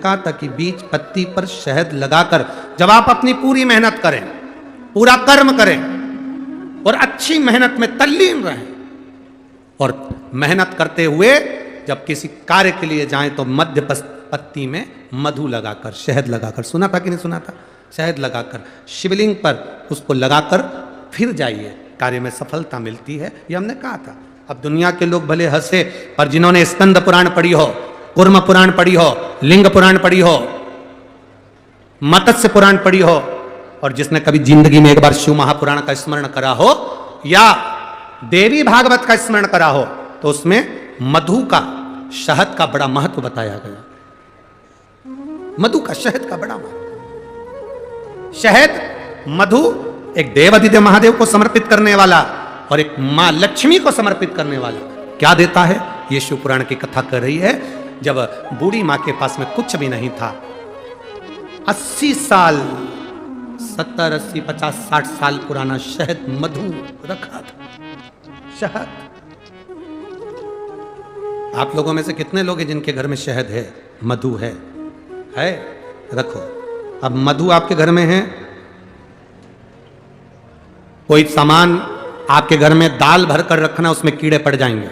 कहा था कि बीज पत्ती पर शहद लगाकर जब आप अपनी पूरी मेहनत करें, पूरा कर्म करें और अच्छी मेहनत में तल्लीन रहें और मेहनत करते हुए जब किसी कार्य के लिए जाएं तो मध्य पत्ती में मधु लगाकर, शहद लगाकर, सुना था कि नहीं सुना था? शहद लगाकर शिवलिंग पर उसको लगाकर फिर जाइए, कार्य में सफलता मिलती है। ये हमने कहा था। अब दुनिया के लोग भले हंसे, पर जिन्होंने स्कंद पुराण पढ़ी हो, कूर्म पुराण पढ़ी हो, लिंग पुराण पढ़ी हो, मत्स्य पुराण पढ़ी हो और जिसने कभी जिंदगी में एक बार शिव महापुराण का स्मरण करा हो या देवी भागवत का स्मरण करा हो तो उसमें मधु का, शहद का बड़ा महत्व बताया गया। मधु का, शहद का बड़ा महत्व। शहद, मधु एक देवाधिदेव महादेव को समर्पित करने वाला और एक मां लक्ष्मी को समर्पित करने वाला क्या देता है? ये शिव पुराण की कथा कर रही है। जब बूढ़ी मां के पास में कुछ भी नहीं था, 80 साल, 70, 80, 50, 60 साल पुराना शहद, मधु रखा था। शहद। आप लोगों में से कितने लोग हैं जिनके घर में शहद है, मधु है? रखो। अब मधु आपके घर में है, कोई सामान आपके घर में दाल भर कर रखना, उसमें कीड़े पड़ जाएंगे,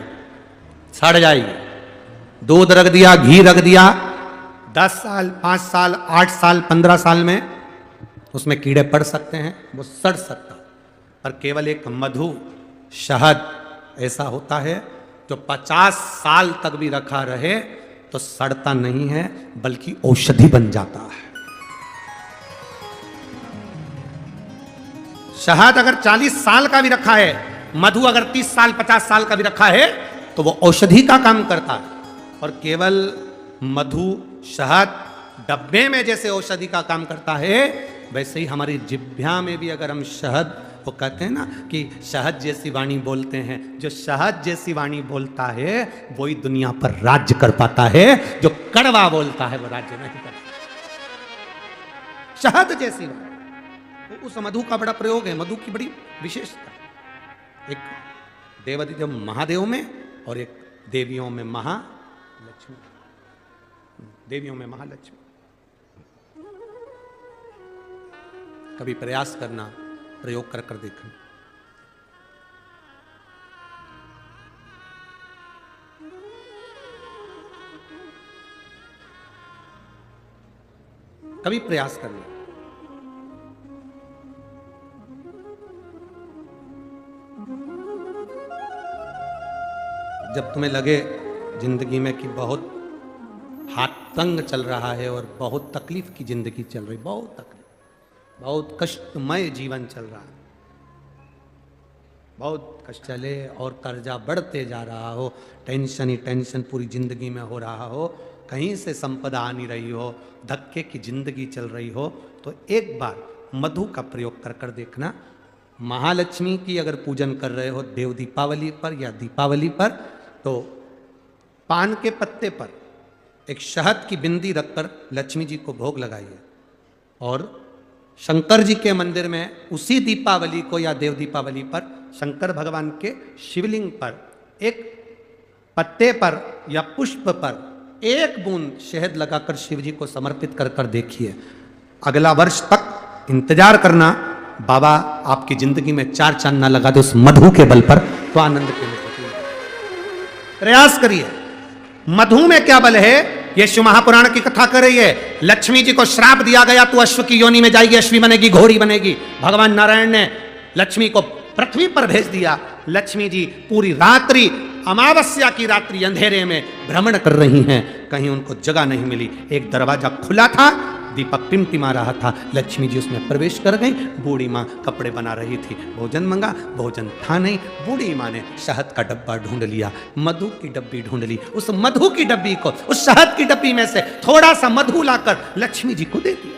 सड़ जाएगी। दूध रख दिया, घी रख दिया, 10 साल, 5 साल, 8 साल, 15 साल में उसमें कीड़े पड़ सकते हैं, वो सड़ सकता। पर केवल एक मधु, शहद ऐसा होता है जो 50 साल तक भी रखा रहे तो सड़ता नहीं है, बल्कि औषधि बन जाता है। शहद अगर 40 साल का भी रखा है, मधु अगर 30 साल, 50 साल का भी रखा है तो वो औषधि का काम करता है। और केवल मधु, शहद डब्बे में जैसे औषधि का काम करता है, वैसे ही हमारी जिह्वा में भी अगर हम शहद, वो कहते हैं ना कि शहद जैसी वाणी बोलते हैं, जो शहद जैसी वाणी बोलता है वही दुनिया पर राज्य कर पाता है, जो कड़वा बोलता है वो राज्य नहीं कर पाता। शहद जैसी वाणी, तो उस मधु का बड़ा प्रयोग है। मधु की बड़ी विशेषता, एक देवाधिदेव महादेव में और एक देवियों में महालक्ष्मी, देवियों में महालक्ष्मी। कभी प्रयास करना, प्रयोग कर कर देखना। कभी प्रयास करना। जब तुम्हें लगे जिंदगी में कि बहुत हाथ तंग चल रहा है और बहुत तकलीफ की जिंदगी चल रही, बहुत तकलीफ, बहुत कष्टमय जीवन चल रहा है, बहुत कष्ट चले और कर्जा बढ़ते जा रहा हो, टेंशन ही टेंशन पूरी जिंदगी में हो रहा हो, कहीं से संपदा आ नहीं रही हो, धक्के की जिंदगी चल रही हो, तो एक बार मधु का प्रयोग कर कर देखना। महालक्ष्मी की अगर पूजन कर रहे हो देव दीपावली पर या दीपावली पर, तो पान के पत्ते पर एक शहद की बिंदी रखकर लक्ष्मी जी को भोग लगाइए और शंकर जी के मंदिर में उसी दीपावली को या देव दीपावली पर शंकर भगवान के शिवलिंग पर एक पत्ते पर या पुष्प पर एक बूंद शहद लगाकर शिव जी को समर्पित कर कर देखिए। अगला वर्ष तक इंतजार करना, बाबा आपकी जिंदगी में 4 चांद ना लगा दे उस मधु के बल पर, तो आनंद के लिए प्रयास करिए। मधु में क्या बल है? ये शिव महापुराण की कथा कर रही है। लक्ष्मी जी को श्राप दिया गया, तू अश्व की योनि में जाएगी, अश्वी बनेगी, घोड़ी बनेगी। भगवान नारायण ने लक्ष्मी को पृथ्वी पर भेज दिया। लक्ष्मी जी पूरी रात्रि, अमावस्या की रात्रि अंधेरे में भ्रमण कर रही हैं, कहीं उनको जगह नहीं मिली। एक दरवाजा खुला था, दीपक टिमटिमा रहा था, लक्ष्मी जी उसमें प्रवेश कर गई। बूढ़ी माँ कपड़े बना रही थी, भोजन मंगा, भोजन था नहीं। बूढ़ी माँ ने शहद का डब्बा ढूंढ लिया, मधु की डब्बी ढूंढ ली। उस मधु की डब्बी को, उस शहद की डब्बी में से थोड़ा सा मधु लाकर लक्ष्मी जी को दे दिया।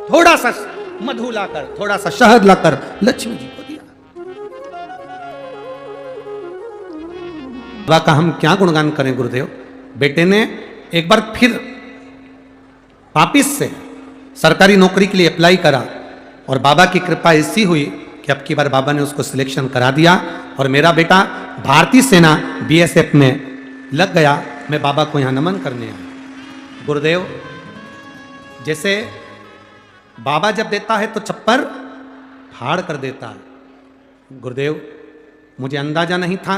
थोड़ा सा मधु लाकर, थोड़ा सा शहद लाकर लक्ष्मी जी को दिया। बाबा का हम क्या गुणगान करें गुरुदेव। बेटे ने एक बार फिर वापिस से सरकारी नौकरी के लिए अप्लाई करा और बाबा की कृपा ऐसी हुई कि अब की बार बाबा ने उसको सिलेक्शन करा दिया और मेरा बेटा भारतीय सेना BSF में लग गया। मैं बाबा को यहाँ नमन करने आया। गुरुदेव जैसे बाबा जब देता है तो छप्पर फाड़ कर देता है। गुरुदेव मुझे अंदाजा नहीं था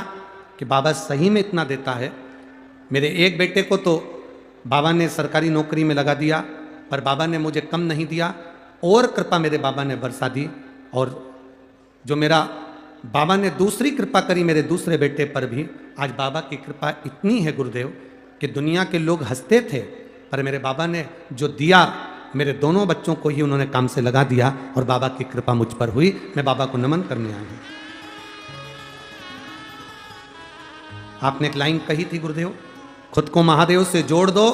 कि बाबा सही में इतना देता है। मेरे एक बेटे को तो बाबा ने सरकारी नौकरी में लगा दिया, पर बाबा ने मुझे कम नहीं दिया, और कृपा मेरे बाबा ने बरसा दी। और जो मेरा बाबा ने दूसरी कृपा करी मेरे दूसरे बेटे पर भी, आज बाबा की कृपा इतनी है गुरुदेव कि दुनिया के लोग हंसते थे, पर मेरे बाबा ने जो दिया मेरे दोनों बच्चों को ही उन्होंने काम से लगा दिया, और बाबा की कृपा मुझ पर हुई। मैं बाबा को नमन करने आया हूं। आपने एक लाइन कही थी गुरुदेव, खुद को महादेव से जोड़ दो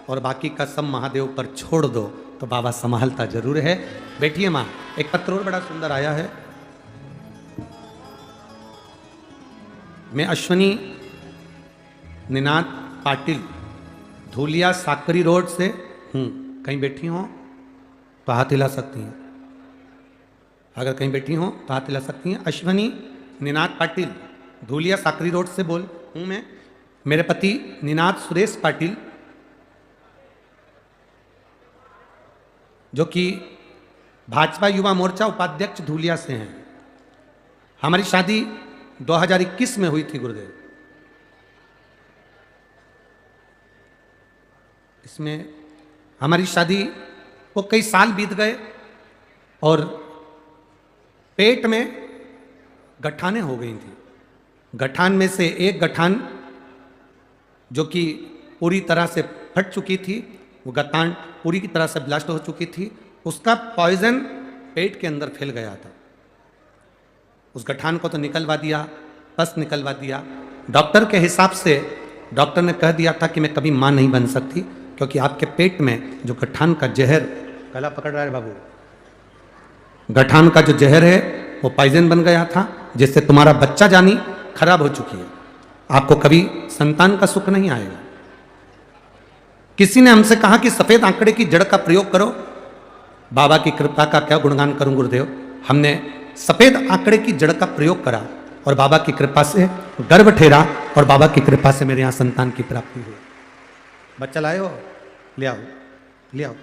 और बाकी का सब महादेव पर छोड़ दो, तो बाबा संभालता जरूर है। बैठिए माँ, एक पत्र और बड़ा सुंदर आया है। मैं अश्वनी निनाद पाटिल धूलिया साकरी रोड से हूँ। कहीं बैठी हो तो हाथ हिला सकती हैं, अगर कहीं बैठी हो तो हाथ हिला सकती हैं। अश्वनी निनाद पाटिल धूलिया साकरी रोड से बोल हूँ मैं। मेरे पति निनाद सुरेश पाटिल जो कि भाजपा युवा मोर्चा उपाध्यक्ष धूलिया से हैं। हमारी शादी 2021 में हुई थी गुरुदेव। इसमें हमारी शादी को कई साल बीत गए और पेट में गठानें हो गई थी। गठान में से एक गठान जो कि पूरी तरह से फट चुकी थी, वो गठान पूरी की तरह से ब्लास्ट हो चुकी थी, उसका पॉइजन पेट के अंदर फैल गया था। उस गठान को तो निकलवा दिया, पस निकलवा दिया। डॉक्टर के हिसाब से डॉक्टर ने कह दिया था कि मैं कभी मां नहीं बन सकती, क्योंकि आपके पेट में जो गठान का जहर, गला पकड़ रहा है बाबू, गठान का जो जहर है वो पॉइजन बन गया था, जिससे तुम्हारा बच्चा जानी खराब हो चुकी है। आपको कभी संतान का सुख नहीं आएगा। किसी ने हमसे कहा कि सफेद आंकड़े की जड़ का प्रयोग करो। बाबा की कृपा का क्या गुणगान करूं गुरुदेव। हमने सफेद आंकड़े की जड़ का प्रयोग करा और बाबा की कृपा से गर्भ ठहरा, और बाबा की कृपा से मेरे यहां संतान की प्राप्ति हुई। बच्चा लाए हो, ले आओ, ले आओ।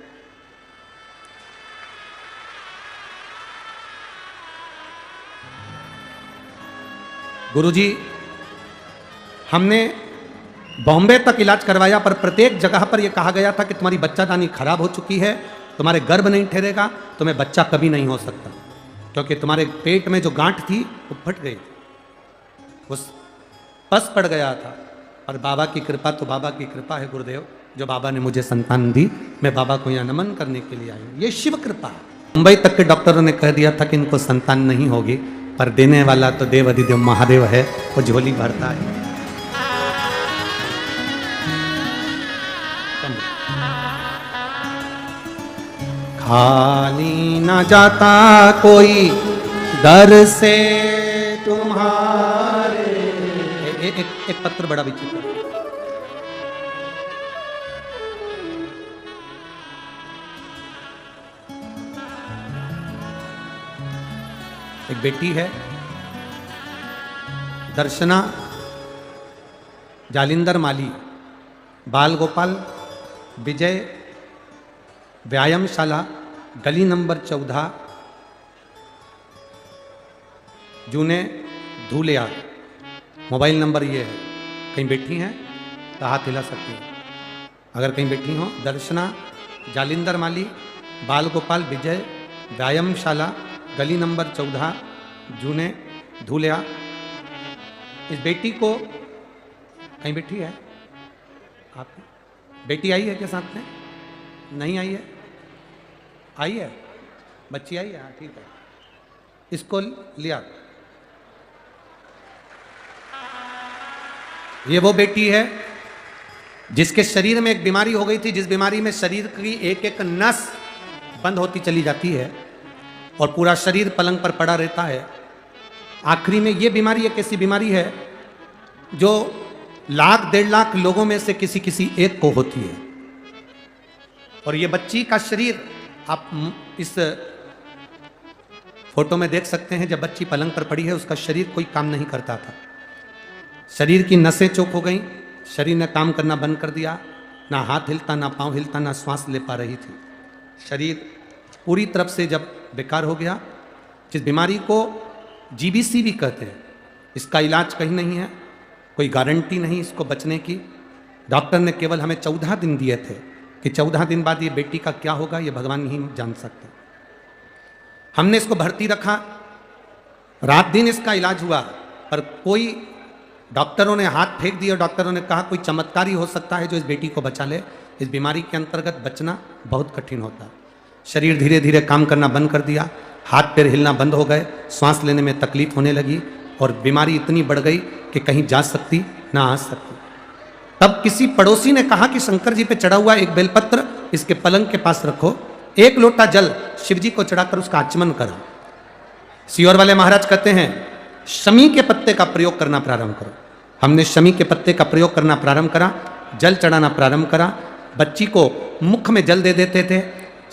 गुरुजी, हमने बॉम्बे तक इलाज करवाया, पर प्रत्येक जगह पर यह कहा गया था कि तुम्हारी बच्चादानी खराब हो चुकी है, तुम्हारे गर्भ नहीं ठहरेगा, तुम्हें बच्चा कभी नहीं हो सकता, क्योंकि तुम्हारे पेट में जो गांठ थी वो फट गई, उस पस पड़ गया था। और बाबा की कृपा तो बाबा की कृपा है गुरुदेव, जो बाबा ने मुझे संतान दी। मैं बाबा को यहाँ नमन करने के लिए आई हूँ। ये शिव कृपा है। मुंबई तक के डॉक्टरों ने कह दिया था कि इनको संतान नहीं होगी, पर देने वाला तो देव अधिदेव महादेव है, वो झोली भरता है। खाली ना जाता कोई दर से तुम्हारे। एक पत्र बड़ा विचित्र। एक बेटी है दर्शना जालिंदर माली, बाल गोपाल विजय व्यायामशाला, गली नंबर 14, जूने धूलिया। मोबाइल नंबर ये है। कहीं बैठी हैं तो हाथ हिला सकती हैं, अगर कहीं बैठी हो। दर्शना जालिंदर माली, बाल गोपाल विजय व्यायामशाला, गली नंबर 14, जूने धूलिया। इस बेटी को कहीं बैठी है आप? बेटी आई है क्या साथ में? नहीं आई है? आई है बच्ची, आई है? हाँ ठीक है, इसको लिया। ये वो बेटी है जिसके शरीर में एक बीमारी हो गई थी, जिस बीमारी में शरीर की एक एक नस बंद होती चली जाती है और पूरा शरीर पलंग पर पड़ा रहता है। आखिरी में ये बीमारी एक ऐसी बीमारी है जो 1,00,000 1.5 लाख लोगों में से किसी किसी एक को होती है। और ये बच्ची का शरीर आप इस फोटो में देख सकते हैं। जब बच्ची पलंग पर पड़ी है, उसका शरीर कोई काम नहीं करता था। शरीर की नसें चौक हो गई, शरीर ने काम करना बंद कर दिया, ना हाथ हिलता, ना पांव हिलता, ना श्वास ले पा रही थी। शरीर पूरी तरफ से जब बेकार हो गया, जिस बीमारी को जीबीसी भी कहते हैं, इसका इलाज कहीं नहीं है, कोई गारंटी नहीं इसको बचने की। डॉक्टर ने केवल हमें 14 दिन दिए थे कि 14 दिन बाद ये बेटी का क्या होगा ये भगवान ही जान सकते। हमने इसको भर्ती रखा, रात दिन इसका इलाज हुआ, पर कोई डॉक्टरों ने हाथ फेंक दिया। डॉक्टरों ने कहा कोई चमत्कार ही हो सकता है जो इस बेटी को बचा ले। इस बीमारी के अंतर्गत बचना बहुत कठिन होता है। शरीर धीरे धीरे काम करना बंद कर दिया, हाथ पैर हिलना बंद हो गए, सांस लेने में तकलीफ होने लगी और बीमारी इतनी बढ़ गई कि कहीं जा सकती ना आ सकती। तब किसी पड़ोसी ने कहा कि शंकर जी पे चढ़ा हुआ एक बेलपत्र इसके पलंग के पास रखो, एक लोटा जल शिव जी को चढ़ाकर उसका आचमन करो। सियोर वाले महाराज कहते हैं शमी के पत्ते का प्रयोग करना प्रारंभ करो। हमने शमी के पत्ते का प्रयोग करना प्रारंभ करा, जल चढ़ाना प्रारंभ करा। बच्ची को मुख में जल दे देते थे,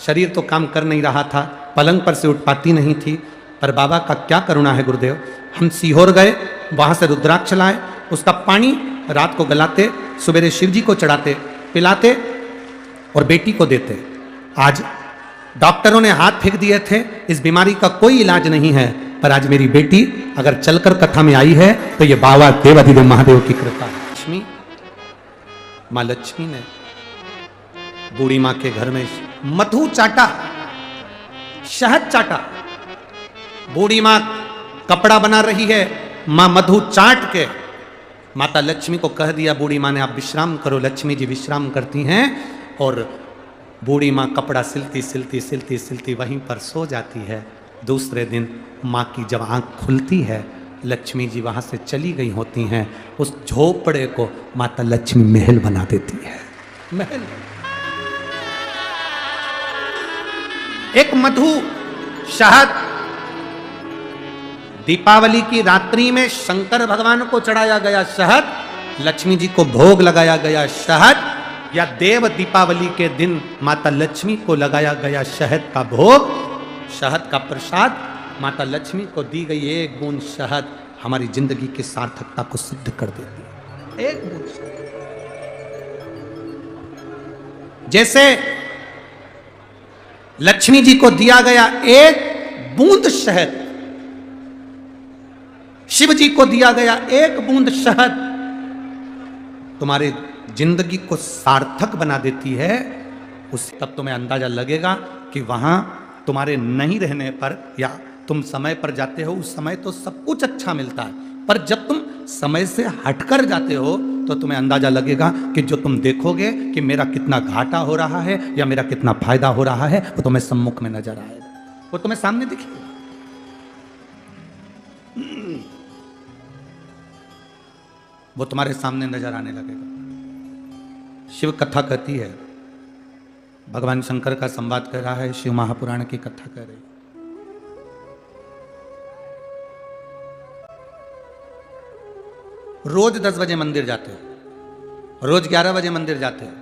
शरीर तो काम कर नहीं रहा था, पलंग पर से उठ पाती नहीं थी। पर बाबा का क्या करुणा है गुरुदेव, हम सीहोर गए, वहाँ से रुद्राक्ष लाए, उसका पानी रात को गलाते, सवेरे शिव जी को चढ़ाते, पिलाते और बेटी को देते। आज डॉक्टरों ने हाथ फेंक दिए थे, इस बीमारी का कोई इलाज नहीं है, पर आज मेरी बेटी अगर चलकर कथा में आई है तो ये बाबा देवाधिदेव महादेव की कृपा है। लक्ष्मी, माँ लक्ष्मी ने बूढ़ी माँ के घर में मधु चाटा, शहद चाटा। बूढ़ी माँ कपड़ा बना रही है, माँ मधु चाट के माता लक्ष्मी को कह दिया, बूढ़ी माँ ने आप विश्राम करो। लक्ष्मी जी विश्राम करती हैं और बूढ़ी माँ कपड़ा सिलती सिलती सिलती सिलती वहीं पर सो जाती है। दूसरे दिन माँ की जब आँख खुलती है, लक्ष्मी जी वहाँ से चली गई होती हैं। उस झोपड़े को माता लक्ष्मी महल बना देती है। महल, एक मधु शहद, दीपावली की रात्रि में शंकर भगवान को चढ़ाया गया शहद, लक्ष्मी जी को भोग लगाया गया शहद, या देव दीपावली के दिन माता लक्ष्मी को लगाया गया शहद का भोग, शहद का प्रसाद माता लक्ष्मी को दी गई एक बूंद शहद हमारी जिंदगी की सार्थकता को सिद्ध कर देती है। एक बूंद शहद, जैसे लक्ष्मी जी को दिया गया एक बूंद शहद, शिव जी को दिया गया एक बूंद शहद तुम्हारे जिंदगी को सार्थक बना देती है। उस तब तुम्हें अंदाजा लगेगा कि वहां तुम्हारे नहीं रहने पर या तुम समय पर जाते हो, उस समय तो सब कुछ अच्छा मिलता है, पर जब तुम समय से हटकर जाते हो तो तुम्हें अंदाजा लगेगा कि जो तुम देखोगे कि मेरा कितना घाटा हो रहा है या मेरा कितना फायदा हो रहा है, वो तुम्हें सम्मुख में नजर आएगा, वो तुम्हें सामने दिखेगा। वो तुम्हारे सामने नजर आने लगेगा। शिव कथा कहती है, भगवान शंकर का संवाद कर रहा है, शिव महापुराण की कथा कर रही। रोज 10 बजे मंदिर जाते हो, रोज 11 बजे मंदिर जाते हो।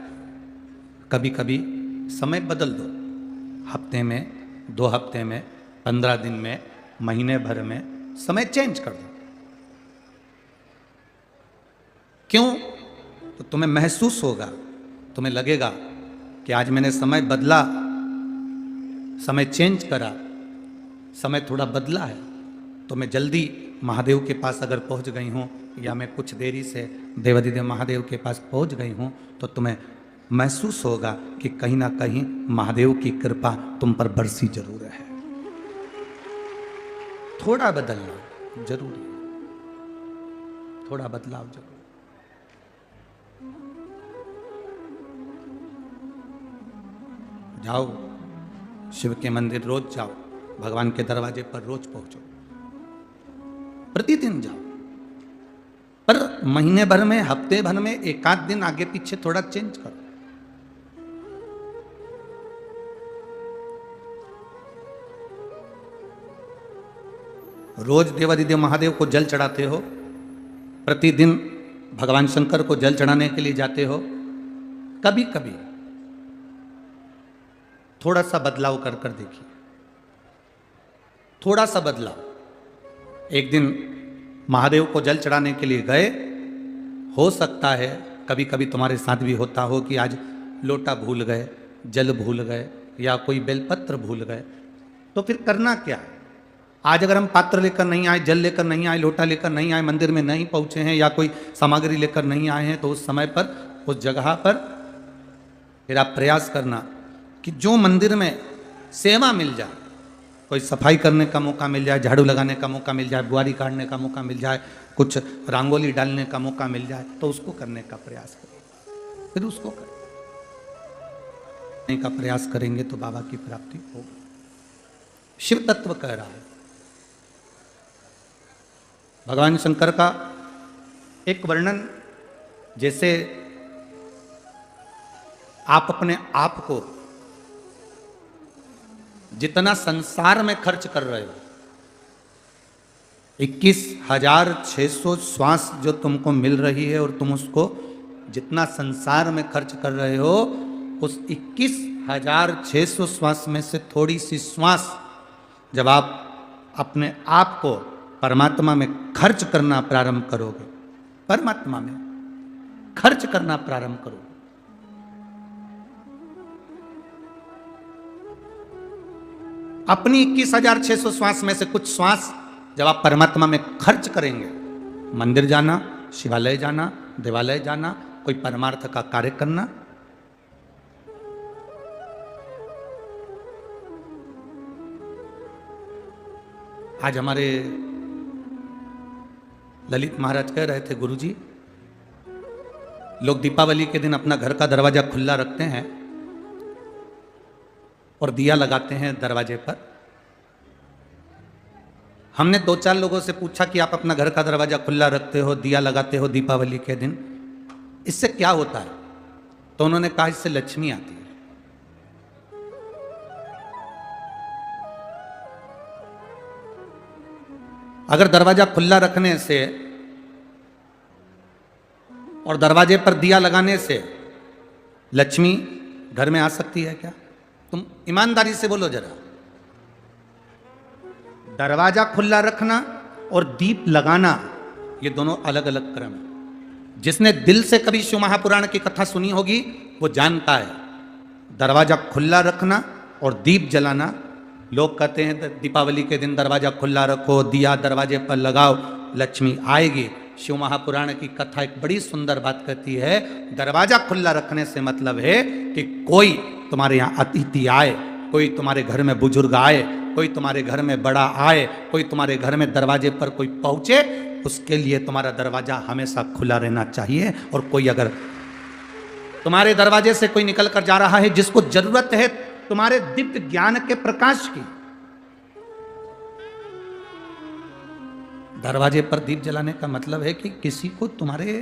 कभी कभी समय बदल दो, हफ्ते में, 2 हफ्ते में, 15 दिन में, महीने भर में समय चेंज कर दो। क्यों? तो तुम्हें महसूस होगा, तुम्हें लगेगा कि आज मैंने समय बदला, समय चेंज करा, समय थोड़ा बदला है, तो मैं जल्दी महादेव के पास अगर पहुंच गई हूं या मैं कुछ देरी से देवाधिदेव महादेव के पास पहुंच गई हूं, तो तुम्हें महसूस होगा कि कहीं ना कहीं महादेव की कृपा तुम पर बरसी जरूर है। थोड़ा बदलना जरूरी है, थोड़ा बदलाव जरूरी। जाओ शिव के मंदिर, रोज जाओ, भगवान के दरवाजे पर रोज पहुंचो, प्रतिदिन जाओ, पर महीने भर में, हफ्ते भर में एक आध दिन आगे पीछे थोड़ा चेंज करो। रोज देवाधिदेव महादेव को जल चढ़ाते हो, प्रतिदिन भगवान शंकर को जल चढ़ाने के लिए जाते हो, कभी कभी थोड़ा सा बदलाव कर कर देखिए, थोड़ा सा बदलाव। एक दिन महादेव को जल चढ़ाने के लिए गए, हो सकता है कभी कभी तुम्हारे साथ भी होता हो कि आज लोटा भूल गए, जल भूल गए, या कोई बेलपत्र भूल गए, तो फिर करना क्या है? आज अगर हम पात्र लेकर नहीं आए, जल लेकर नहीं आए, लोटा लेकर नहीं आए, मंदिर में नहीं पहुंचे हैं, या कोई सामग्री लेकर नहीं आए हैं, तो उस समय पर, उस जगह पर फिर आप प्रयास करना कि जो मंदिर में सेवा मिल जाए, कोई सफाई करने का मौका मिल जाए, झाड़ू लगाने का मौका मिल जाए, बुआरी काटने का मौका मिल जाए, कुछ रंगोली डालने का मौका मिल जाए, तो उसको करने का प्रयास करें। फिर उसको करने का प्रयास करेंगे तो बाबा की प्राप्ति होगी। शिव तत्व कह रहा है। भगवान शंकर का एक वर्णन, जैसे आप अपने आप को जितना संसार में खर्च कर रहे हो, 21,600 श्वास जो तुमको मिल रही है, और तुम उसको जितना संसार में खर्च कर रहे हो, उस 21,600 श्वास में से थोड़ी सी श्वास जब आप अपने आप को परमात्मा में खर्च करना प्रारंभ करोगे, परमात्मा में खर्च करना प्रारंभ करोगे, अपनी 21,600 श्वास में से कुछ श्वास जब आप परमात्मा में खर्च करेंगे, मंदिर जाना, शिवालय जाना, देवालय जाना, कोई परमार्थ का कार्य करना, आज हमारे ललित महाराज कह रहे थे, गुरुजी, लोग दीपावली के दिन अपना घर का दरवाजा खुला रखते हैं और दिया लगाते हैं दरवाजे पर। हमने 2-4 लोगों से पूछा कि आप अपना घर का दरवाजा खुला रखते हो, दिया लगाते हो दीपावली के दिन, इससे क्या होता है? तो उन्होंने कहा, इससे लक्ष्मी आती है। अगर दरवाजा खुला रखने से और दरवाजे पर दिया लगाने से लक्ष्मी घर में आ सकती है क्या? तुम ईमानदारी से बोलो जरा। दरवाजा खुला रखना और दीप लगाना, ये दोनों अलग अलग क्रम है। जिसने दिल से कभी शिव महापुराण की कथा सुनी होगी वो जानता है, दरवाजा खुला रखना और दीप जलाना, लोग कहते हैं दीपावली के दिन दरवाजा खुला रखो, दिया दरवाजे पर लगाओ, लक्ष्मी आएगी। शिव महापुराण की कथा एक बड़ी सुंदर बात कहती है, दरवाजा खुला रखने से मतलब है कि कोई तुम्हारे यहाँ अतिथि आए, कोई तुम्हारे घर में बुजुर्ग आए, कोई तुम्हारे घर में बड़ा आए, कोई तुम्हारे घर में दरवाजे पर कोई पहुंचे, उसके लिए तुम्हारा दरवाजा हमेशा खुला रहना चाहिए। और कोई अगर तुम्हारे दरवाजे से कोई निकल कर जा रहा है जिसको जरूरत है तुम्हारे दिव्य ज्ञान के प्रकाश की, दरवाजे पर दीप जलाने का मतलब है कि किसी को तुम्हारे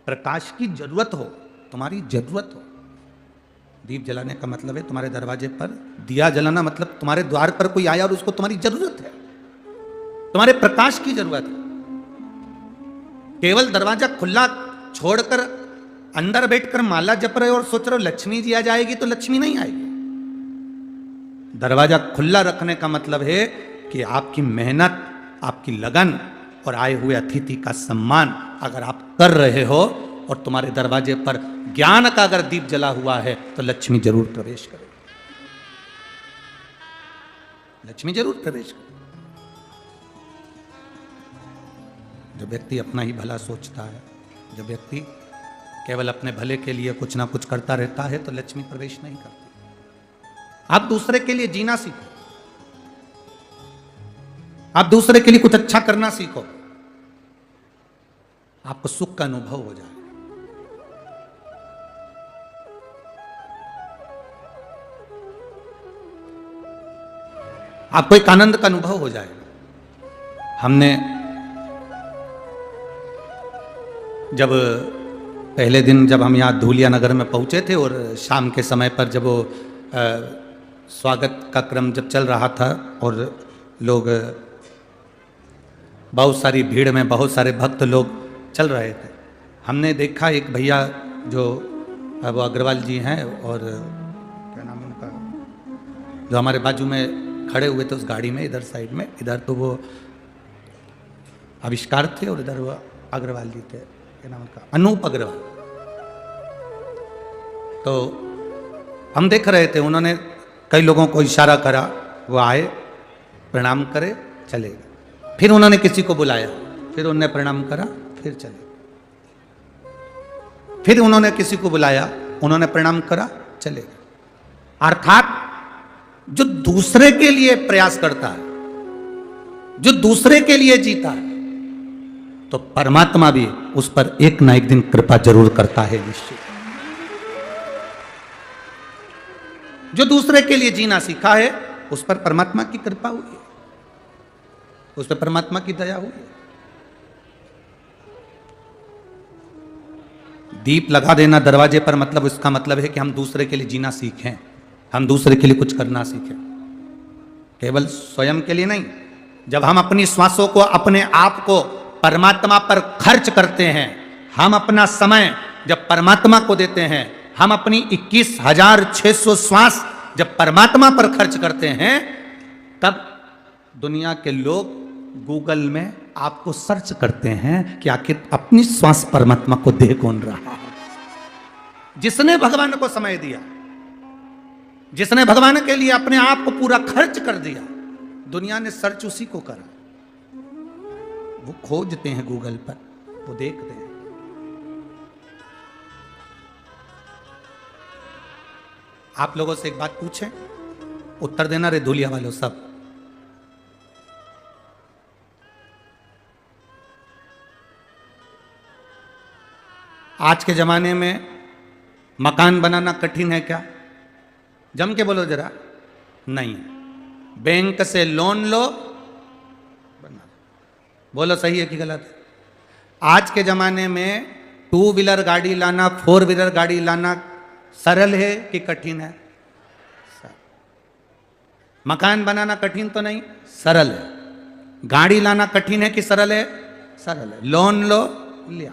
प्रकाश की जरूरत हो, तुम्हारी जरूरत हो। दीप जलाने का मतलब है तुम्हारे दरवाजे पर दिया जलाना, मतलब तुम्हारे द्वार पर कोई आया और उसको तुम्हारी जरूरत है, तुम्हारे प्रकाश की जरूरत है। केवल दरवाजा खुला छोड़कर अंदर बैठकर माला जप रहे हो और सोच रहे हो लक्ष्मी जी आ जाएगी, तो लक्ष्मी नहीं आएगी। दरवाजा खुला रखने का मतलब है कि आपकी मेहनत, आपकी लगन और आए हुए अतिथि का सम्मान अगर आप कर रहे हो और तुम्हारे दरवाजे पर ज्ञान का अगर दीप जला हुआ है, तो लक्ष्मी जरूर प्रवेश करेगी, लक्ष्मी जरूर प्रवेश करेगी। जो व्यक्ति अपना ही भला सोचता है, जो व्यक्ति केवल अपने भले के लिए कुछ ना कुछ करता रहता है, तो लक्ष्मी प्रवेश नहीं करती। आप दूसरे के लिए जीना सीखो, आप दूसरे के लिए कुछ अच्छा करना सीखो, आपको सुख का अनुभव हो जाए। आपको एक आनंद का अनुभव हो जाए। हमने जब पहले दिन जब हम यहाँ धूलिया नगर में पहुँचे थे और शाम के समय पर जब वो स्वागत का क्रम जब चल रहा था और लोग बहुत सारी भीड़ में बहुत सारे भक्त लोग चल रहे थे, हमने देखा एक भैया जो वो अग्रवाल जी हैं और क्या नाम उनका, जो हमारे बाजू में खड़े हुए थे उस गाड़ी में, इधर साइड में, इधर तो वो आविष्कार थे और इधर वो अग्रवाल जी थे, क्या नाम उनका, अनूप अग्रवाल। तो हम देख रहे थे, उन्होंने कई लोगों को इशारा करा, वो आए, प्रणाम करे, चले गए। फिर उन्होंने किसी को बुलाया, फिर उन्होंने प्रणाम करा, फिर चले गए। फिर उन्होंने किसी को बुलाया, उन्होंने प्रणाम करा, चले गए। अर्थात जो दूसरे के लिए प्रयास करता है, जो दूसरे के लिए जीता है, तो परमात्मा भी उस पर एक ना एक दिन कृपा जरूर करता है निश्चित। जो दूसरे के लिए जीना सीखा है, उस पर परमात्मा की कृपा हुई है, उस पर परमात्मा की दया हुई है। दीप लगा देना दरवाजे पर, मतलब उसका मतलब है कि हम दूसरे के लिए जीना सीखें, हम दूसरे के लिए कुछ करना सीखें, केवल स्वयं के लिए नहीं। जब हम अपनी श्वासों को, अपने आप को परमात्मा पर खर्च करते हैं, हम अपना समय जब परमात्मा को देते हैं, हम अपनी 21,600 श्वास जब परमात्मा पर खर्च करते हैं, तब दुनिया के लोग गूगल में आपको सर्च करते हैं कि आखिर अपनी श्वास परमात्मा को दे कौन रहा है। जिसने भगवान को समय दिया, जिसने भगवान के लिए अपने आप को पूरा खर्च कर दिया, दुनिया ने सर्च उसी को करा। वो खोजते हैं गूगल पर, वो देखते हैं। आप लोगों से एक बात पूछें, उत्तर देना रे धुलिया वालों सब। आज के जमाने में मकान बनाना कठिन है क्या? जम के बोलो जरा। नहीं। बैंक से लोन लो, बना। बोलो सही है कि गलत है? आज के जमाने में 2 व्हीलर गाड़ी लाना, 4 व्हीलर गाड़ी लाना सरल है कि कठिन है? मकान बनाना कठिन तो नहीं, सरल है। गाड़ी लाना कठिन है कि सरल है? सरल है। लोन लो, लिया।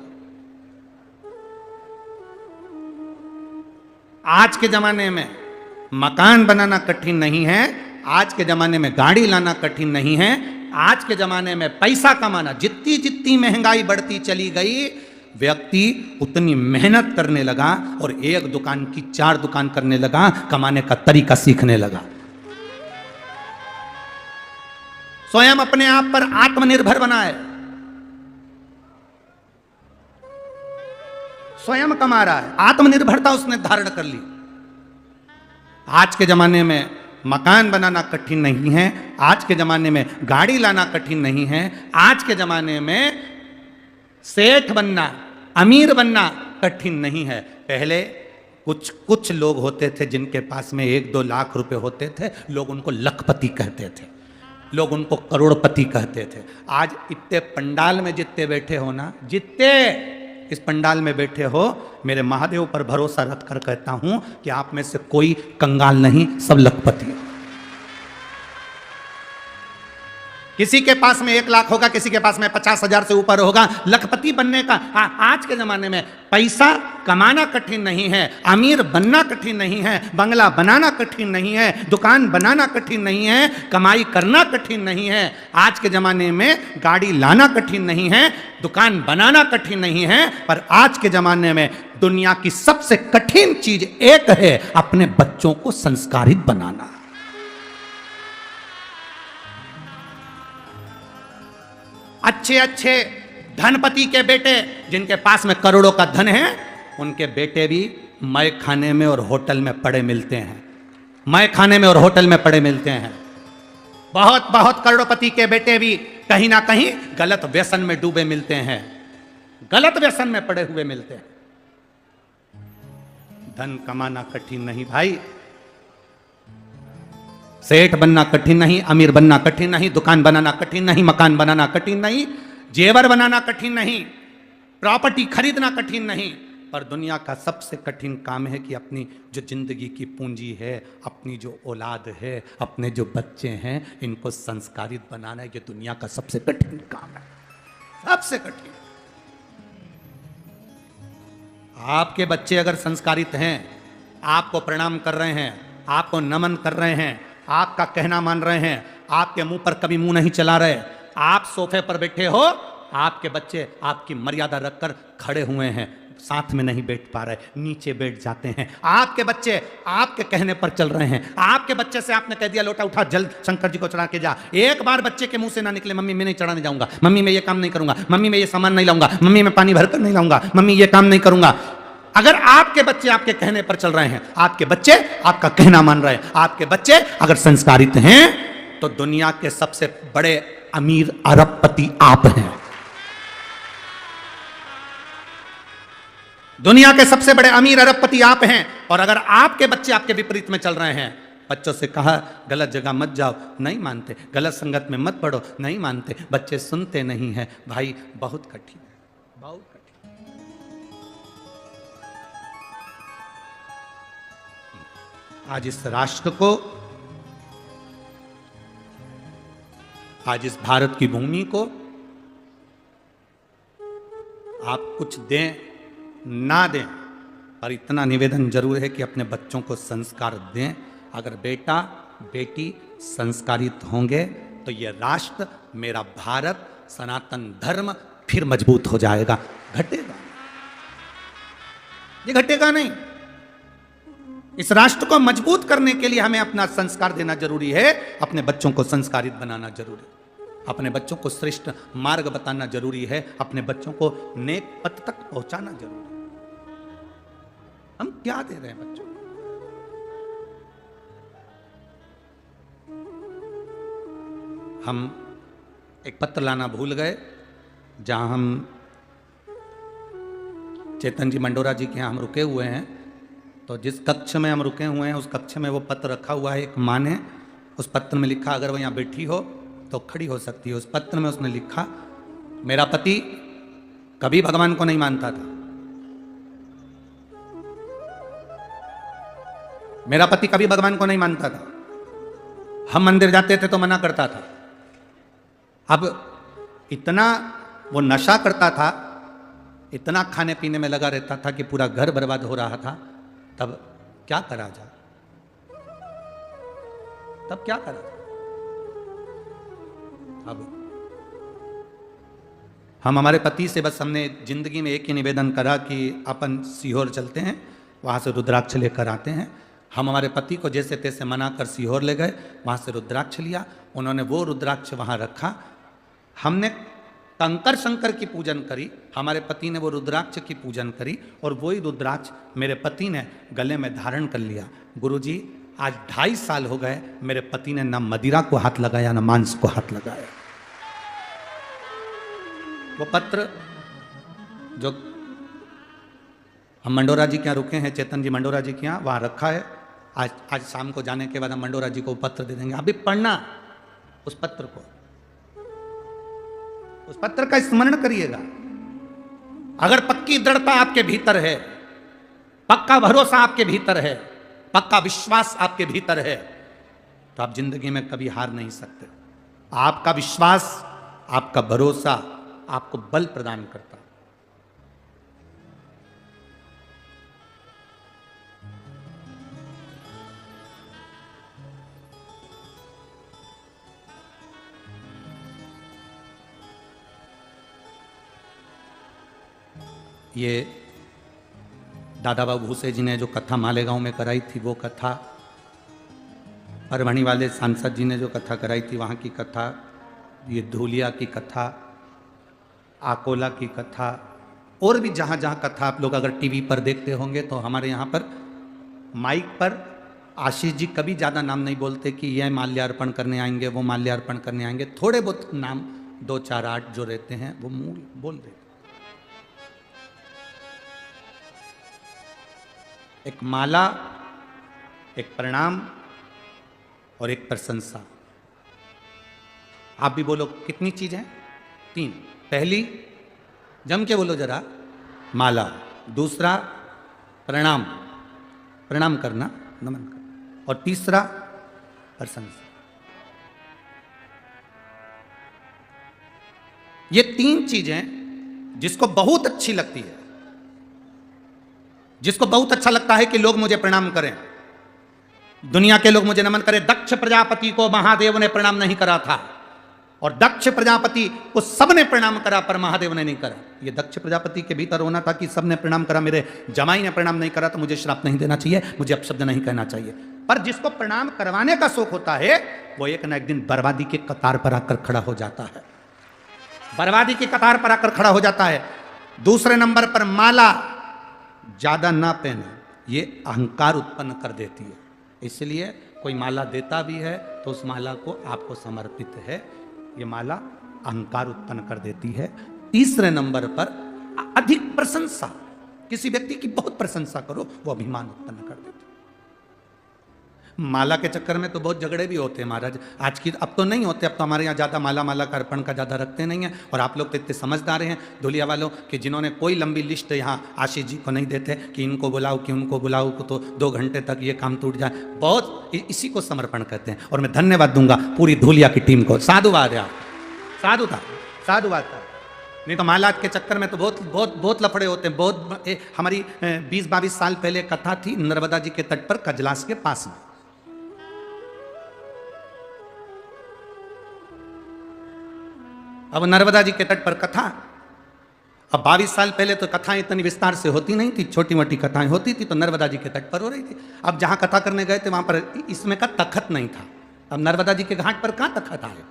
आज के जमाने में मकान बनाना कठिन नहीं है, आज के जमाने में गाड़ी लाना कठिन नहीं है, आज के जमाने में पैसा कमाना, जितनी जितनी महंगाई बढ़ती चली गई, व्यक्ति उतनी मेहनत करने लगा और एक दुकान की 4 दुकान करने लगा, कमाने का तरीका सीखने लगा। स्वयं अपने आप पर आत्मनिर्भर बनाए, स्वयं कमा रहा है, आत्मनिर्भरता उसने धारण कर ली। आज के जमाने में मकान बनाना कठिन नहीं है, आज के जमाने में गाड़ी लाना कठिन नहीं है, आज के जमाने में सेठ बनना, अमीर बनना कठिन नहीं है। पहले कुछ लोग होते थे जिनके पास में 1-2 लाख रुपए होते थे, लोग उनको लखपति कहते थे, लोग उनको करोड़पति कहते थे। आज इतने पंडाल में जितने बैठे हो ना, जितने इस पंडाल में बैठे हो, मेरे महादेव पर भरोसा रख कर कहता हूं कि आप में से कोई कंगाल नहीं, सब लखपति। किसी के पास में 1 लाख होगा, किसी के पास में 50,000 से ऊपर होगा। लखपति बनने का आज के जमाने में पैसा कमाना कठिन नहीं है, अमीर बनना कठिन नहीं है, बंगला बनाना कठिन नहीं है, दुकान बनाना कठिन नहीं है, कमाई करना कठिन नहीं है। आज के जमाने में गाड़ी लाना कठिन नहीं है, दुकान बनाना कठिन नहीं है, पर आज के जमाने में दुनिया की सबसे कठिन चीज एक है, अपने बच्चों को संस्कारित बनाना। अच्छे अच्छे धनपति के बेटे जिनके पास में करोड़ों का धन है, उनके बेटे भी मय खाने में और होटल में पड़े मिलते हैं, मय खाने में और होटल में पड़े मिलते हैं। बहुत बहुत करोड़पति के बेटे भी कहीं ना कहीं गलत व्यसन में डूबे मिलते हैं, गलत व्यसन में पड़े हुए मिलते हैं। धन कमाना कठिन नहीं भाई, सेठ बनना कठिन नहीं, अमीर बनना कठिन नहीं, दुकान बनाना कठिन नहीं, मकान बनाना कठिन नहीं, जेवर बनाना कठिन नहीं, प्रॉपर्टी खरीदना कठिन नहीं, पर दुनिया का सबसे कठिन काम है कि अपनी जो जिंदगी की पूंजी है, अपनी जो औलाद है, अपने जो बच्चे हैं, इनको संस्कारित बनाना है। ये दुनिया का सबसे कठिन काम है, सबसे कठिन। आपके बच्चे अगर संस्कारित हैं, आपको प्रणाम कर रहे हैं, आपको नमन कर रहे हैं, आपका कहना मान रहे हैं, आपके मुंह पर कभी मुंह नहीं चला रहे, आप सोफे पर बैठे हो, आपके बच्चे आपकी मर्यादा रखकर खड़े हुए हैं, साथ में नहीं बैठ पा रहे, नीचे बैठ जाते हैं। आपके बच्चे आपके कहने पर चल रहे हैं। आपके बच्चे से आपने कह दिया लोटा उठा जल शंकर जी को चढ़ा के जा, एक बार बच्चे के मुंह से ना निकले मम्मी मैं नहीं चढ़ाने जाऊंगा, मम्मी मैं ये काम नहीं करूंगा, मम्मी मैं ये सामान नहीं लाऊंगा, मम्मी मैं पानी भरकर नहीं लाऊंगा, मम्मी ये काम नहीं करूंगा। अगर आपके बच्चे आपके कहने पर चल रहे हैं, आपके बच्चे आपका कहना मान रहे हैं, आपके बच्चे अगर संस्कारित हैं, तो दुनिया के सबसे बड़े अमीर अरबपति आप हैं। दुनिया के सबसे बड़े अमीर अरबपति आप हैं। और अगर आपके बच्चे आपके विपरीत में चल रहे हैं, बच्चों से कहा गलत जगह मत जाओ, नहीं मानते, गलत संगत में मत पढ़ो, नहीं मानते, बच्चे सुनते नहीं हैं। भाई बहुत कठिन है, बहुत कठिन। आज इस राष्ट्र को, आज इस भारत की भूमि को आप कुछ दें ना दें, पर इतना निवेदन जरूर है कि अपने बच्चों को संस्कार दें। अगर बेटा बेटी संस्कारित होंगे तो ये राष्ट्र, मेरा भारत, सनातन धर्म फिर मजबूत हो जाएगा। घटेगा, ये घटेगा नहीं। इस राष्ट्र को मजबूत करने के लिए हमें अपना संस्कार देना जरूरी है, अपने बच्चों को संस्कारित बनाना जरूरी है, अपने बच्चों को श्रेष्ठ मार्ग बताना जरूरी है, अपने बच्चों को नेक पथ तक पहुंचाना जरूरी है। हम क्या दे रहे हैं बच्चों को? हम एक पत्र लाना भूल गए, जहां हम चेतन जी मंडोरा जी के यहाँ हम रुके हुए हैं। तो जिस कक्ष में हम रुके हुए हैं उस कक्ष में वो पत्र रखा हुआ है। एक माँ ने उस पत्र में लिखा, अगर वो यहाँ बैठी हो तो खड़ी हो सकती है। उस पत्र में उसने लिखा, मेरा पति कभी भगवान को नहीं मानता था, मेरा पति कभी भगवान को नहीं मानता था, हम मंदिर जाते थे तो मना करता था। अब इतना वो नशा करता था, इतना खाने पीने में लगा रहता था कि पूरा घर बर्बाद हो रहा था। तब क्या करा जाए, तब क्या करा जाए? अब हम हमारे पति से बस हमने जिंदगी में एक ही निवेदन करा कि अपन सीहोर चलते हैं, वहां से रुद्राक्ष लेकर आते हैं। हम हमारे पति को जैसे तैसे मना कर सीहोर ले गए, वहां से रुद्राक्ष लिया, उन्होंने वो रुद्राक्ष वहां रखा। हमने कंकर शंकर की पूजन करी, हमारे पति ने वो रुद्राक्ष की पूजन करी, और वही रुद्राक्ष मेरे पति ने गले में धारण कर लिया। गुरुजी, आज 2.5 साल हो गए, मेरे पति ने ना मदिरा को हाथ लगाया ना मांस को हाथ लगाया। वो पत्र जो हम मंडोरा जी के यहाँ रुके हैं, चेतन जी मंडोरा जी के यहाँ, वहाँ रखा है। आज शाम को जाने के बाद हम मंडोरा जी को पत्र दे देंगे। अभी पढ़ना उस पत्र को, उस पत्र का स्मरण करिएगा। अगर पक्की दृढ़ता आपके भीतर है, पक्का भरोसा आपके भीतर है, पक्का विश्वास आपके भीतर है, तो आप जिंदगी में कभी हार नहीं सकते। आपका विश्वास, आपका भरोसा आपको बल प्रदान करता। ये दादा बाबू भूसे जी ने जो कथा मालेगांव में कराई थी, वो कथा, परभणी वाले सांसद जी ने जो कथा कराई थी वहाँ की कथा, ये धूलिया की कथा, आकोला की कथा, और भी जहाँ जहाँ कथा आप लोग अगर टीवी पर देखते होंगे तो हमारे यहाँ पर माइक पर आशीष जी कभी ज़्यादा नाम नहीं बोलते कि यह माल्यार्पण करने आएंगे, वो माल्यार्पण करने आएंगे। थोड़े बहुत नाम 2, 4, 8 जो रहते हैं वो मूल बोल देते। एक माला, एक प्रणाम और एक प्रशंसा। आप भी बोलो, कितनी चीजें? 3। पहली, जम के बोलो जरा, माला। दूसरा, प्रणाम, प्रणाम करना, नमन करना। और तीसरा, प्रशंसा। ये 3 चीजें जिसको बहुत अच्छी लगती है, जिसको बहुत अच्छा लगता है कि लोग मुझे प्रणाम करें, दुनिया के लोग मुझे नमन करें। दक्ष प्रजापति को महादेव ने प्रणाम नहीं करा था, और दक्ष प्रजापति को सबने प्रणाम करा पर महादेव ने नहीं करा। ये दक्ष प्रजापति के भीतर होना था कि सबने प्रणाम करा, मेरे जमाई ने प्रणाम नहीं करा तो मुझे श्राप नहीं देना चाहिए, मुझे अपशब्द नहीं कहना चाहिए। पर जिसको प्रणाम करवाने का शौक होता है वो एक न एक दिन बर्बादी के कतार पर आकर खड़ा हो जाता है, बर्बादी की कतार पर आकर खड़ा हो जाता है। दूसरे नंबर पर माला ज्यादा ना पहने, ये अहंकार उत्पन्न कर देती है। इसलिए कोई माला देता भी है तो उस माला को आपको समर्पित है, ये माला अहंकार उत्पन्न कर देती है। तीसरे नंबर पर अधिक प्रशंसा, किसी व्यक्ति की बहुत प्रशंसा करो, वो अभिमान उत्पन्न कर देती है। माला के चक्कर में तो बहुत झगड़े भी होते हैं महाराज, आज की अब तो नहीं होते, अब तो हमारे यहाँ ज़्यादा माला का अर्पण का ज़्यादा रखते नहीं है। और आप लोग तो इतने समझदार हैं धुलिया वालों कि जिन्होंने कोई लंबी लिस्ट यहाँ आशीष जी को नहीं देते कि इनको बुलाओ कि उनको बुलाओ को, तो 2 घंटे तक ये काम टूट जाए, बहुत इसी को समर्पण कहते हैं। और मैं धन्यवाद दूंगा पूरी धुलिया की टीम को, साधुवाद है, साधुवाद था। नहीं तो माला के चक्कर में तो बहुत लफड़े होते हैं। बहुत हमारी 20-22 साल पहले कथा थी नर्मदा जी के तट पर कजलास के पास में। अब नर्मदा जी के तट पर कथा, अब 22 साल पहले तो कथाएं इतनी विस्तार से होती नहीं थी, छोटी मोटी कथाएं होती थी, तो नर्मदा जी के तट पर हो रही थी। अब जहां कथा करने गए थे वहां पर इसमें का तखत नहीं था। अब नर्मदा जी के घाट पर कहां तखत आए,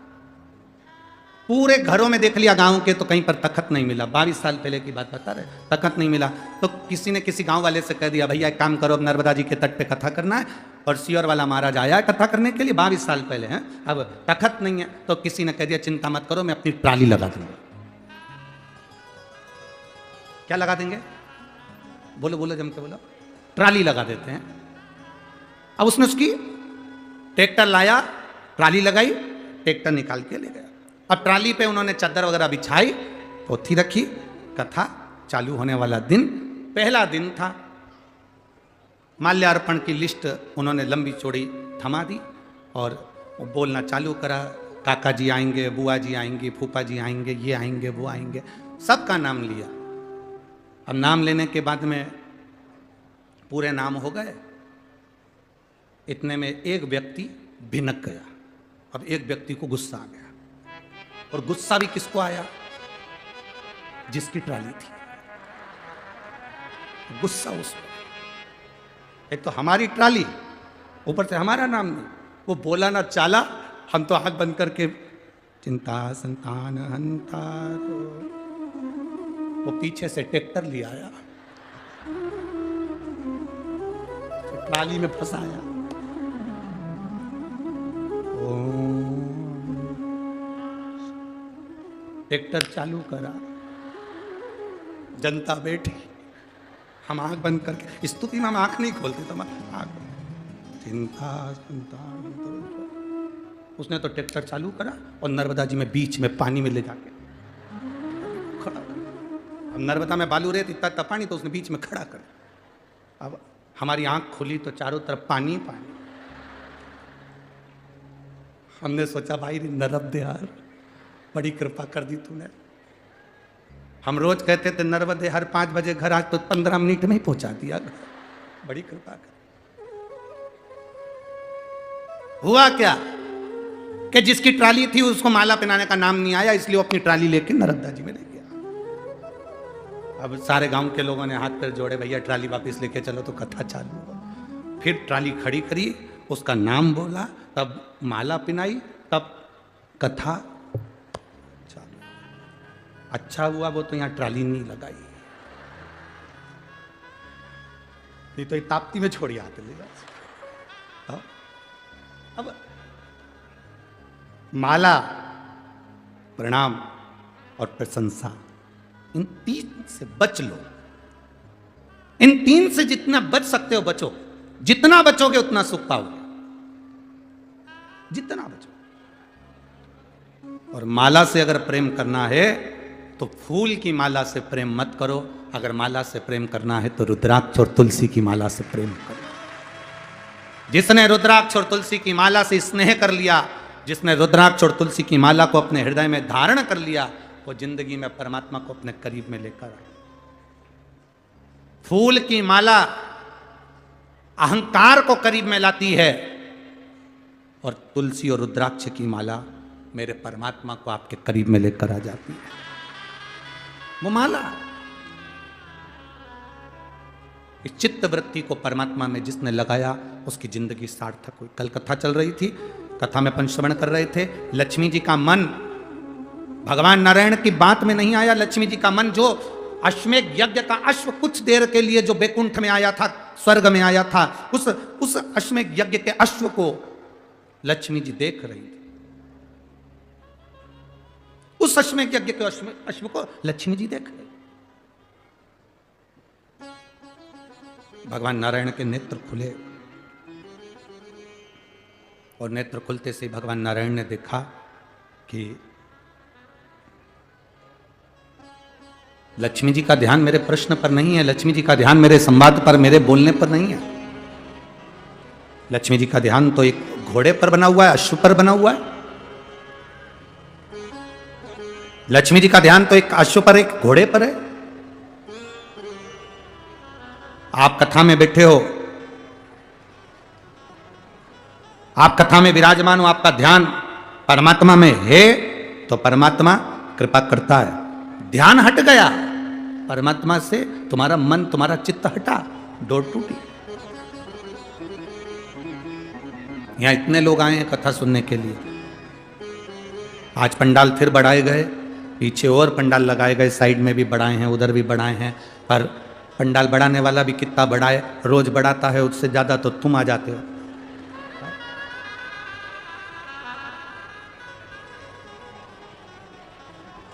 पूरे घरों में देख लिया गांव के, तो कहीं पर तखत नहीं मिला। 22 साल पहले की बात बता रहे, तखत नहीं मिला। तो किसी ने किसी गांव वाले से कह दिया भैया एक काम करो, अब नर्मदा जी के तट पे कथा करना है, और सियोर वाला महाराज आया है कथा करने के लिए 22 साल पहले हैं, अब तखत नहीं है। तो किसी ने कह दिया चिंता मत करो, मैं अपनी ट्राली लगा दूंगा। क्या लगा देंगे, बोलो बोलो जम के बोलो, ट्राली लगा देते हैं। अब उसने उसकी ट्रैक्टर लाया, ट्राली लगाई, ट्रैक्टर निकाल के ले गया। अब ट्राली पे उन्होंने चादर वगैरह बिछाई, पोथी रखी, कथा चालू होने वाला दिन, पहला दिन था। माल्यार्पण की लिस्ट उन्होंने लंबी चौड़ी थमा दी और बोलना चालू करा, काका जी आएंगे, बुआ जी आएंगे, फूफा जी आएंगे, ये आएंगे, वो आएंगे, सबका नाम लिया। अब नाम लेने के बाद में पूरे नाम हो गए, इतने में एक व्यक्ति भिनक गया। अब एक व्यक्ति को गुस्सा आ गया, और गुस्सा भी किसको आया, जिसकी ट्राली थी, गुस्सा उसको। एक तो हमारी ट्राली, ऊपर से हमारा नाम नहीं, वो बोला ना चाला, हम तो आंख बंद करके चिंता संतान हंतारो, वो पीछे से ट्रैक्टर ले आया, तो ट्राली में फंसाया। ट्रैक्टर चालू करा, जनता बैठी, हम आंख बंद करके, स्तुति में हम आंख नहीं खोलते तो आंख, चिंता चिंता। उसने तो ट्रैक्टर चालू करा और नर्मदा जी में बीच में पानी में ले जाके खड़ा कर। अब नर्मदा में बालू रेत इतना था पानी, तो उसने बीच में खड़ा कर। अब हमारी आंख खुली तो चारों तरफ पानी पानी। हमने सोचा भाई नरब दे यार, बड़ी कृपा कर दी तूने। हम रोज कहते थे नर्मदे हर 5 बजे घर, आज तो 15 मिनट में ही पहुंचा दिया, बड़ी कृपा कर। हुआ क्या कि जिसकी ट्राली थी उसको माला पहनाने का नाम नहीं आया, इसलिए वो अपनी ट्राली लेके नर्मदा जी में ले गया। अब सारे गांव के लोगों ने हाथ पैर जोड़े, भैया ट्राली वापस लेके चलो, तो कथा चालू हुआ। फिर ट्राली खड़ी करी, उसका नाम बोला, तब माला पहनाई, तब कथा चालू। अच्छा हुआ वो तो यहाँ ट्राली नहीं लगाई, नहीं तो ताप्ती में छोड़ी आते ले। अब माला, प्रणाम और प्रशंसा, इन 3 से बच लो। इन 3 से जितना बच सकते हो बचो, जितना बचोगे उतना सुख पाओगे, जितना बचो। और माला से अगर प्रेम करना है तो फूल की माला से प्रेम मत करो, अगर माला से प्रेम करना है तो रुद्राक्ष और तुलसी की माला से प्रेम करो। जिसने रुद्राक्ष और तुलसी की माला से स्नेह कर लिया, जिसने रुद्राक्ष और तुलसी की माला को अपने हृदय में धारण कर लिया, वो जिंदगी में परमात्मा को अपने करीब में लेकर आए। फूल की माला अहंकार को करीब में लाती है, और तुलसी और रुद्राक्ष की माला मेरे परमात्मा को आपके करीब में लेकर आ जाती है। वो माला, इस चित्त वृत्ति को परमात्मा में जिसने लगाया उसकी जिंदगी सार्थक हुई। कल कथा चल रही थी, कथा में अपन श्रवण कर रहे थे, लक्ष्मी जी का मन भगवान नारायण की बात में नहीं आया। लक्ष्मी जी का मन, जो अश्वमेध यज्ञ का अश्व कुछ देर के लिए जो बैकुंठ में आया था, स्वर्ग में आया था, उस अश्वमेध यज्ञ के अश्व को लक्ष्मी जी देख रही थी। उस अश्वमेध यज्ञ के अश्व को लक्ष्मी जी देख रही। भगवान नारायण के नेत्र खुले और नेत्र खुलते से भगवान नारायण ने देखा कि लक्ष्मी जी का ध्यान मेरे प्रश्न पर नहीं है, लक्ष्मी जी का ध्यान मेरे संवाद पर, मेरे बोलने पर नहीं है। लक्ष्मी जी का ध्यान तो एक घोड़े पर बना हुआ है, अश्व पर बना हुआ है। लक्ष्मी जी का ध्यान तो एक अश्व पर, एक घोड़े पर है। आप कथा में बैठे हो, आप कथा में विराजमान हो, आपका ध्यान परमात्मा में है तो परमात्मा कृपा करता है। ध्यान हट गया परमात्मा से, तुम्हारा मन, तुम्हारा चित्त हटा, डोर टूटी। यहां इतने लोग आए हैं कथा सुनने के लिए। आज पंडाल फिर बढ़ाए गए, पीछे और पंडाल लगाए गए, साइड में भी बढ़ाए हैं, उधर भी बढ़ाए हैं। पर पंडाल बढ़ाने वाला भी कितना बढ़ाए, रोज बढ़ाता है, उससे ज्यादा तो तुम आ जाते हो।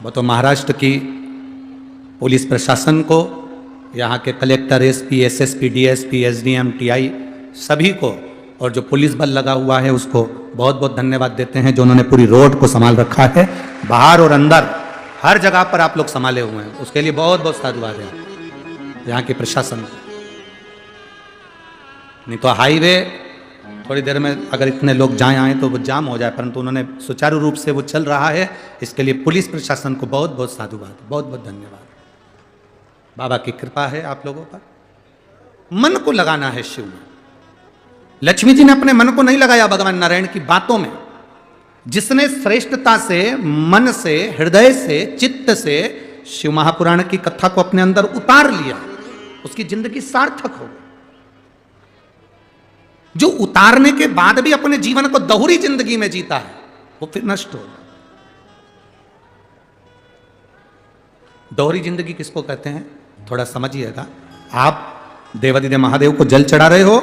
वो तो महाराष्ट्र की पुलिस प्रशासन को, यहाँ के collector, SP, SSP, DSP, SDM, TI सभी को, और जो पुलिस बल लगा हुआ है उसको बहुत बहुत धन्यवाद देते हैं, जो उन्होंने पूरी रोड को संभाल रखा है। बाहर और अंदर हर जगह पर आप लोग संभाले हुए हैं, उसके लिए बहुत बहुत साधुवाद है यहाँ के प्रशासन को। नहीं तो हाईवे थोड़ी देर में अगर इतने लोग जाए आए तो वो जाम हो जाए, परंतु उन्होंने सुचारू रूप से वो चल रहा है। इसके लिए पुलिस प्रशासन को बहुत बहुत साधुवाद, बहुत बहुत धन्यवाद। बाबा की कृपा है आप लोगों पर। मन को लगाना है शिव में। लक्ष्मी जी ने अपने मन को नहीं लगाया भगवान नारायण की बातों में। जिसने श्रेष्ठता से, मन से, हृदय से, चित्त से शिव महापुराण की कथा को अपने अंदर उतार लिया, उसकी जिंदगी सार्थक हो। जो उतारने के बाद भी अपने जीवन को दोहरी जिंदगी में जीता है, वो फिर नष्ट हो। दोहरी जिंदगी किसको कहते हैं, थोड़ा समझिएगा। आप देवादिदेव महादेव को जल चढ़ा रहे हो,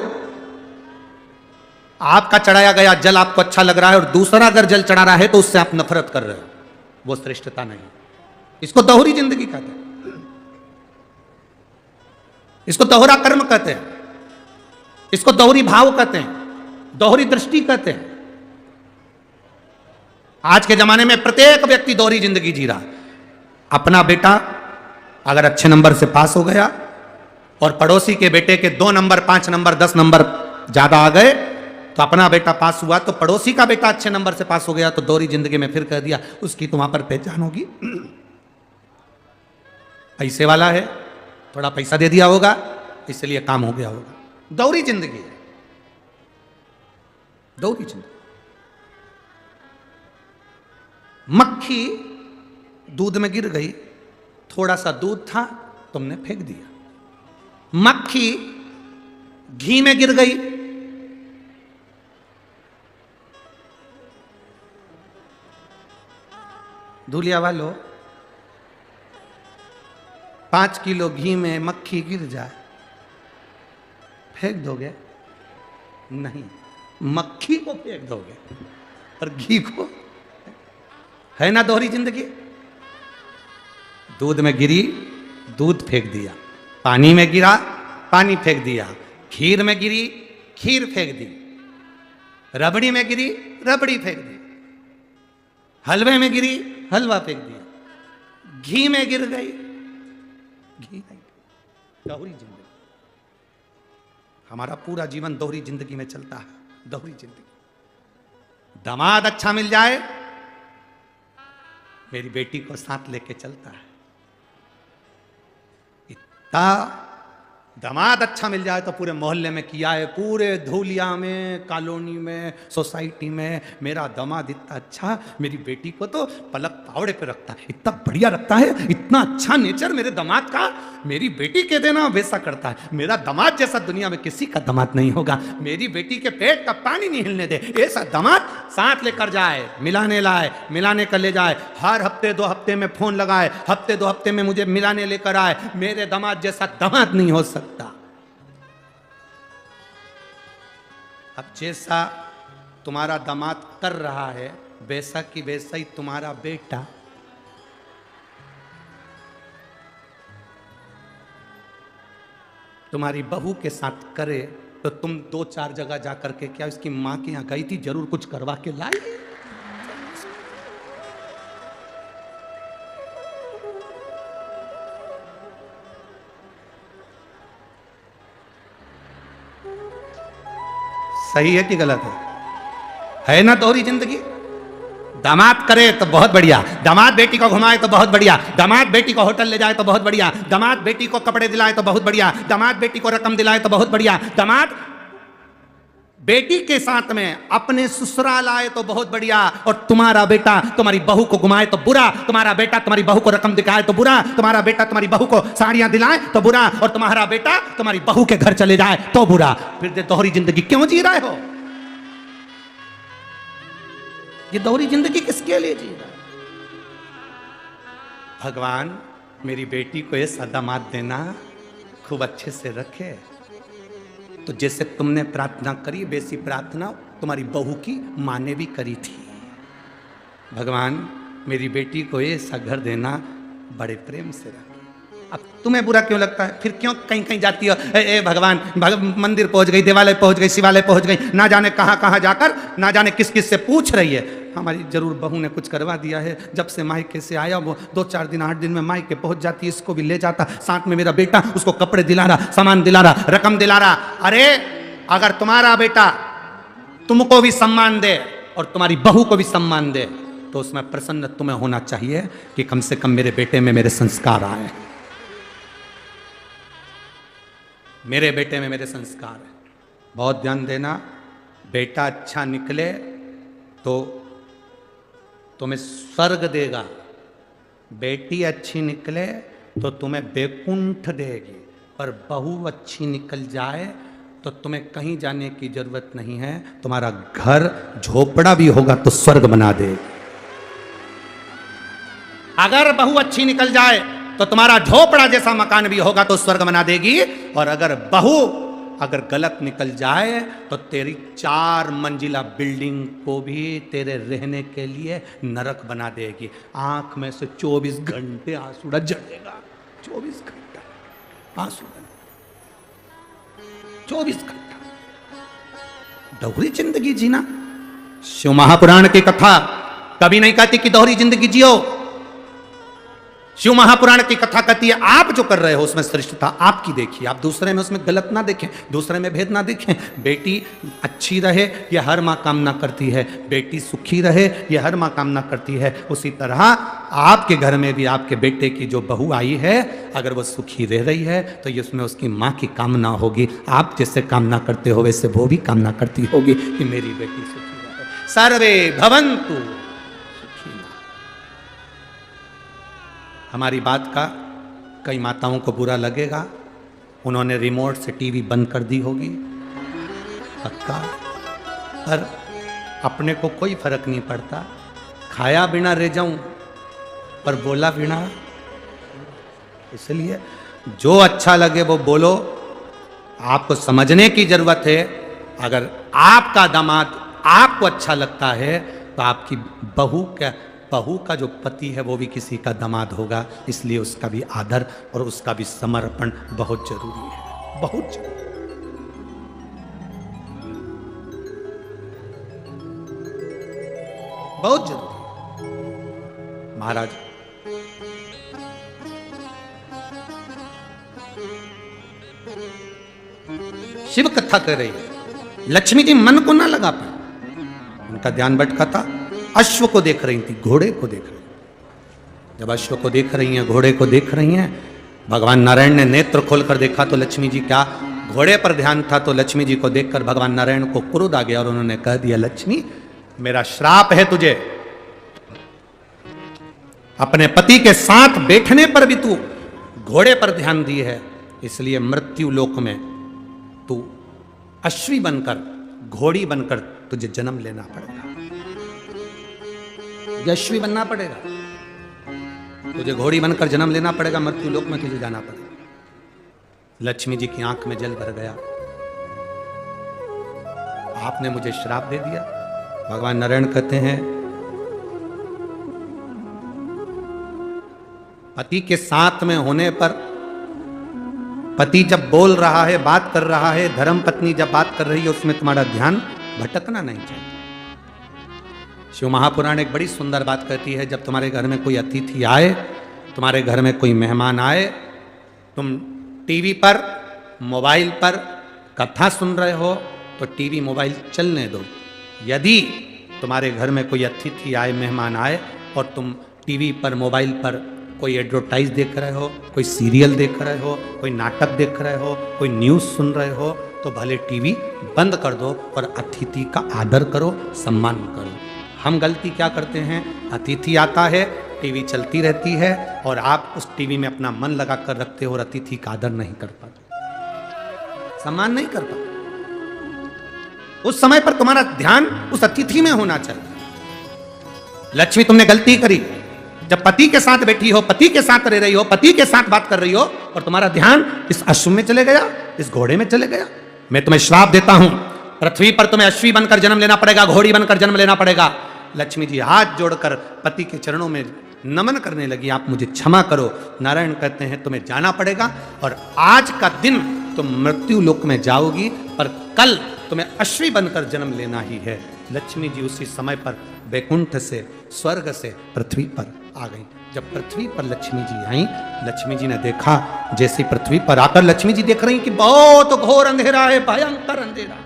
आपका चढ़ाया गया जल आपको अच्छा लग रहा है और दूसरा अगर जल चढ़ा रहा है तो उससे आप नफरत कर रहे हो, वो श्रेष्ठता नहीं। इसको दोहरी जिंदगी कहते हैं, इसको दोहरा कर्म कहते हैं, इसको दोहरी भाव कहते हैं, दोहरी दृष्टि कहते हैं। आज के जमाने में प्रत्येक व्यक्ति दोहरी जिंदगी जी रहा है। अपना बेटा अगर अच्छे नंबर से पास हो गया और पड़ोसी के बेटे के 2 नंबर, 5 नंबर, 10 नंबर ज्यादा आ गए, तो अपना बेटा पास हुआ तो पड़ोसी का बेटा अच्छे नंबर से पास हो गया, तो दोहरी जिंदगी में फिर कह दिया उसकी तो वहां पर पहचान होगी, पैसे वाला है, थोड़ा पैसा दे दिया होगा, इसलिए काम हो गया होगा। दोहरी जिंदगी है, दोहरी जिंदगी। मक्खी दूध में गिर गई, थोड़ा सा दूध था, तुमने फेंक दिया। मक्खी घी में गिर गई, धूलिया वालों 5 किलो घी में मक्खी गिर जाए, फेंक दोगे? नहीं, मक्खी को फेंक दोगे, पर घी को है ना दोहरी जिंदगी। दूध में गिरी, दूध फेंक दिया, पानी में गिरा, पानी फेंक दिया, खीर में गिरी, खीर फेंक दी, रबड़ी में गिरी, रबड़ी फेंक दी, हलवे में गिरी, हलवा फेंक दिया, घी में गिर गई, घी नहीं। दोहरी जिंदगी, हमारा पूरा जीवन दोहरी जिंदगी में चलता है, दोहरी जिंदगी। दामाद अच्छा मिल जाए, मेरी बेटी को साथ लेके चलता है, इतना दामाद अच्छा मिल जाए तो पूरे मोहल्ले में किया है, पूरे धूलिया में, कॉलोनी में, सोसाइटी में, मेरा दामाद इतना अच्छा, मेरी बेटी को तो पलक पावड़े पे रखता है, इतना बढ़िया रखता है, इतना अच्छा नेचर मेरे दामाद का, मेरी बेटी के देना वैसा करता है, मेरा दामाद जैसा दुनिया में किसी का दामाद नहीं होगा, मेरी बेटी के पेट का पानी नहीं हिलने दे, ऐसा दामाद साथ लेकर जाए, मिलाने लाए, मिलाने कर ले जाए, हर हफ्ते 2 हफ्ते में फोन लगाए, हफ्ते 2 हफ्ते में मुझे मिलाने लेकर आए, मेरे दामाद जैसा दामाद नहीं हो सकता। अब जैसा तुम्हारा दामाद कर रहा है वैसा की वैसा ही तुम्हारा बेटा तुम्हारी बहू के साथ करे तो तुम 2-4 जगह जाकर के, क्या इसकी मां के यहां गई थी, जरूर कुछ करवा के लाई। सही है कि गलत है ना दोहरी जिंदगी? दामाद करे तो बहुत बढ़िया, दामाद बेटी को घुमाए तो बहुत बढ़िया, दामाद बेटी को होटल ले जाए तो बहुत बढ़िया, दामाद बेटी को कपड़े दिलाए तो बहुत बढ़िया, दामाद बेटी को रकम दिलाए तो बहुत बढ़िया, दामाद बेटी के साथ में अपने ससुराल आए तो बहुत बढ़िया, और तुम्हारा बेटा तुम्हारी बहू को घुमाए तो बुरा, तुम्हारा बेटा तुम्हारी बहू को रकम दिखाए तो बुरा, तुम्हारा बेटा तुम्हारी बहू को साड़ियां दिलाए तो बुरा, और तुम्हारा बेटा तुम्हारी बहू के घर चले जाए तो बुरा। फिर दोहरी जिंदगी क्यों जी रहे हो? ये दोहरी जिंदगी किसके लिए जी रहा है? भगवान मेरी बेटी को ऐसा दामाद देना, खूब अच्छे से रखे, तो जैसे तुमने प्रार्थना करी वैसी प्रार्थना तुम्हारी बहू की माँ ने भी करी थी। भगवान मेरी बेटी को ऐसा घर देना, बड़े प्रेम से रखे। अब तुम्हें बुरा क्यों लगता है? फिर क्यों कहीं कहीं जाती हो? भगवान मंदिर पहुंच गई, देवालय पहुंच गई, शिवालय पहुंच गई, ना जाने कहाँ कहाँ जाकर, ना जाने किस किस से पूछ रही है। हमारी जरूर बहू ने कुछ करवा दिया है, जब से मायके से आया वो 2-4 दिन 8 दिन में मायके पहुंच जाती है, इसको भी ले जाता, साथ में मेरा बेटा उसको कपड़े दिला रहा, सामान दिला रहा, रकम दिला रहा। अरे अगर तुम्हारा बेटा तुमको भी सम्मान दे और तुम्हारी बहू को भी सम्मान दे तो उसमें प्रसन्न तुम्हें होना चाहिए कि कम से कम मेरे बेटे में मेरे संस्कार आए, मेरे बेटे में मेरे संस्कार है। बहुत ध्यान देना, बेटा अच्छा निकले तो तुम्हें स्वर्ग देगा, बेटी अच्छी निकले तो तुम्हें बैकुंठ देगी, पर बहू अच्छी निकल जाए तो तुम्हें कहीं जाने की जरूरत नहीं है, तुम्हारा घर झोपड़ा भी होगा तो स्वर्ग बना देगी। अगर बहू अच्छी निकल जाए तो तुम्हारा झोपड़ा जैसा मकान भी होगा तो स्वर्ग बना देगी, और अगर बहू अगर गलत निकल जाए तो तेरी 4 मंजिला बिल्डिंग को भी तेरे रहने के लिए नरक बना देगी। आंख में से 24 घंटे आंसू झड़ेगा, 24 घंटा आंसू, 24 घंटा दोहरी जिंदगी जीना। शिव महापुराण की कथा कभी नहीं कहती कि दोहरी जिंदगी जियो। शिव महापुराण की कथा कहती है आप जो कर रहे हो उसमें श्रेष्ठता आपकी देखिए, आप दूसरे में उसमें गलत ना देखें, दूसरे में भेद ना देखें। बेटी अच्छी रहे ये हर माँ कामना करती है, बेटी सुखी रहे ये हर माँ कामना करती है। उसी तरह आपके घर में भी आपके बेटे की जो बहू आई है अगर वो सुखी रह रही है तो ये उसमें उसकी माँ की कामना होगी। आप जैसे कामना करते हो वैसे वो भी कामना करती होगी कि मेरी बेटी सुखी रहे। सर्वे भवन्तु। हमारी बात का कई माताओं को बुरा लगेगा, उन्होंने रिमोट से टीवी बंद कर दी होगी पक्का, पर अपने को कोई फर्क नहीं पड़ता। खाया बिना रह जाऊं पर बोला बिना, इसलिए जो अच्छा लगे वो बोलो। आपको समझने की जरूरत है, अगर आपका दामाद आपको अच्छा लगता है तो आपकी बहू का जो पति है वो भी किसी का दामाद होगा, इसलिए उसका भी आदर और उसका भी समर्पण बहुत जरूरी है, बहुत जरूरी। बहुत जरूरी। महाराज शिव कथा कर रही है, लक्ष्मी जी मन को ना लगा पाए, उनका ध्यान भटका था। अश्व को देख रही थी, घोड़े को देख रही। जब अश्व को देख रही हैं, घोड़े को देख रही हैं भगवान नारायण ने नेत्र खोलकर देखा तो लक्ष्मी जी क्या घोड़े पर ध्यान था, तो लक्ष्मी जी को देखकर भगवान नारायण को क्रोध आ गया और उन्होंने कह दिया, लक्ष्मी मेरा श्राप है तुझे, अपने पति के साथ बैठने पर भी तू घोड़े पर ध्यान दी है, इसलिए मृत्यु लोक में तू अश्वी बनकर, घोड़ी बनकर तुझे जन्म लेना पड़ेगा, अश्वी बनना पड़ेगा, तुझे घोड़ी बनकर जन्म लेना पड़ेगा, मृत्यु लोक में तुझे जाना पड़ेगा। लक्ष्मी जी की आंख में जल भर गया, आपने मुझे श्राप दे दिया। भगवान नारायण कहते हैं, पति के साथ में होने पर, पति जब बोल रहा है, बात कर रहा है, धर्म पत्नी जब बात कर रही है, उसमें तुम्हारा ध्यान भटकना नहीं चाहिए। शिव महापुराण एक बड़ी सुंदर बात कहती है, जब तुम्हारे घर में कोई अतिथि आए, तुम्हारे घर में कोई मेहमान आए, तुम टीवी पर, मोबाइल पर कथा सुन रहे हो तो टीवी मोबाइल चलने दो। यदि तुम्हारे घर में कोई अतिथि आए, मेहमान आए और तुम टीवी पर, मोबाइल पर कोई एडवर्टाइज देख रहे हो, कोई सीरियल देख रहे हो, कोई नाटक देख रहे हो, कोई न्यूज़ सुन रहे हो, तो भले टीवी बंद कर दो और अतिथि का आदर करो, सम्मान करो। हम गलती क्या करते हैं, अतिथि आता है, टीवी चलती रहती है और आप उस टीवी में अपना मन लगा कर रखते हो और अतिथि का आदर नहीं कर पाते, सम्मान नहीं कर पाते। उस समय पर तुम्हारा ध्यान उस अतिथि में होना चाहिए। लक्ष्मी तुमने गलती करी, जब पति के साथ बैठी हो, पति के साथ रह रही हो, पति के साथ बात कर रही हो और तुम्हारा ध्यान इस अश्व में चले गया, इस घोड़े में चले गया। मैं तुम्हें श्राप देता हूं, पृथ्वी पर तुम्हें अश्वी बनकर जन्म लेना पड़ेगा, घोड़ी बनकर जन्म लेना पड़ेगा। लक्ष्मी जी हाथ जोड़कर पति के चरणों में नमन करने लगी, आप मुझे क्षमा करो। नारायण कहते हैं तुम्हें जाना पड़ेगा और आज का दिन तुम मृत्यु लोक में जाओगी, पर कल तुम्हें अश्वी बनकर जन्म लेना ही है। लक्ष्मी जी उसी समय पर वैकुंठ से, स्वर्ग से पृथ्वी पर आ गई। जब पृथ्वी पर लक्ष्मी जी आई, लक्ष्मी जी ने देखा, जैसे पृथ्वी पर आकर लक्ष्मी जी देख रही कि बहुत घोर अंधेरा है, भयंकर अंधेरा।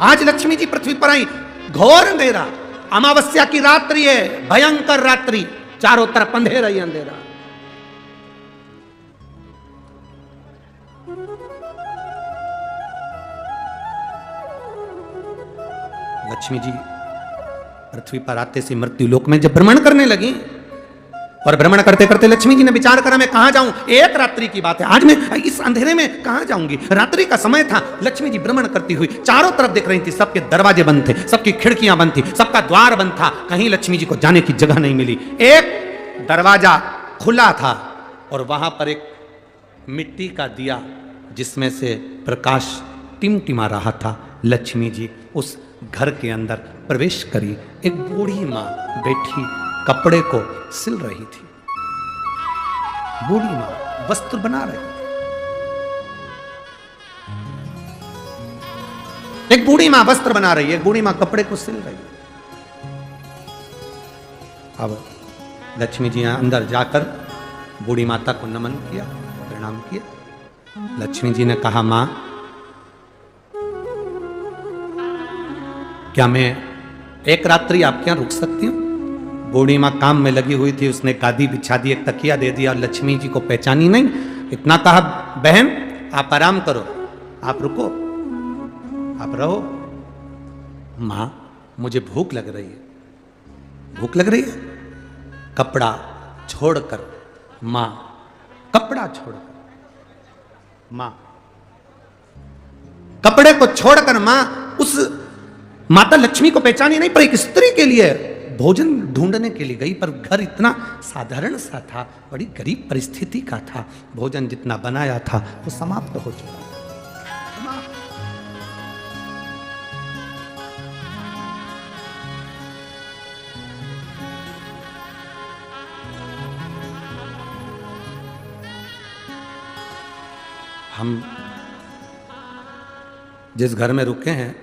आज लक्ष्मी जी पृथ्वी पर आई, घोर अंधेरा, अमावस्या की रात्रि है, भयंकर रात्रि, चारों तरफ अंधेरा ही अंधेरा। लक्ष्मी जी पृथ्वी पर आते से मृत्यु लोक में जब भ्रमण करने लगी, और भ्रमण करते करते लक्ष्मी जी ने विचार करा, मैं कहां जाऊं, एक रात्रि की बात है, आज मैं इस अंधेरे में कहां जाऊंगी। रात्रि का समय था, लक्ष्मी जी भ्रमण करती हुई चारों तरफ देख रही थी, सबके दरवाजे बंद थे, सबकी खिड़कियां बंद थी, सबका द्वार बंद था, कहीं लक्ष्मी जी को जाने की जगह नहीं मिली। एक दरवाजा खुला था और वहां पर एक मिट्टी का दिया जिसमें से प्रकाश टिमटिमा रहा था। लक्ष्मी जी उस घर के अंदर प्रवेश करी, एक बूढ़ी मां बैठी कपड़े को सिल रही थी। बूढ़ी मां वस्त्र बना रही थी। एक बूढ़ी मां वस्त्र बना रही है, एक बूढ़ी मां कपड़े को सिल रही है। अब लक्ष्मी जी अंदर जाकर बूढ़ी माता को नमन किया, प्रणाम किया। लक्ष्मी जी ने कहा, मां क्या मैं एक रात्रि आपके यहां रुक सकती हूं? बूढ़ी मां काम में लगी हुई थी, उसने गादी बिछा दी, एक तकिया दे दिया और लक्ष्मी जी को पहचानी नहीं, इतना कहा, बहन आप आराम करो, आप रुको, आप रहो। मां मुझे भूख लग रही है, भूख लग रही है। कपड़ा छोड़कर मां, कपड़ा छोड़कर मां, कपड़े को छोड़कर मां उस माता लक्ष्मी को पहचानी नहीं, पर एक स्त्री के लिए भोजन ढूंढने के लिए गई, पर घर इतना साधारण सा था, बड़ी गरीब परिस्थिति का था, भोजन जितना बनाया था वो समाप्त हो चुका था। हम जिस घर में रुके हैं,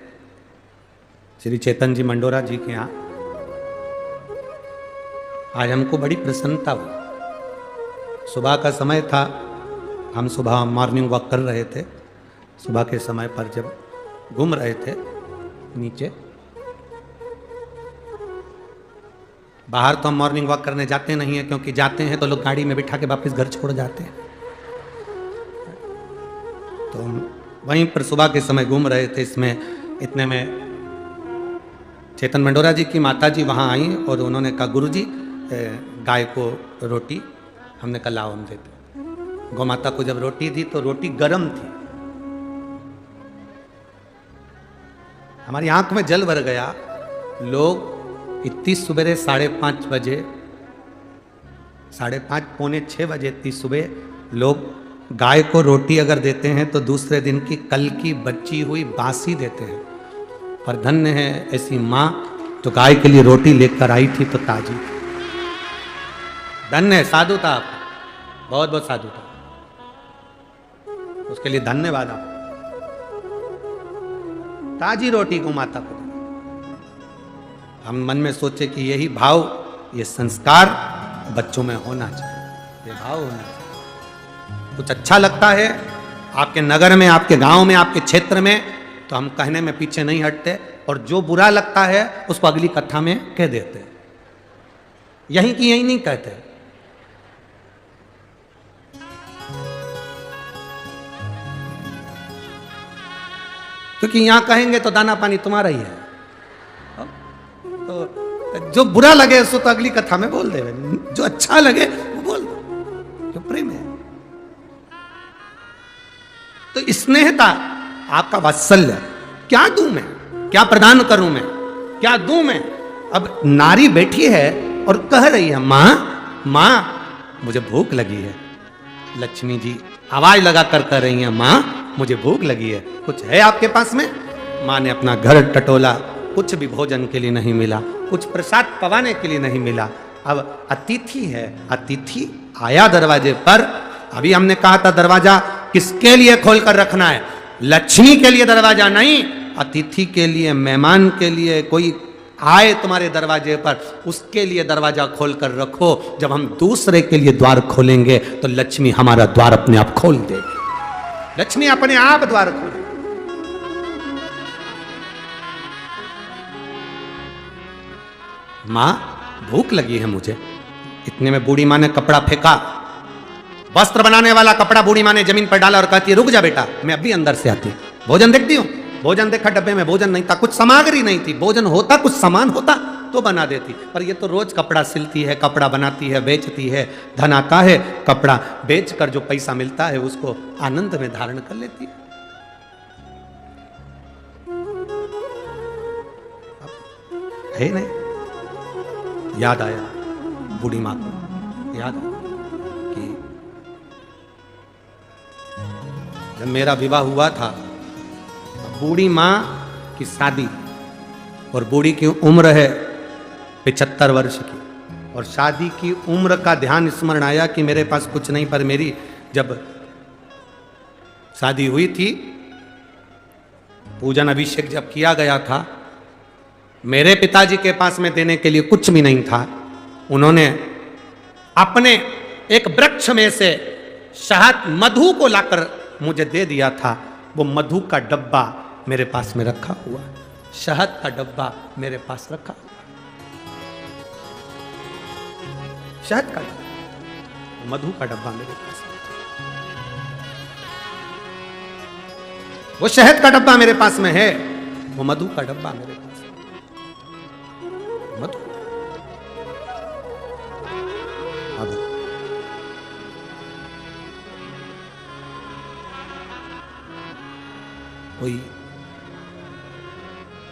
श्री चेतन जी मंडोरा जी के यहाँ, आज हमको बड़ी प्रसन्नता हुई। सुबह का समय था, हम सुबह मॉर्निंग वॉक कर रहे थे, सुबह के समय पर जब घूम रहे थे नीचे, बाहर तो हम मॉर्निंग वॉक करने जाते नहीं हैं, क्योंकि जाते हैं तो लोग गाड़ी में बिठा के वापस घर छोड़ जाते हैं। तो वहीं पर सुबह के समय घूम रहे थे, इसमें इतने में चेतन मंडोरा जी की माता जी वहाँ आई और उन्होंने कहा गुरुजी गाय को रोटी, हमने कहा लाओ हम देते। गौ माता को जब रोटी दी तो रोटी गर्म थी, हमारी आंख में जल भर गया। लोग इतनी सुबह 5:30 बजे, 5:30 पौने 6 बजे इतनी सुबह लोग गाय को रोटी अगर देते हैं तो दूसरे दिन की कल की बची हुई बासी देते हैं। पर धन्य है ऐसी माँ जो गाय के लिए रोटी लेकर आई थी तो ताजी थी। धन्य है, साधु था आप, बहुत बहुत साधु था, उसके लिए धन्यवाद आप। ताजी रोटी को माता को हम मन में सोचे कि यही भाव, ये संस्कार बच्चों में होना चाहिए, ये भाव होना चाहिए। कुछ अच्छा लगता है आपके नगर में, आपके गांव में, आपके क्षेत्र में, तो हम कहने में पीछे नहीं हटते, और जो बुरा लगता है उसको अगली कथा में कह देते हैं, यहीं की यहीं नहीं कहते। क्योंकि यहां कहेंगे तो दाना पानी तुम्हारा ही है, तो जो बुरा लगे उसको तो अगली कथा में बोल दे, जो अच्छा लगे वो बोल दो, जो प्रेम है। तो स्नेहता, आपका वात्सल्य, क्या दूं मैं, क्या प्रदान करूं मैं, क्या दूं मैं। अब नारी बैठी है और कह रही है मां मां मुझे भूख लगी है। लक्ष्मी जी आवाज लगाकर कह रही हैं मां मुझे भूख लगी है, कुछ है आपके पास में। मां ने अपना घर टटोला, कुछ भी भोजन के लिए नहीं मिला, कुछ प्रसाद पवाने के लिए नहीं मिला। अब अतिथि है, अतिथि आया दरवाजे पर। अभी हमने कहा था दरवाजा किसके लिए खोलकर रखना है, लक्ष्मी के लिए दरवाजा नहीं, अतिथि के लिए, मेहमान के लिए। कोई आए तुम्हारे दरवाजे पर, उसके लिए दरवाजा खोलकर रखो। जब हम दूसरे के लिए द्वार खोलेंगे तो लक्ष्मी हमारा द्वार अपने आप खोल देगी, लक्ष्मी अपने आप द्वार खोले। मां भूख लगी है मुझे। इतने में बूढ़ी मां ने कपड़ा फेंका, वस्त्र बनाने वाला कपड़ा बूढ़ी मां ने जमीन पर डाला और कहती है रुक जा बेटा, मैं अभी अंदर से आती हूं। भोजन देखती हूं, भोजन देखा, डब्बे में भोजन नहीं था, कुछ सामग्री नहीं थी। भोजन होता, कुछ सामान होता तो बना देती, पर ये तो रोज कपड़ा सिलती है, कपड़ा बनाती है, बेचती है, धन आता है, कपड़ा बेचकर जो पैसा मिलता है उसको आनंद में धारण कर लेती है। है नहीं, याद आया बूढ़ी माँ को, याद आया कि जब मेरा विवाह हुआ था, बूढ़ी माँ की शादी, और बूढ़ी की उम्र है 75 वर्ष की, और शादी की उम्र का ध्यान स्मरण आया कि मेरे पास कुछ नहीं। पर मेरी जब शादी हुई थी, पूजन अभिषेक जब किया गया था, मेरे पिताजी के पास में देने के लिए कुछ भी नहीं था। उन्होंने अपने एक वृक्ष में से शहद मधु को लाकर मुझे दे दिया था। वो मधु का डब्बा मेरे पास में रखा हुआ, शहद का डब्बा मेरे पास रखा हुआ, शहद का डब्बा, मधु का डब्बा मेरे पास, वो शहद का डब्बा मेरे पास में है, वो मधु का डब्बा मेरे पास है। मधु अब कोई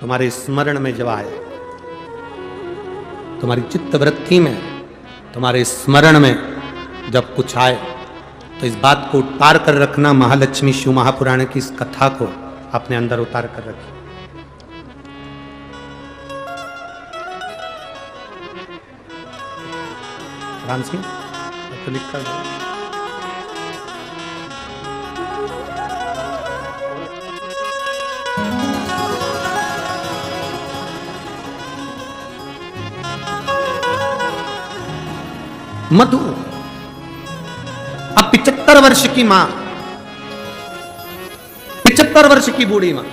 तुम्हारे स्मरण में जब आए, तुम्हारी चित्त वृत्ति में, तुम्हारे स्मरण में जब कुछ आए, तो इस बात को उतार कर रखना। महालक्ष्मी शिव महापुराण की इस कथा को अपने अंदर उतार कर रखिए। राम सिंह तो लिख कर दो। मधु अब 75 वर्ष की मां, 75 वर्ष की बूढ़ी मां,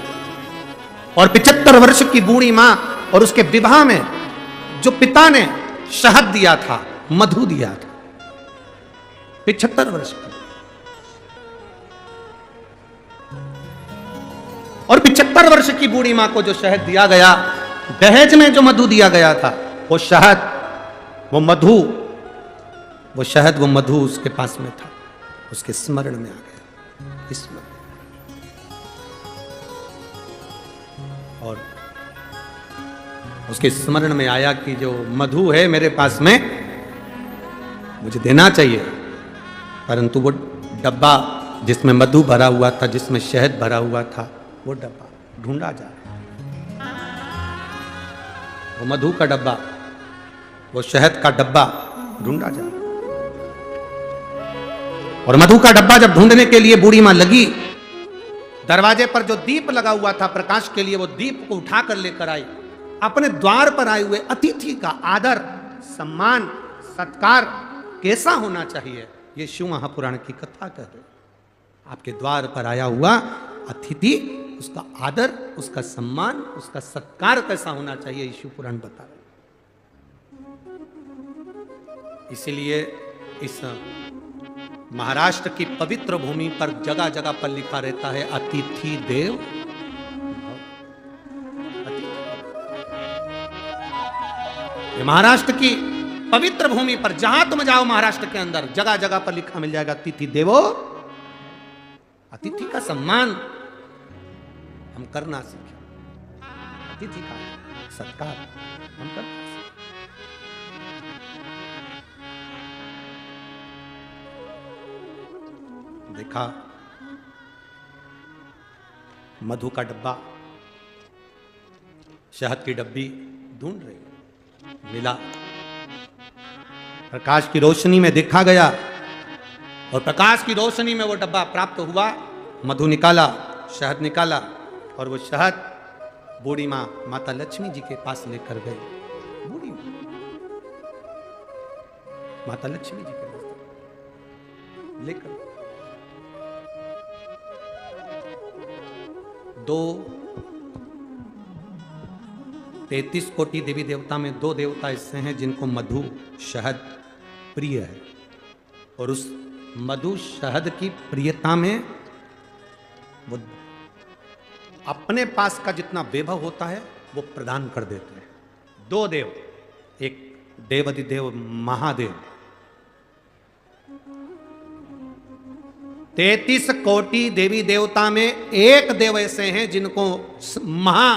और 75 वर्ष की बूढ़ी मां और उसके विवाह में जो पिता ने शहद दिया था, मधु दिया था। 75 वर्ष की। और 75 वर्ष की बूढ़ी मां को जो शहद दिया गया, दहेज में जो मधु दिया गया था, वो शहद, वो मधु, वो शहद, वो मधु उसके पास में था, उसके स्मरण में आ गया। स्मरण। और उसके स्मरण में आया कि जो मधु है मेरे पास में, मुझे देना चाहिए, परंतु वो डब्बा जिसमें मधु भरा हुआ था, जिसमें शहद भरा हुआ था, वो डब्बा ढूंढा जा रहा। वो मधु का डब्बा, वो शहद का डब्बा ढूंढा जा रहा। और मधु का डब्बा जब ढूंढने के लिए बूढ़ी मां लगी, दरवाजे पर जो दीप लगा हुआ था प्रकाश के लिए, वो दीप को उठाकर लेकर आई। अपने द्वार पर आए हुए अतिथि का आदर, सम्मान, सत्कार कैसा होना चाहिए, ये शिव महापुराण की कथा कह रहे। आपके द्वार पर आया हुआ अतिथि, उसका आदर, उसका सम्मान, उसका सत्कार कैसा होना चाहिए, ये शिव पुराण बता रहे। इसलिए इस महाराष्ट्र की पवित्र भूमि पर जगह जगह पर लिखा रहता है अतिथि देव भव। ये महाराष्ट्र की पवित्र भूमि पर जहां तुम जाओ महाराष्ट्र के अंदर, जगह जगह पर लिखा मिल जाएगा अतिथि देवो। अतिथि का सम्मान हम करना सीखें, अतिथि का सत्कार हम करना सीखें। देखा मधु का डब्बा, शहद की डब्बी ढूंढ रही, मिला, प्रकाश की रोशनी में देखा गया, और प्रकाश की रोशनी में वो डब्बा प्राप्त हुआ। मधु निकाला, शहद निकाला, और वो शहद बूढ़ी मां माता लक्ष्मी जी के पास लेकर गई। बूढ़ी माता लक्ष्मी जी के पास लेकर 33 कोटि देवी देवता में 2 देवता ऐसे हैं जिनको मधु शहद प्रिय है, और उस मधु शहद की प्रियता में वो अपने पास का जितना वैभव होता है वो प्रदान कर देते हैं। 2 देव, एक देवाधिदेव महादेव, 33 कोटि देवी देवता में एक देव ऐसे हैं जिनको महा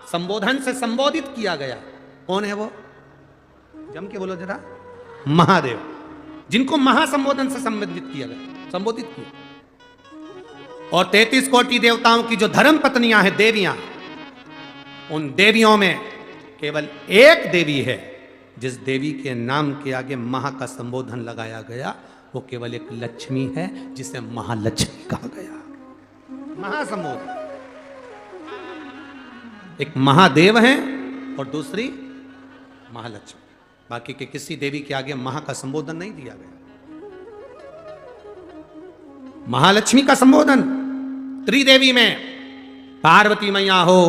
संबोधन से संबोधित किया गया। कौन है वो? जम के बोलो जरा। महादेव, जिनको महासंबोधन से संबोधित किया गया, संबोधित किया। और 33 कोटि देवताओं की जो धर्म पत्नियां हैं, देवियां, उन देवियों में केवल एक देवी है जिस देवी के नाम के आगे महा का संबोधन लगाया गया, वो केवल एक लक्ष्मी है जिसे महालक्ष्मी कहा गया। महासंबोधन, एक महादेव है और दूसरी महालक्ष्मी। बाकी के किसी देवी के आगे महा का संबोधन नहीं दिया गया। महालक्ष्मी का संबोधन त्रिदेवी में, पार्वती मैया हो,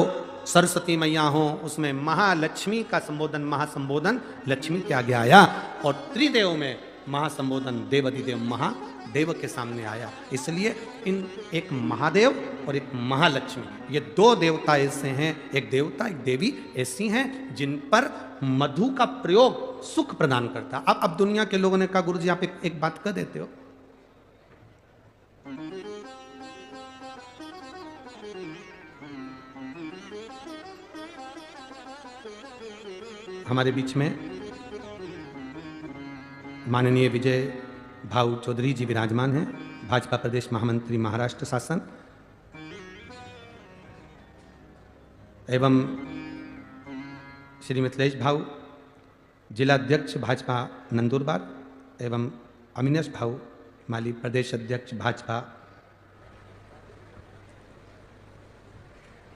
सरस्वती मैया हो, उसमें महालक्ष्मी का संबोधन, महासंबोधन लक्ष्मी के आगे आया, और त्रिदेव में महासंबोधन देवाधिदेव महादेव के सामने आया। इसलिए इन एक महादेव और एक महालक्ष्मी, ये 2 देवता ऐसे हैं, एक देवता एक देवी ऐसी हैं जिन पर मधु का प्रयोग सुख प्रदान करता। अब दुनिया के लोगों ने कहा गुरुजी आप एक बात कह देते हो, हमारे बीच में माननीय विजय भाऊ चौधरी जी विराजमान हैं, भाजपा प्रदेश महामंत्री महाराष्ट्र शासन, एवं श्री मिथिलेश भाऊ जिला अध्यक्ष भाजपा नंदुरबार, एवं अविनाश भाऊ माली प्रदेश अध्यक्ष भाजपा,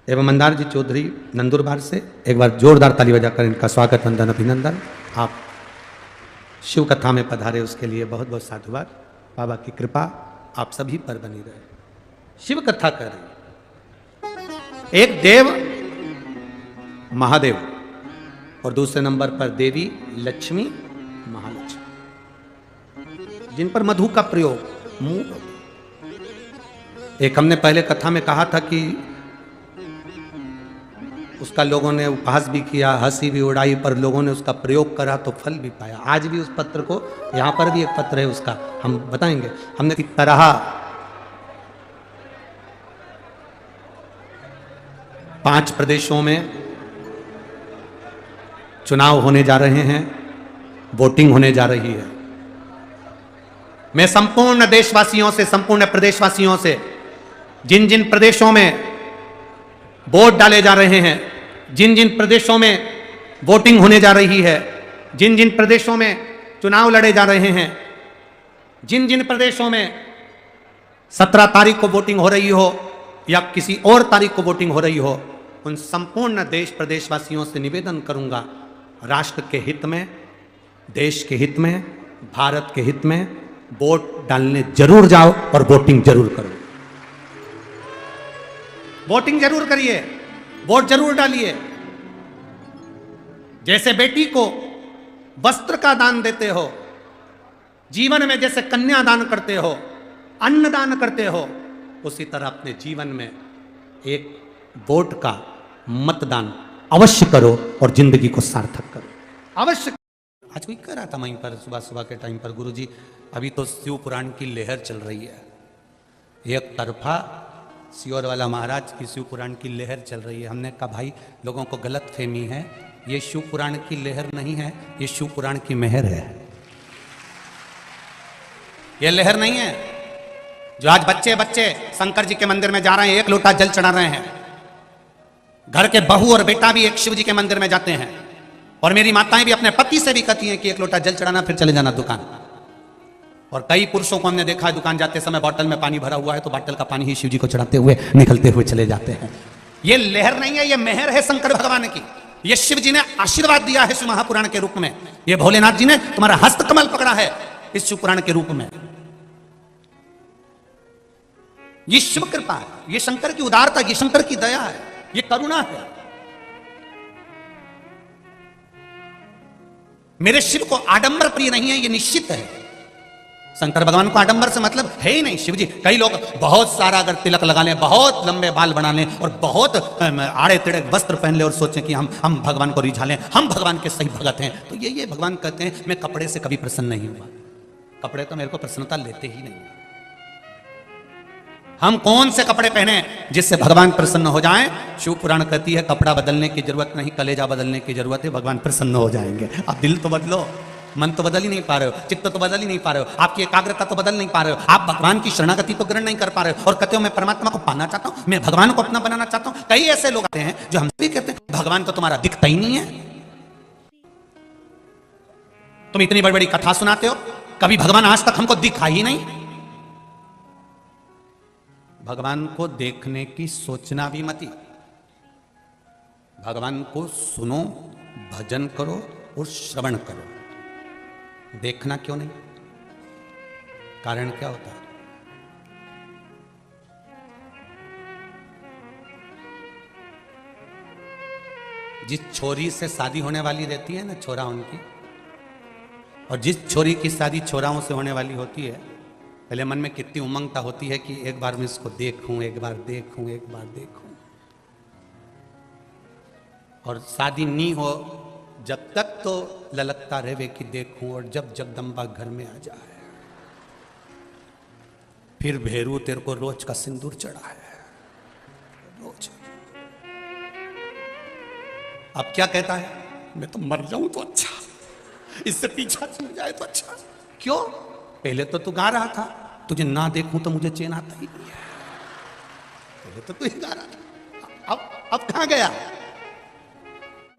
एवं मंदार जी चौधरी नंदुरबार से। एक बार जोरदार ताली बजाकर इनका स्वागत, वंदन, अभिनंदन। आप शिव कथा में पधारे उसके लिए बहुत बहुत साधुवाद। बाबा की कृपा आप सभी पर बनी रहे। शिव कथा कर रही, एक देव महादेव और दूसरे नंबर पर देवी लक्ष्मी, महालक्ष्मी, जिन पर मधु का प्रयोग मुंह। एक हमने पहले कथा में कहा था कि उसका लोगों ने उपहास भी किया, हंसी भी उड़ाई, पर लोगों ने उसका प्रयोग करा तो फल भी पाया। आज भी उस पत्र को, यहां पर भी एक पत्र है उसका, हम बताएंगे। हमने किस तरह 5 प्रदेशों में चुनाव होने जा रहे हैं, वोटिंग होने जा रही है। मैं संपूर्ण देशवासियों से, संपूर्ण प्रदेशवासियों से, जिन जिन प्रदेशों में वोट डाले जा रहे हैं, जिन जिन प्रदेशों में वोटिंग होने जा रही है, जिन जिन प्रदेशों में चुनाव लड़े जा रहे हैं, जिन जिन प्रदेशों में 17 तारीख को वोटिंग हो रही हो या किसी और तारीख को वोटिंग हो रही हो, उन संपूर्ण देश प्रदेशवासियों से निवेदन करूंगा, राष्ट्र के हित में, देश के हित में, भारत के हित में वोट डालने जरूर जाओ और वोटिंग जरूर करो। वोटिंग जरूर करिए, वोट जरूर डालिए। जैसे बेटी को वस्त्र का दान देते हो, जीवन में जैसे कन्या दान करते हो, अन्न दान करते हो, उसी तरह अपने जीवन में एक वोट का मतदान अवश्य करो और जिंदगी को सार्थक करो, अवश्य। आज कोई कह रहा था वहीं पर सुबह सुबह के टाइम पर, गुरुजी अभी तो शिव पुराण की लहर चल रही है, एक तरफा सियोर वाला महाराज की शिव पुराण की लहर चल रही है। हमने कहा भाई लोगों को गलत फहमी है, ये शिव पुराण की लहर नहीं है, ये शिव पुराण की मेहर है। ये लहर नहीं है। जो आज बच्चे बच्चे शंकर जी के मंदिर में जा रहे हैं, 1 लोटा जल चढ़ा रहे हैं, घर के बहू और बेटा भी एक शिव जी के मंदिर में जाते हैं, और मेरी माताएं भी अपने पति से भी कहती हैं कि 1 लोटा जल चढ़ाना फिर चले जाना दुकान। और कई पुरुषों को हमने देखा है दुकान जाते समय बोतल में पानी भरा हुआ है तो बोतल का पानी ही शिव जी को चढ़ाते हुए निकलते हुए चले जाते हैं। ये लहर नहीं है, ये मेहर है शंकर भगवान की। ये शिव जी ने आशीर्वाद दिया है शिव महापुराण के रूप में। ये भोलेनाथ जी ने तुम्हारा हस्त कमल पकड़ा है इस शिव पुराण के रूप में। ये शिव कृपा है, ये शंकर की उदारता, ये शंकर की दया है, ये करुणा है। मेरे शिव को आडंबर प्रिय नहीं है, ये निश्चित है। शंकर भगवान को आडंबर से मतलब है ही नहीं। शिव जी, कई लोग बहुत सारा अगर तिलक लगा लें, बहुत लंबे बाल बना लें और बहुत आड़े तिड़े वस्त्र पहन ले और सोचें कि हम भगवान को रिझा लें, हम भगवान के सही भगत हैं, तो ये भगवान कहते हैं मैं कपड़े से कभी प्रसन्न नहीं हुआ। कपड़े तो मेरे को प्रसन्नता लेते ही नहीं। हम कौन से कपड़े पहने जिससे भगवान प्रसन्न हो जाएं? शिव पुराण कहती है कपड़ा बदलने की जरूरत नहीं, कलेजा बदलने की जरूरत है, भगवान प्रसन्न हो जाएंगे। आप दिल तो बदलो, मन तो बदल ही नहीं पा रहे हो, चित्त तो बदल ही नहीं पा रहे हो, आपकी एकाग्रता तो बदल नहीं पा रहे हो, आप भगवान की शरणागति तो ग्रहण नहीं कर पा रहे हो, और कहते हो मैं परमात्मा को पाना चाहता हूं, मैं भगवान को अपना बनाना चाहता हूं। कई ऐसे लोग आते हैं जो हमसे भी कहते हैं भगवान तो तुम्हारा दिखता ही नहीं है। तुम इतनी बड़ी बड़ी कथा सुनाते हो, कभी भगवान आज तक हमको दिखा ही नहीं। भगवान को देखने की सोचना भी मती। भगवान को सुनो, भजन करो और श्रवण करो। देखना क्यों नहीं? कारण क्या होता है? जिस छोरी से शादी होने वाली रहती है ना, छोरा उनकी, और जिस छोरी की शादी छोराओं से होने वाली होती है, पहले मन में कितनी उमंगता होती है कि एक बार मैं इसको देखूं, एक बार देखूं, एक बार देखूं। और शादी नहीं हो जब तक तो ललकता रहे कि देखूं, और जब जगदम्बा घर में आ जाए फिर भेरू तेरे को रोज का सिंदूर चढ़ा है, रोज। अब क्या कहता है? मैं तो मर जाऊं तो अच्छा, इससे पीछा छूट जाए तो अच्छा। क्यों? पहले तो तू गा रहा था, तुझे ना देखूं तो मुझे चैन आता ही नहीं है। पहले तो तू ही गा रहा था, अब कहां गया?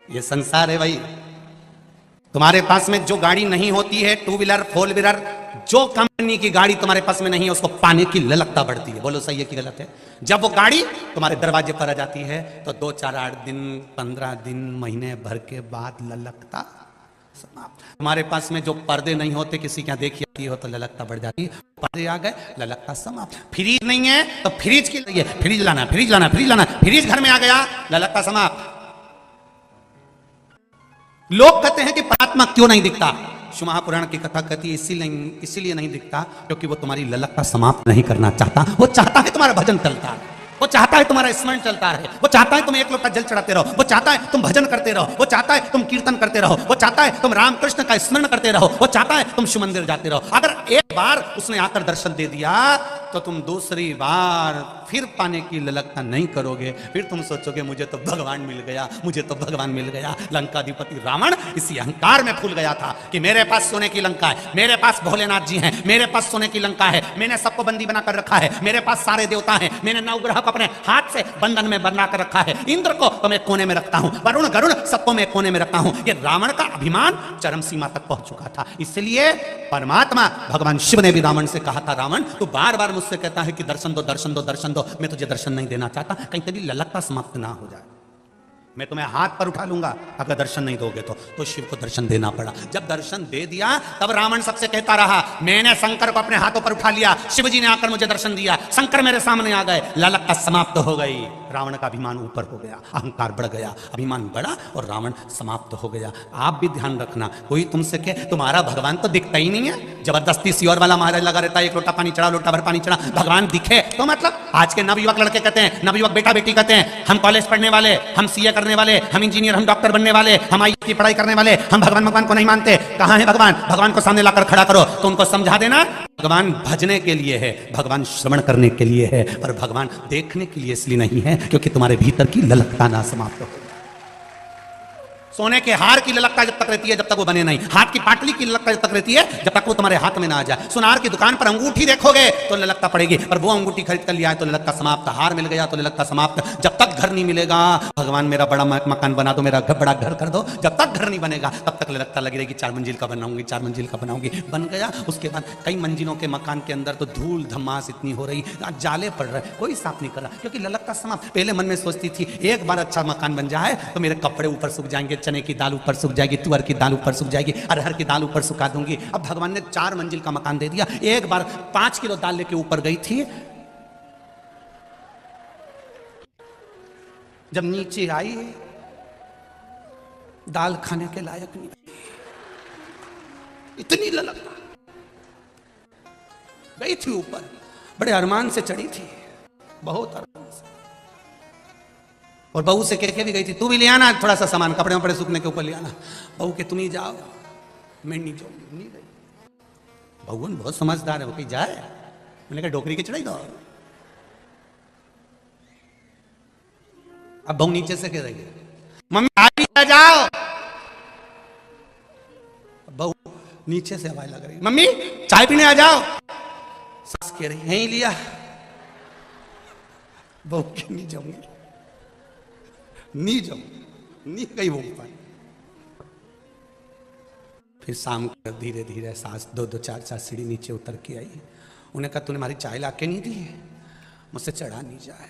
ये संसार है भाई। तुम्हारे पास में जो गाड़ी नहीं होती है, 2 व्हीलर 4 व्हीलर, जो कंपनी की गाड़ी तुम्हारे पास में नहीं है, उसको पाने की ललकता बढ़ती है। बोलो सही है कि गलत है? जब वो गाड़ी तुम्हारे दरवाजे पर आ जाती है तो 2, 4, 8 दिन, 15 दिन, महीने भर के बाद ललकता समाप्त। तुम्हारे पास में जो पर्दे नहीं होते, किसी क्या देखी आती हो तो ललकता बढ़ जाती है। पर्दे आ गए, ललकता समाप्त। फ्रिज नहीं है तो फ्रिज की लिए फ्रिज लाना, फ्रिज लाना, फ्रिज लाना, फ्रिज घर में आ गया, ललकता समाप्त। लोग कहते हैं कि परमात्मा क्यों नहीं दिखता। शिव महापुराण की कथा कहती है इसीलिए नहीं दिखता क्योंकि वो तुम्हारी ललकता समाप्त नहीं करना चाहता। वो चाहता है तुम्हारा भजन चलता है, वो चाहता है तुम्हारा स्मरण चलता रहे, वो चाहता है तुम एक लोटा जल चढ़ाते रहो, वो चाहता है तुम भजन करते रहो, वो चाहता है तुम कीर्तन करते रहो, वो चाहता है तुम राम कृष्ण का स्मरण करते रहो, वो चाहता है तुम शिव मंदिर जाते रहो। अगर एक बार उसने आकर दर्शन दे दिया तो तुम दूसरी बार फिर पाने की ललकता नहीं करोगे। फिर तुम सोचोगे मुझे तो भगवान मिल गया, मुझे तो भगवान मिल गया। लंकाधिपति रावण इसी अहंकार में फूल गया था कि मेरे पास सोने की लंका है, मेरे पास भोलेनाथ जी हैं, मेरे पास सोने की लंका है, मैंने सबको बंदी बना कर रखा है, मेरे पास सारे देवता हैं, मैंने नवग्रह को अपने हाथ से बंधन में बना कर रखा है, इंद्र को तो मैं कोने में रखता हूं, वरुण गरुण सबको मैं कोने में रखता हूं। ये रावण का अभिमान चरम सीमा तक पहुंच चुका था। इसलिए परमात्मा भगवान शिव ने भी रावण से कहा था, रावण तू बार बार मुझसे कहता है कि दर्शन दो दर्शन दो दर्शन दो, मैं तुझे दर्शन नहीं देना चाहता, कहीं तेरी ललकता समाप्त ना हो जाए। मैं तुम्हें हाथ पर उठा लूंगा अगर दर्शन नहीं दोगे तो शिव को दर्शन देना पड़ा। जब दर्शन दे दिया तब रावण सबसे कहता रहा, मैंने शंकर को अपने हाथों पर उठा लिया, शिवजी ने आकर मुझे दर्शन दिया, शंकर मेरे सामने आ गए, ललकता समाप्त हो गई। रावण का अभिमान ऊपर हो गया, अहंकार बढ़ गया, अभिमान बढ़ा और रावण समाप्त हो गया। आप भी ध्यान रखना, कोई तुमसे कहे तुम्हारा भगवान तो दिखता ही नहीं है, जबरदस्ती सियोर वाला महाराज लगा रहता है, एक लोटा पानी चढ़ा, लोटा भर पानी चढ़ा, भगवान दिखे तो मतलब। आज के नवयुवक लड़के कहते हैं, नवयुवक बेटा बेटी कहते हैं, हम कॉलेज पढ़ने वाले, हम सीए करने वाले, हम इंजीनियर, हम डॉक्टर बनने वाले, हम आईएएस की पढ़ाई करने वाले, हम भगवान को नहीं मानते। कहां है भगवान? भगवान को सामने लाकर खड़ा करो तो उनको समझा देना भगवान भजने के लिए है, भगवान श्रवण करने के लिए है, पर भगवान देखने के लिए इसलिए नहीं है क्योंकि तुम्हारे भीतर की ललकता ना समाप्त हो। सोने के हार की ललकता जब तक रहती है जब तक वो बने नहीं, हाथ की पाटली की ललकता जब तक रहती है जब तक वो तुम्हारे हाथ में ना आ जाए। सुनार की दुकान पर अंगूठी देखोगे तो ललकता पड़ेगी, पर वो अंगूठी खरीद कर लिया है तो ललकता समाप्त, हार मिल गया तो ललकता समाप्त। जब तक घर नहीं मिलेगा, भगवान मेरा बड़ा मकान बना दो, मेरा बड़ा घर कर दो, जब तक घर नहीं बनेगा तब तक ललकता लगी रहेगी, 4 मंजिल का बनाऊंगी, 4 मंजिल का बनाऊंगी। बन गया, उसके बाद कई मंजिलों के मकान के अंदर तो धूल धमास इतनी हो रही, जाले पड़ रहे, कोई साफ नहीं कर रहा क्योंकि ललकता समाप्त। पहले मन में सोचती थी एक बार अच्छा मकान बन जाए तो मेरे कपड़े ऊपर सूख जाएंगे, चने की दाल ऊपर सूख जाएगी, तुअर की दाल ऊपर सूख जाएगी, अरहर की दाल ऊपर सुखा दूंगी। अब भगवान ने 4 मंजिल का मकान दे दिया। एक बार 5 किलो दाल लेके ऊपर गई थी, जब नीचे आई दाल खाने के लायक नहीं, इतनी ललकता। गई थी ऊपर, बड़े अरमान से चढ़ी थी, बहुत अरमान से, और बहू से कह के भी गई थी तू भी ले आना थोड़ा सा सामान, कपड़े वपड़े सूखने के ऊपर ले आना। बहू के तुम ही जाओ, मैं नहीं जाऊंगी, नहीं गई। भगवान बहुत समझदार है, वो कहीं जाए, मैंने कहा डोकरी की चढ़ाई दो। अब बहू नीचे से कह रही है मम्मी आ जाओ, बहू नीचे से आवाज लग रही मम्मी चाय पीने आ जाओ, सास कह रही यहीं लिया, बहू की नहीं जाऊंगी, नहीं जाऊं, नहीं गई वो ऊपर। फिर शाम को धीरे धीरे सास 2-2 4-4 सीढ़ी नीचे उतर के आई। उन्हें कहा तूने हमारी चाय ला के नहीं दी, मुझसे चढ़ा नहीं जाए।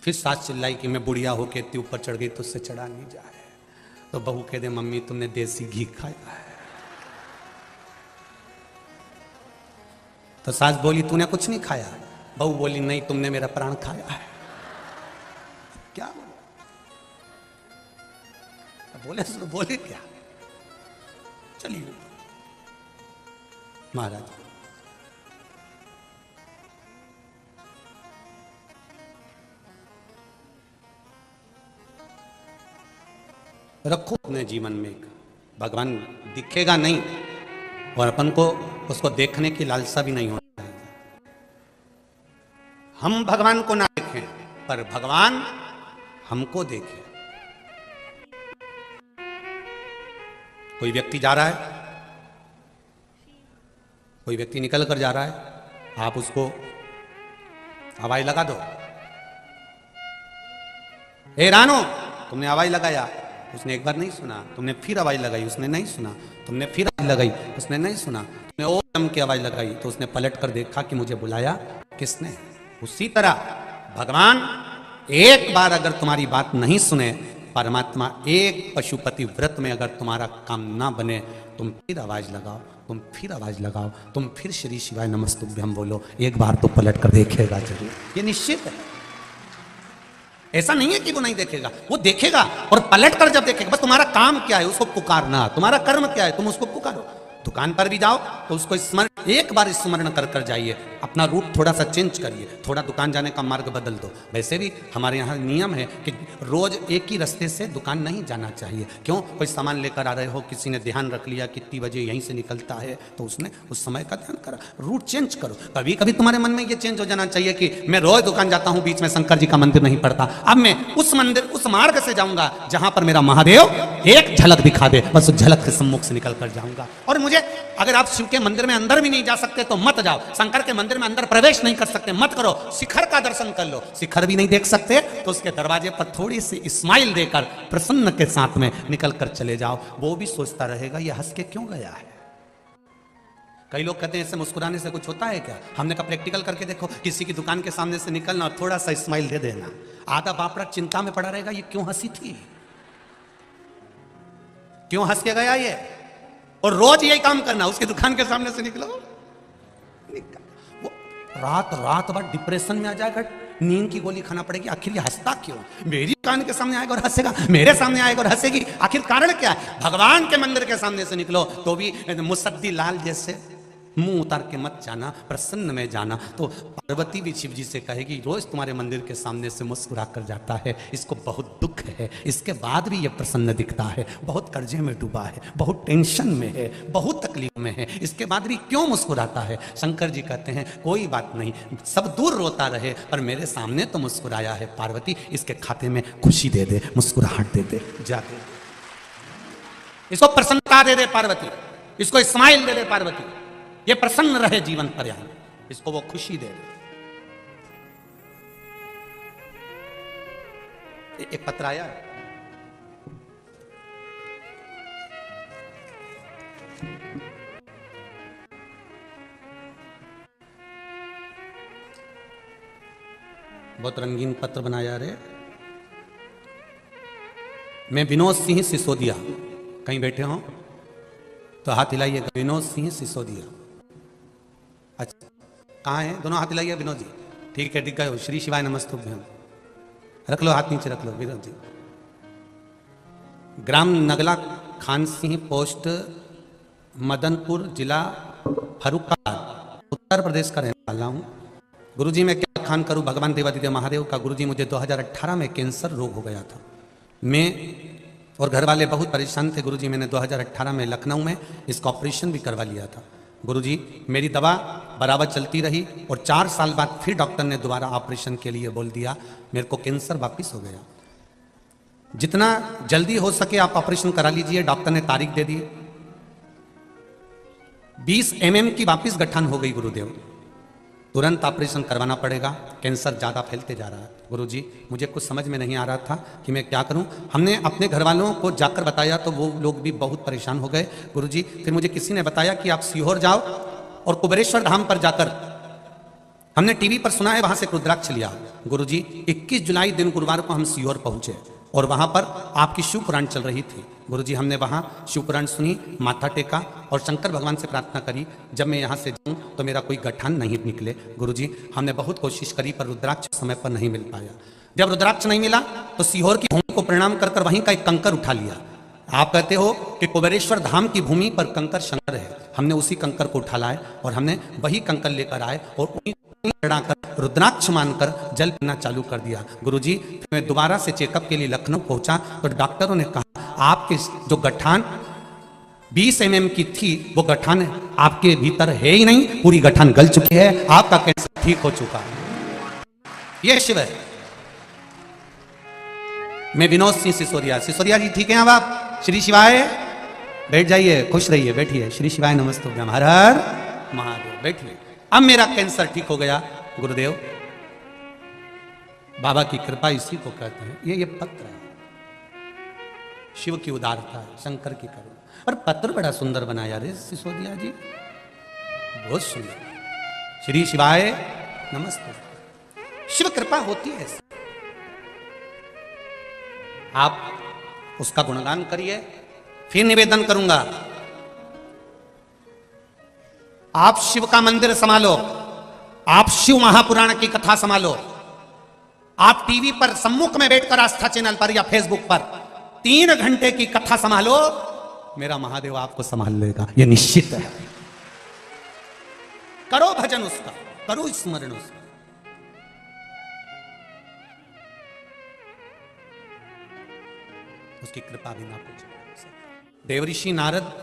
फिर सास चिल्लाई कि मैं बुढ़िया होके इतनी ऊपर चढ़ गई तुझसे चढ़ा नहीं जाए। तो बहू कह दे मम्मी तुमने देसी घी खाया है। तो सास बोली तूने कुछ नहीं खाया। बहू बोली नहीं तुमने मेरा प्राण खाया है। क्या बोले तो बोले क्या, चलिए महाराज रखो अपने जीवन में, भगवान दिखेगा नहीं और अपन को उसको देखने की लालसा भी नहीं होनी चाहिए। हम भगवान को ना देखें पर भगवान हमको देखे। कोई व्यक्ति जा रहा है, कोई व्यक्ति निकल कर जा रहा है, आप उसको हवाई लगा दो, ए रानो तुमने हवाई लगाया, उसने एक बार नहीं सुना, तुमने फिर आवाज लगाई उसने नहीं सुना, तुमने फिर आवाज लगाई उसने नहीं सुना, तुमने और दम की आवाज लगाई तो उसने पलट कर देखा कि मुझे बुलाया किसने। उसी तरह भगवान एक बार अगर तुम्हारी बात नहीं सुने, परमात्मा एक पशुपति व्रत में अगर तुम्हारा काम ना बने, तुम फिर आवाज लगाओ, तुम फिर आवाज लगाओ, तुम फिर श्री शिवाय नमस्तुभ्यम बोलो, एक बार तो पलट कर देखेगा जरूर, ये निश्चित है। ऐसा नहीं है कि वो नहीं देखेगा, वो देखेगा और पलट कर जब देखेगा। बस तुम्हारा काम क्या है, उसको पुकारना। तुम्हारा कर्म क्या है, तुम उसको पुकारो। दुकान पर भी जाओ तो उसको स्मरण, एक बार स्मरण कर कर जाइए। अपना रूट थोड़ा सा चेंज करिए, थोड़ा दुकान जाने का मार्ग बदल दो। वैसे भी हमारे यहाँ नियम है कि रोज एक ही रास्ते से दुकान नहीं जाना चाहिए। क्यों? कोई सामान लेकर आ रहे हो, किसी ने ध्यान रख लिया कितनी बजे यहीं से निकलता है, तो उसने उस समय का ध्यान करा। रूट चेंज करो। कभी कभी तुम्हारे मन में ये चेंज हो जाना चाहिए कि मैं रोज दुकान जाता हूँ, बीच में शंकर जी का मंदिर नहीं पड़ता, अब मैं उस मंदिर, उस मार्ग से जाऊंगा जहां पर मेरा महादेव एक झलक दिखा दे, बस उस झलक के सम्मुख से निकल कर जाऊंगा। और मुझे, अगर आप शिव के मंदिर में अंदर भी नहीं जा सकते तो मत जाओ। शंकर के मंदिर में अंदर प्रवेश नहीं कर सकते, मत करो। शिखर का दर्शन कर लो। शिखर भी नहीं देख सकते तो उसके दरवाजे पर थोड़ी सी स्माइल देकर प्रसन्न के साथ में निकल कर चले जाओ। वो भी सोचता रहेगा ये हंस के क्यों गया है। कई लोग कहते हैं इससे मुस्कुराने से कुछ होता है क्या? हमने कहा प्रैक्टिकल करके देखो। किसी की दुकान के सामने से निकलना और थोड़ा सा स्माइल दे देना, आधा बापरा चिंता में पड़ा रहेगा, ये क्यों हंसी थी, क्यों हंस के गया ये। और रोज यही काम करना, उसकी दुकान के सामने से निकलो, वो रात भर डिप्रेशन में आ जाएगा, नींद की गोली खाना पड़ेगी। आखिर ये हंसता क्यों? मेरी दुकान के सामने आएगा और हंसेगा, मेरे सामने आएगा और हंसेगी, आखिर कारण क्या है? भगवान के मंदिर के सामने से निकलो तो भी मुसद्दी लाल जैसे मुंह उतार के मत जाना, प्रसन्न में जाना। तो पार्वती भी शिव जी से कहेगी रोज तुम्हारे मंदिर के सामने से मुस्कुरा कर जाता है, इसको बहुत दुख है, इसके बाद भी ये प्रसन्न दिखता है, बहुत कर्जे में डूबा है, बहुत टेंशन में है, बहुत तकलीफ में है, इसके बाद भी क्यों मुस्कुराता है? शंकर जी कहते हैं कोई बात नहीं, सब दूर रोता रहे पर मेरे सामने तो मुस्कुराया है। पार्वती इसके खाते में खुशी दे दे, मुस्कुराहट दे दे, जाके इसको प्रसन्नता दे दे पार्वती, इसको स्माइल दे दे पार्वती, ये प्रसन्न रहे जीवन पर्यंत, इसको वो खुशी दे दे। एक पत्र आया है, बहुत रंगीन पत्र बनाया रे। मैं विनोद सिंह सिसोदिया, कहीं बैठे हो तो हाथ हिलाइएगा। विनोद सिंह सिसोदिया, अच्छा कहाँ है? दोनों हाथ हिलाइए विनोद जी। ठीक है, ठीक है। श्री शिवाय नमस्तुभ्यम, रख लो हाथ नीचे रख लो विनोद जी। ग्राम नगला खान सिंह, पोस्ट मदनपुर, जिला फर्रुखाबाद, उत्तर प्रदेश का रहने वाला हूँ। गुरुजी मैं क्या खान करूँ भगवान देवादिदेव महादेव का। गुरुजी मुझे 2018 में कैंसर रोग हो गया था, मैं और घर वाले बहुत परेशान थे। गुरुजी मैंने 2018 में लखनऊ में इसका ऑपरेशन भी करवा लिया था। गुरुजी मेरी दवा बराबर चलती रही और 4 साल बाद फिर डॉक्टर ने दोबारा ऑपरेशन के लिए बोल दिया, मेरे को कैंसर वापस हो गया। जितना जल्दी हो सके आप ऑपरेशन करा लीजिए, डॉक्टर ने तारीख दे दी। 20 mm की वापस गठन हो गई गुरुदेव, तुरंत ऑपरेशन करवाना पड़ेगा, कैंसर ज़्यादा फैलते जा रहा है। गुरुजी मुझे कुछ समझ में नहीं आ रहा था कि मैं क्या करूं। हमने अपने घर वालों को जाकर बताया तो वो लोग भी बहुत परेशान हो गए। गुरुजी फिर मुझे किसी ने बताया कि आप सीहोर जाओ और कुबेरेश्वर धाम पर जाकर, हमने टीवी पर सुना है वहां से रुद्राक्ष लिया। गुरुजी 21 जुलाई दिन गुरुवार को हम सीहोर पहुंचे और वहां पर आपकी शिव पुराण चल रही थी। गुरुजी हमने वहां शिव पुराण सुनी, माथा टेका और शंकर भगवान से प्रार्थना करी जब मैं यहाँ से जाऊं तो मेरा कोई गठान नहीं निकले। गुरुजी हमने बहुत कोशिश करी पर रुद्राक्ष समय पर नहीं मिल पाया। जब रुद्राक्ष नहीं मिला तो सीहोर की भूमि को प्रणाम कर कर वहीं का एक कंकर उठा लिया। आप कहते हो कि कुबेरेश्वर धाम की भूमि पर कंकर शंकर है, हमने उसी कंकर को उठा लाए और हमने वही कंकर लेकर आए और चढ़ाकर रुद्राक्ष मानकर जल पीना चालू कर दिया। गुरुजी मैं दोबारा से चेकअप के लिए लखनऊ पहुंचा तो डॉक्टरों ने कहा आपके जो गठान 20 mm की थी वो गठान आपके भीतर है ही नहीं, पूरी गठान गल चुकी है, आपका कैंसर ठीक हो चुका है। ये शिव है। मैं विनोद सिंह सिसोदिया। सिसोदिया जी ठीक है अब आप? श्री शिवाय, बैठ जाइए, खुश रहिए, बैठिए। श्री शिवाय नमस्तुभ्यम, हर हर महादेव, बैठिए। अब मेरा कैंसर ठीक हो गया गुरुदेव, बाबा की कृपा इसी को कहते हैं। ये पत्र है, शिव की उदारता है, शंकर की करुणा। और पत्र बड़ा सुंदर बनाया रे सिसोदिया जी, बहुत सुंदर। श्री शिवाय नमस्ते। शिव कृपा होती है, आप उसका गुणगान करिए। फिर निवेदन करूंगा, आप शिव का मंदिर संभालो, आप शिव महापुराण की कथा संभालो, आप टीवी पर सम्मुख में बैठकर आस्था चैनल पर या फेसबुक पर 3 घंटे की कथा संभालो, मेरा महादेव आपको संभाल लेगा, यह निश्चित है। करो भजन उसका, करो स्मरण उसका। उसकी कृपा भी ना पूछो। देवऋषि नारद,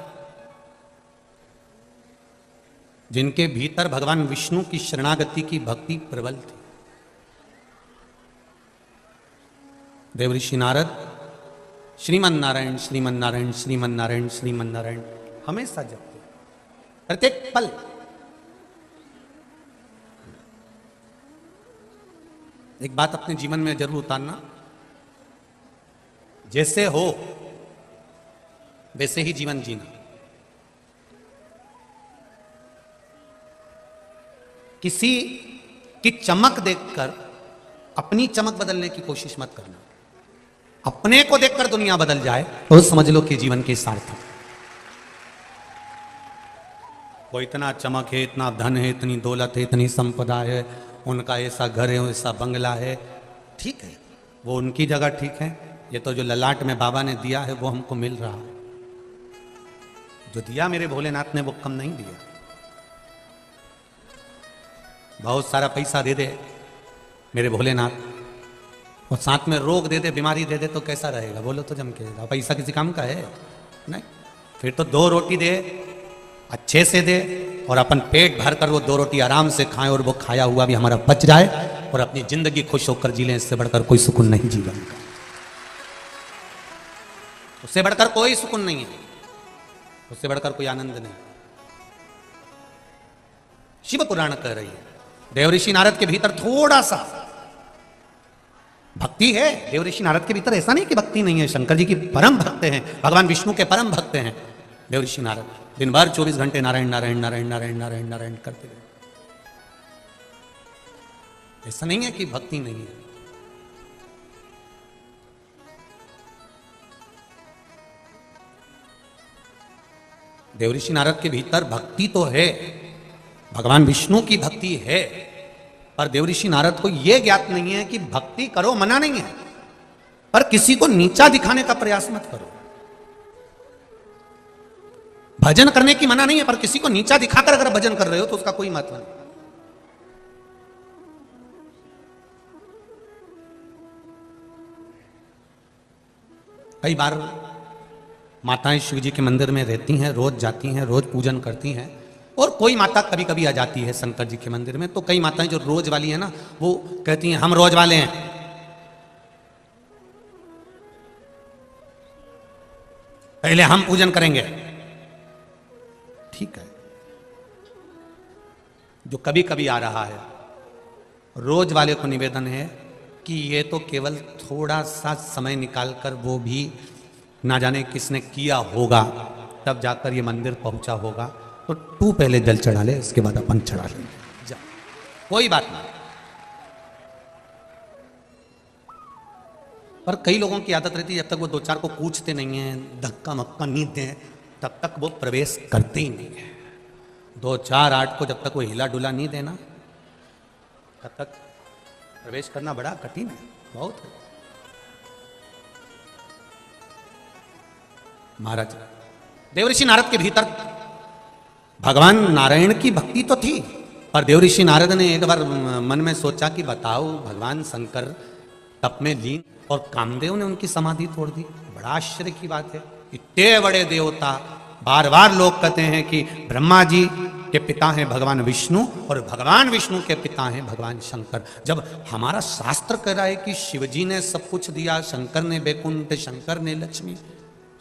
जिनके भीतर भगवान विष्णु की शरणागति की भक्ति प्रबल थी, देवऋषि नारद श्रीमन नारायण श्रीमन नारायण श्रीमन नारायण श्रीमन नारायण हमेशा जपते, प्रत्येक पल। एक बात अपने जीवन में जरूर उतारना, जैसे हो वैसे ही जीवन जीना। किसी की चमक देखकर अपनी चमक बदलने की कोशिश मत करना। अपने को देखकर दुनिया बदल जाए तो समझ लो कि जीवन के सार्थक। वो इतना चमक है, इतना धन है, इतनी दौलत है, इतनी संपदा है, उनका ऐसा घर है, ऐसा बंगला है, ठीक है, वो उनकी जगह ठीक है। ये तो जो ललाट में बाबा ने दिया है वो हमको मिल रहा है। जो दिया मेरे भोलेनाथ ने वो कम नहीं दिया। बहुत सारा पैसा दे दे मेरे भोलेनाथ और साथ में रोग दे दे, बीमारी दे दे, तो कैसा रहेगा बोलो तो जम के। पैसा किसी काम का है नहीं। फिर तो 2 रोटी दे, अच्छे से दे, और अपन पेट भर कर वो 2 रोटी आराम से खाएं और वो खाया हुआ भी हमारा पच जाए और अपनी जिंदगी खुश होकर जी लें। इससे बढ़कर कोई सुकून नहीं जीवन का, उससे बढ़कर कोई सुकून नहीं है, उससे बढ़कर कोई आनंद नहीं। शिव पुराण कह रही है देवऋषि नारद के भीतर थोड़ा सा भक्ति है। देवऋषि नारद के भीतर ऐसा नहीं कि भक्ति नहीं है, शंकर जी की परम भक्त हैं, भगवान विष्णु के परम भक्त हैं देवऋषि नारद। दिन भर 24 घंटे नारायण नारायण नारायण नारायण नारायण नारायण करते रहे। ऐसा नहीं है कि भक्ति नहीं है। देवऋषि नारद के भीतर भक्ति तो है, भगवान विष्णु की भक्ति है, पर देवऋषि नारद को यह ज्ञात नहीं है कि भक्ति करो मना नहीं है, पर किसी को नीचा दिखाने का प्रयास मत करो। भजन करने की मना नहीं है, पर किसी को नीचा दिखाकर अगर भजन कर रहे हो तो उसका कोई महत्व नहीं। कई बार माताएं शिव जी के मंदिर में रहती हैं, रोज जाती हैं, रोज पूजन करती हैं, और कोई माता कभी कभी आ जाती है शंकर जी के मंदिर में। तो कई माताएं जो रोज वाली है ना, वो कहती हैं हम रोज वाले हैं, पहले हम पूजन करेंगे। ठीक है, जो कभी कभी आ रहा है, रोज वाले को निवेदन है कि ये तो केवल थोड़ा सा समय निकालकर, वो भी ना जाने किसने किया होगा, तब जाकर ये मंदिर पहुंचा होगा। तो तू पहले जल चढ़ा ले, इसके बाद अपन चढ़ा लेंगे, जा, कोई बात नहीं। पर कई लोगों की आदत रहती है, जब तक वो 2-4 को पूछते नहीं है, धक्का मक्का नहीं दें, तब तक वो प्रवेश करते ही नहीं है। 2-4-8 को जब तक वो हिला डुला नहीं देना, तब तक प्रवेश करना बड़ा कठिन है, बहुत है। महाराज देवऋषि नारद के भीतर भगवान नारायण की भक्ति तो थी, पर देवऋषि नारद ने एक बार मन में सोचा कि बताओ, भगवान शंकर तप में लीन और कामदेव ने उनकी समाधि तोड़ दी। बड़ा आश्चर्य की बात है, इतने बड़े देवता, बार बार लोग कहते हैं कि ब्रह्मा जी के पिता हैं भगवान विष्णु और भगवान विष्णु के पिता हैं भगवान शंकर। जब हमारा शास्त्र कह रहा है कि शिवजी ने सब कुछ दिया, शंकर ने वैकुंठ, शंकर ने लक्ष्मी,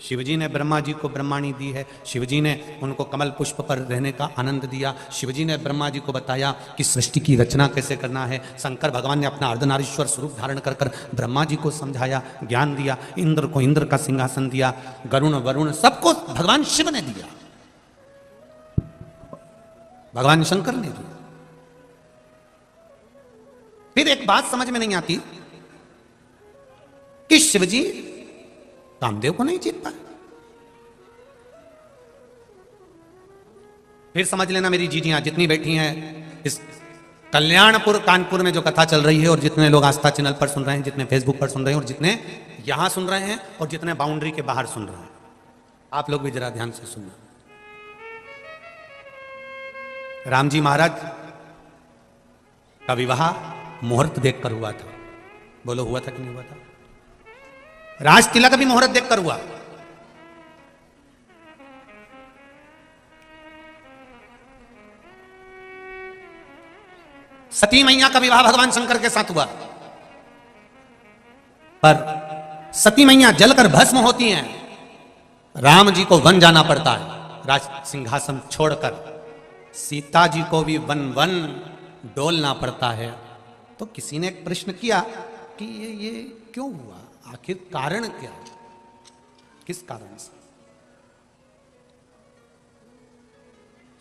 शिवजी ने ब्रह्मा जी को ब्रह्माणी दी है, शिवजी ने उनको कमल पुष्प पर रहने का आनंद दिया, शिवजी ने ब्रह्मा जी को बताया कि सृष्टि की रचना कैसे करना है, शंकर भगवान ने अपना अर्धनारीश्वर स्वरूप धारण कर कर ब्रह्मा जी को समझाया, ज्ञान दिया, इंद्र को इंद्र का सिंहासन दिया, गरुण वरुण सबको भगवान शिव ने दिया, भगवान शंकर ने दिया। फिर एक बात समझ में नहीं आती कि शिवजी कामदेव को नहीं जीत पाए। फिर समझ लेना मेरी जीजियां जितनी बैठी हैं इस कल्याणपुर कानपुर में जो कथा चल रही है, और जितने लोग आस्था चैनल पर सुन रहे हैं, जितने फेसबुक पर सुन रहे हैं, और जितने यहां सुन रहे हैं, और जितने बाउंड्री के बाहर सुन रहे हैं, आप लोग भी जरा ध्यान से सुनना। राम जी महाराज का विवाह मुहूर्त देखकर हुआ था। बोलो, हुआ था कि नहीं हुआ था? राज तिलक भी मुहूर्त देखकर हुआ। सती मैया का विवाह भगवान शंकर के साथ हुआ, पर सती मैया जलकर भस्म होती हैं। राम जी को वन जाना पड़ता है, राज सिंहासन छोड़कर। सीता जी को भी वन वन डोलना पड़ता है। तो किसी ने एक प्रश्न किया कि ये क्यों हुआ, आखिर कारण क्या, किस कारण से?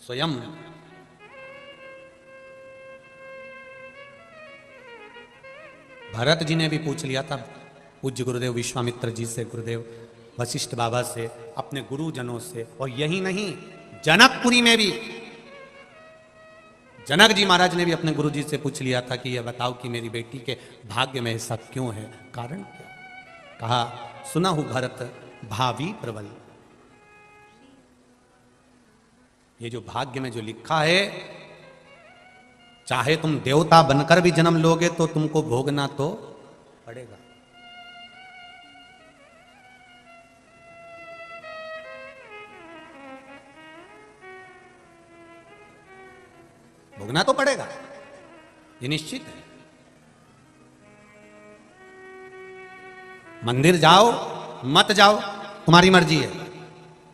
स्वयं भरत जी ने भी पूछ लिया था पूज्य गुरुदेव विश्वामित्र जी से, गुरुदेव वशिष्ठ बाबा से, अपने गुरुजनों से। और यही नहीं, जनकपुरी में भी जनक जी महाराज ने भी अपने गुरु जी से पूछ लिया था कि यह बताओ कि मेरी बेटी के भाग्य में ऐसा क्यों है, कारण क्या? कहा, सुना हूं भरत भावी प्रबल। ये जो भाग्य में जो लिखा है, चाहे तुम देवता बनकर भी जन्म लोगे तो तुमको भोगना तो पड़ेगा। भोगना तो पड़ेगा, ये निश्चित है। मंदिर जाओ मत जाओ तुम्हारी मर्जी है,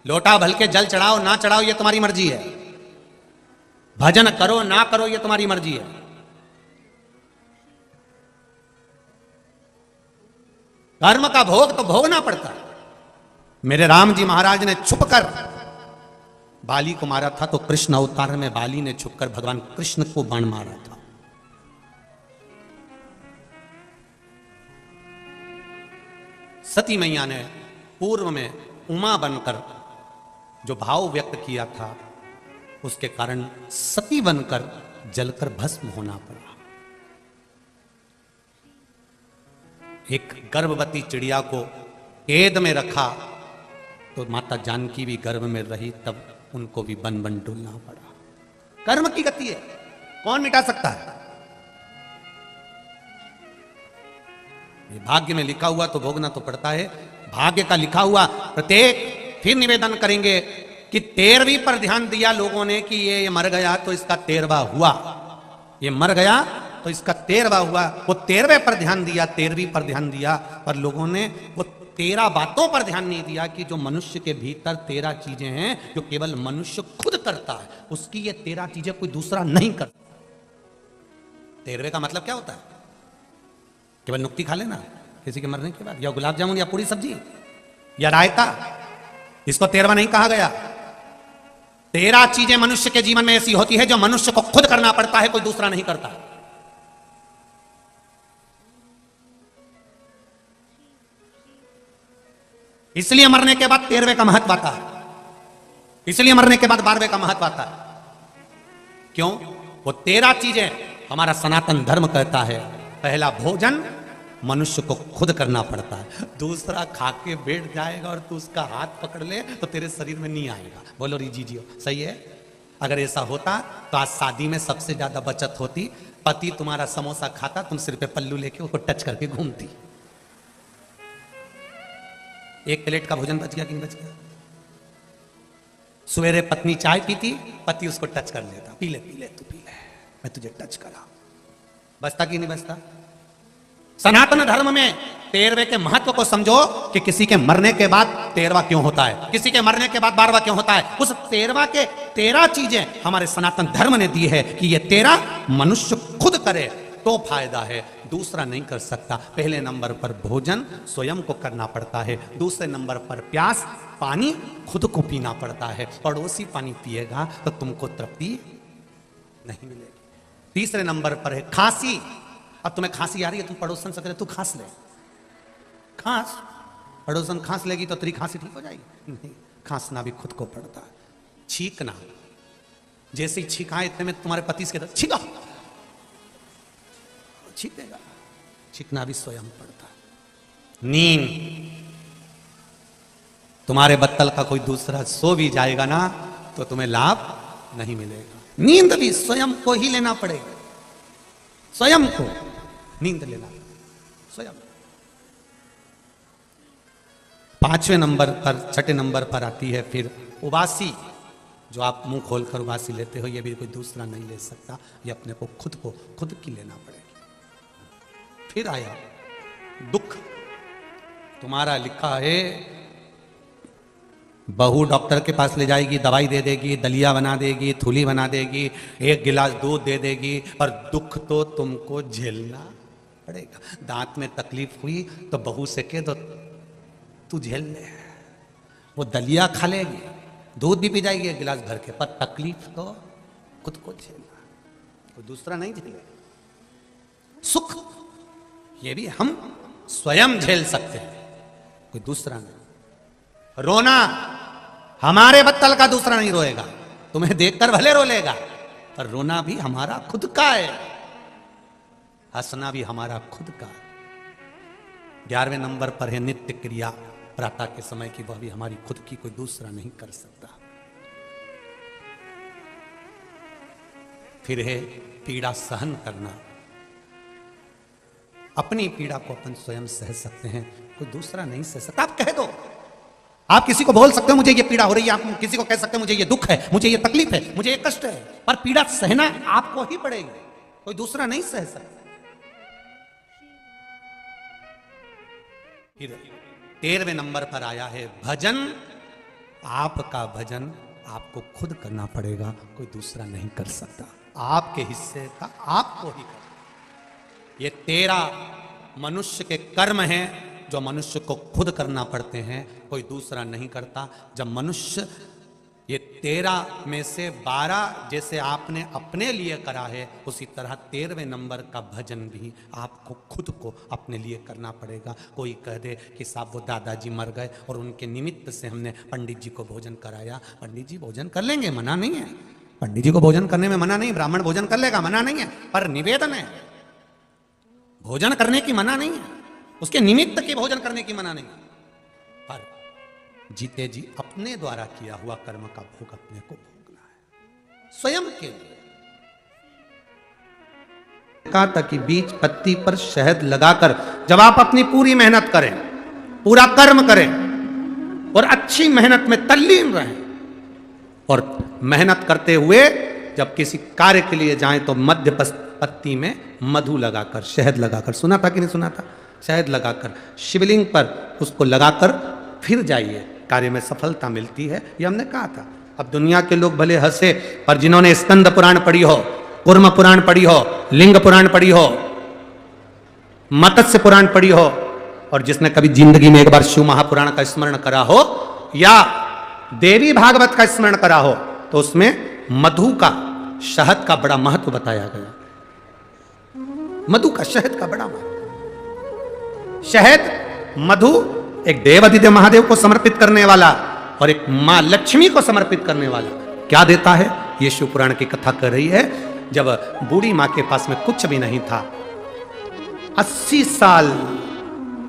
लोटा भल के जल चढ़ाओ ना चढ़ाओ ये तुम्हारी मर्जी है, भजन करो ना करो ये तुम्हारी मर्जी है। कर्म का भोग तो भोगना पड़ता है। मेरे राम जी महाराज ने छुपकर बाली को मारा था, तो कृष्ण अवतार में बाली ने छुपकर भगवान कृष्ण को बाण मारा था। सती मैया ने पूर्व में उमा बनकर जो भाव व्यक्त किया था, उसके कारण सती बनकर जलकर भस्म होना पड़ा। एक गर्भवती चिड़िया को कैद में रखा तो माता जानकी भी गर्भ में रही, तब उनको भी बन बन डुलना पड़ा। कर्म की गति है, कौन मिटा सकता है? ये भाग्य में लिखा हुआ तो भोगना तो पड़ता है। भाग्य का लिखा हुआ प्रत्येक, फिर निवेदन करेंगे कि 13वीं पर ध्यान दिया लोगों ने कि ये मर गया तो इसका 13वां हुआ, ये मर गया तो इसका 13वां हुआ। वो 13वें पर ध्यान दिया, 13वीं पर ध्यान दिया, पर लोगों ने वो 13 बातों पर ध्यान नहीं दिया कि जो मनुष्य के भीतर 13 चीजें हैं जो केवल मनुष्य खुद करता है, उसकी ये 13 चीजें कोई दूसरा नहीं करता। 13वें का मतलब क्या होता है? केवल नुक्ती खा लेना किसी के मरने के बाद, या गुलाब जामुन या पूरी सब्जी या रायता, इसको 13वां नहीं कहा गया। 13 चीजें मनुष्य के जीवन में ऐसी होती है जो मनुष्य को खुद करना पड़ता है, कोई दूसरा नहीं करता। इसलिए मरने के बाद 13वें का महत्व आता है, इसलिए मरने के बाद 12वें का महत्व आता है। क्यों? वो 13 चीजें हमारा सनातन धर्म कहता है। पहला, भोजन मनुष्य को खुद करना पड़ता है। दूसरा, खा के बैठ जाएगा और तू उसका हाथ पकड़ ले तो तेरे शरीर में नहीं आएगा। बोलो री जी जियो, सही है? अगर ऐसा होता तो आज शादी में सबसे ज्यादा बचत होती। पति तुम्हारा समोसा खाता, तुम सिर पे पल्लू लेके उसको टच करके घूमती। एक प्लेट का भोजन बच गया कि नहीं बच गया? सवेरे पत्नी चाय पीती, पति उसको टच कर लेता, पी ले तू पी ले, मैं तुझे टच करा। बचता कि नहीं बचता? सनातन धर्म में 13वें के महत्व को समझो कि किसी के मरने के बाद 13वां क्यों होता है, किसी के मरने के बाद 12वां क्यों होता है। उस 13वां के 13 चीजें हमारे सनातन धर्म ने दी है कि ये 13 मनुष्य खुद करे तो फायदा है, दूसरा नहीं कर सकता। पहले नंबर पर भोजन स्वयं को करना पड़ता है, दूसरे नंबर पर प्यास, पानी खुद को पीना पड़ता है। पड़ोसी पानी पिएगा तो तुमको तृप्ति नहीं मिलेगी। तीसरे नंबर पर है खांसी। अब तुम्हें खांसी आ रही है, तुम पड़ोसन से कहे तू खांस ले, खांस, पड़ोसन खांस लेगी तो तेरी खांसी ठीक हो जाएगी? नहीं, खांसना भी खुद को पड़ता है। छींकना, जैसे ही छींकाए इतने में तुम्हारे पति से छींका, छींकेगा, छींकना भी स्वयं पड़ता है। नींद, तुम्हारे बत्तल का कोई दूसरा सो भी जाएगा ना तो तुम्हें लाभ नहीं मिलेगा। नींद भी स्वयं को ही लेना पड़ेगा, स्वयं को नींद लेना स्वयं। 5वें नंबर पर, 6ठे नंबर पर आती है फिर उबासी। जो आप मुंह खोलकर उबासी लेते हो, ये भी कोई दूसरा नहीं ले सकता, ये अपने को खुद की लेना पड़ेगी। फिर आया दुख। तुम्हारा लिखा है बहू डॉक्टर के पास ले जाएगी, दवाई दे देगी, दलिया बना देगी, थूली बना देगी, 1 गिलास दूध दे देगी, पर दुख तो तुमको झेलना पड़ेगा। दांत में तकलीफ हुई तो बहू से कह दो तू झेल ले, वो दलिया खा लेगी, दूध भी पी जाएगी 1 गिलास भर के, पर तकलीफ तो खुद को झेलना, कोई दूसरा नहीं झेलेगा। सुख ये भी हम स्वयं झेल सकते हैं, कोई दूसरा नहीं। रोना, हमारे बत्तल का दूसरा नहीं रोएगा, तुम्हें देखकर भले रो लेगा, पर रोना भी हमारा खुद का है, हंसना भी हमारा खुद का है। 11वें नंबर पर है नित्य क्रिया, प्रातः के समय की, वह भी हमारी खुद की, कोई दूसरा नहीं कर सकता। फिर है पीड़ा सहन करना। अपनी पीड़ा को अपन स्वयं सह सकते हैं, कोई दूसरा नहीं सह सकता। आप कह दो, आप किसी को बोल सकते हो मुझे ये पीड़ा हो रही है, आप किसी को कह सकते हो मुझे ये दुख है, मुझे ये तकलीफ है, मुझे ये कष्ट है, पर पीड़ा सहना आपको ही पड़ेगी, कोई दूसरा नहीं सह सकता। फिर 13वें नंबर पर आया है भजन। आपका भजन आपको खुद करना पड़ेगा, कोई दूसरा नहीं कर सकता, आपके हिस्से का आपको ही करना। ये 13 मनुष्य के कर्म हैं जो मनुष्य को खुद करना पड़ते हैं, कोई दूसरा नहीं करता। जब मनुष्य ये 13 में से 12 जैसे आपने अपने लिए करा है, उसी तरह 13वें नंबर का भजन भी आपको खुद को अपने लिए करना पड़ेगा। कोई कह दे कि साहब वो दादाजी मर गए और उनके निमित्त से हमने पंडित जी को भोजन कराया, पंडित जी भोजन कर लेंगे, मना नहीं है, पंडित जी को भोजन करने में मना नहीं, ब्राह्मण भोजन कर लेगा, मना नहीं है, पर निवेदन है, भोजन करने की मना नहीं है, उसके निमित्त के भोजन करने की मना नहीं, पर जीते जी अपने द्वारा किया हुआ कर्म का भोग अपने को भोगना है, स्वयं के लिए। कहा था कि बीज पत्ती पर शहद लगाकर जब आप अपनी पूरी मेहनत करें, पूरा कर्म करें और अच्छी मेहनत में तल्लीन रहें, और मेहनत करते हुए जब किसी कार्य के लिए जाएं तो मध्य पत्ती में मधु लगाकर, शहद लगाकर, सुना था कि नहीं सुना था, शहद लगाकर शिवलिंग पर उसको लगाकर फिर जाइए, कार्य में सफलता मिलती है, ये हमने कहा था। अब दुनिया के लोग भले हंसे, पर जिन्होंने स्कंद पुराण पढ़ी हो, कूर्म पुराण पढ़ी हो, लिंग पुराण पढ़ी हो, मत्स्य पुराण पढ़ी हो, और जिसने कभी जिंदगी में एक बार शिव महापुराण का स्मरण करा हो या देवी भागवत का स्मरण करा हो, तो उसमें मधु का, शहद का बड़ा महत्व बताया गया। मधु का, शहद का बड़ा महत्व। शहद, मधु एक देवादिदेव महादेव को समर्पित करने वाला और एक मां लक्ष्मी को समर्पित करने वाला क्या देता है, ये शिव पुराण की कथा कर रही है। जब बूढ़ी मां के पास में कुछ भी नहीं था, 80 साल,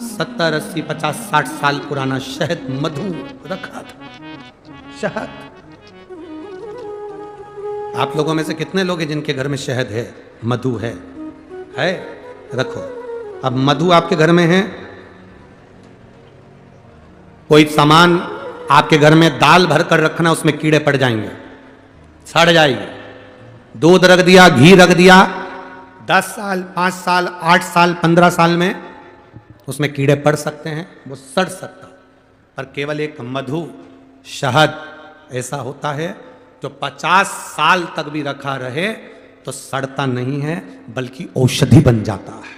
70, 80, 50, 60 साल पुराना शहद, मधु रखा था। शहद, आप लोगों में से कितने लोग हैं जिनके घर में शहद है, मधु है? रखो। अब मधु आपके घर में है, कोई सामान आपके घर में दाल भर कर रखना, उसमें कीड़े पड़ जाएंगे, सड़ जाएगी। दूध रख दिया, घी रख दिया, 10 साल, 5 साल, 8 साल, 15 साल में उसमें कीड़े पड़ सकते हैं, वो सड़ सकता। पर केवल एक मधु, शहद ऐसा होता है जो 50 साल तक भी रखा रहे तो सड़ता नहीं है, बल्कि औषधि बन जाता है।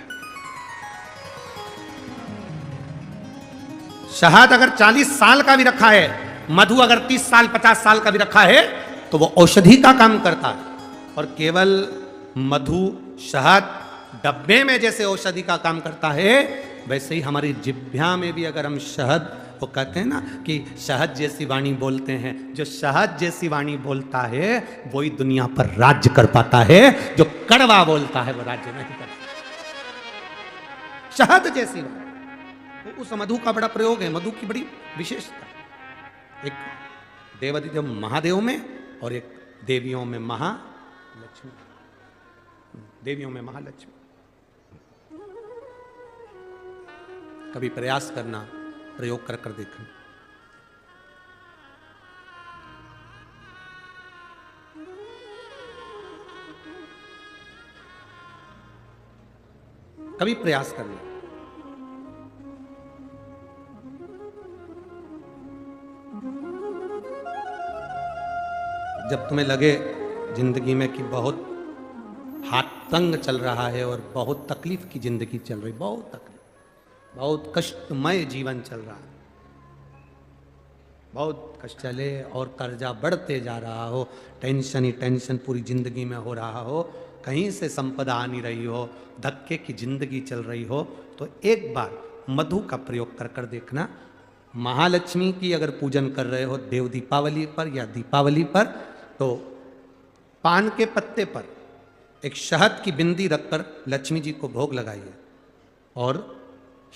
शहद अगर 40 साल का भी रखा है, मधु अगर 30 साल 50 साल का भी रखा है, तो वो औषधि का काम करता है। और केवल मधु, शहद डब्बे में जैसे औषधि का काम करता है, वैसे ही हमारी जिह्वा में भी अगर हम शहद, वो कहते हैं ना कि शहद जैसी वाणी बोलते हैं, जो शहद जैसी वाणी बोलता है वही दुनिया पर राज्य कर पाता है, जो कड़वा बोलता है वो राज्य नहीं कर पाता। शहद जैसी वाणी। तो उस मधु का बड़ा प्रयोग है, मधु की बड़ी विशेषता। एक देवाधिदेव महादेव में और एक देवियों में महालक्ष्मी, देवियों में महालक्ष्मी। कभी प्रयास करना, प्रयोग कर कर देखना। कभी प्रयास करना। जब तुम्हें लगे जिंदगी में कि बहुत हाथ तंग चल रहा है और बहुत तकलीफ की जिंदगी चल रही, बहुत तकलीफ, बहुत कष्टमय जीवन चल रहा है, बहुत कष्ट चले और कर्जा बढ़ते जा रहा हो, टेंशन ही टेंशन पूरी जिंदगी में हो रहा हो, कहीं से संपदा आ नहीं रही हो, धक्के की जिंदगी चल रही हो, तो एक बार मधु का प्रयोग कर कर देखना। महालक्ष्मी की अगर पूजन कर रहे हो देव दीपावली पर या दीपावली पर, तो पान के पत्ते पर एक शहद की बिंदी रखकर लक्ष्मी जी को भोग लगाइए और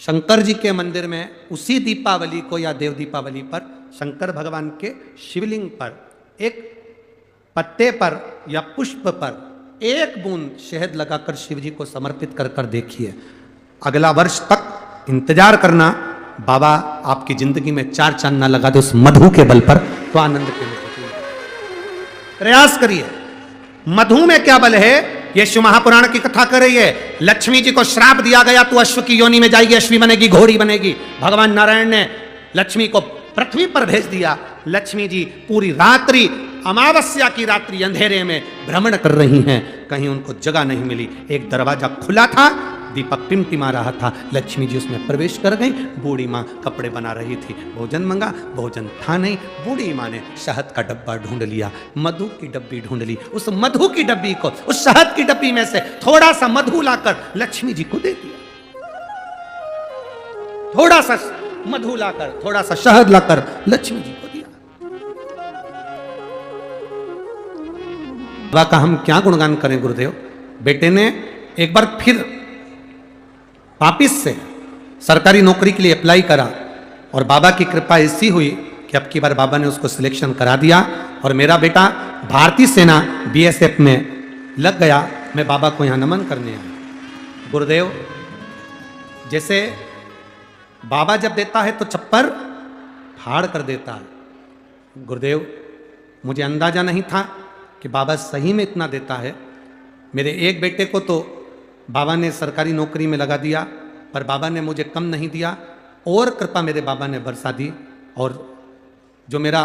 शंकर जी के मंदिर में उसी दीपावली को या देव दीपावली पर शंकर भगवान के शिवलिंग पर एक पत्ते पर या पुष्प पर एक बूंद शहद लगाकर शिव जी को समर्पित कर कर देखिए। अगला वर्ष तक इंतजार करना, बाबा आपकी जिंदगी में चार चांद ना लगा दे उस मधु के बल पर, तो आनंद के लिए प्रयास करिए। मधु में क्या बल है, ये शिव महापुराण की कथा कर रही है। लक्ष्मी जी को श्राप दिया गया, तू अश्व की योनि में जाएगी, अश्वी बनेगी, घोड़ी बनेगी। भगवान नारायण ने लक्ष्मी को पृथ्वी पर भेज दिया। लक्ष्मी जी पूरी रात्रि, अमावस्या की रात्रि अंधेरे में भ्रमण कर रही हैं, कहीं उनको जगह नहीं मिली। एक दरवाजा खुला था, दीपक टिमटिमा रहा था, लक्ष्मी जी उसमें प्रवेश कर गई। बूढ़ी माँ कपड़े बना रही थी, भोजन मंगा, भोजन था नहीं। बूढ़ी माँ ने शहद का डब्बा ढूंढ लिया, मधु की डब्बी ढूंढ ली। उस मधु की डब्बी को, उस शहद की डब्बी में से थोड़ा सा मधु लाकर लक्ष्मी जी को दे दिया। थोड़ा सा मधु लाकर, थोड़ा सा शहद लाकर लक्ष्मी जी को दिया। बाबा का हम क्या गुणगान करें गुरुदेव। बेटे ने एक बार फिर वापिस से सरकारी नौकरी के लिए अप्लाई करा और बाबा की कृपा ऐसी हुई कि अब की बार बाबा ने उसको सिलेक्शन करा दिया और मेरा बेटा भारतीय सेना बीएसएफ में लग गया। मैं बाबा को यहाँ नमन करने आया। गुरुदेव, जैसे बाबा जब देता है तो छप्पर फाड़ कर देता है। गुरुदेव, मुझे अंदाजा नहीं था कि बाबा सही में इतना देता है। मेरे एक बेटे को तो बाबा ने सरकारी नौकरी में लगा दिया, पर बाबा ने मुझे कम नहीं दिया और कृपा मेरे बाबा ने बरसा दी। और जो मेरा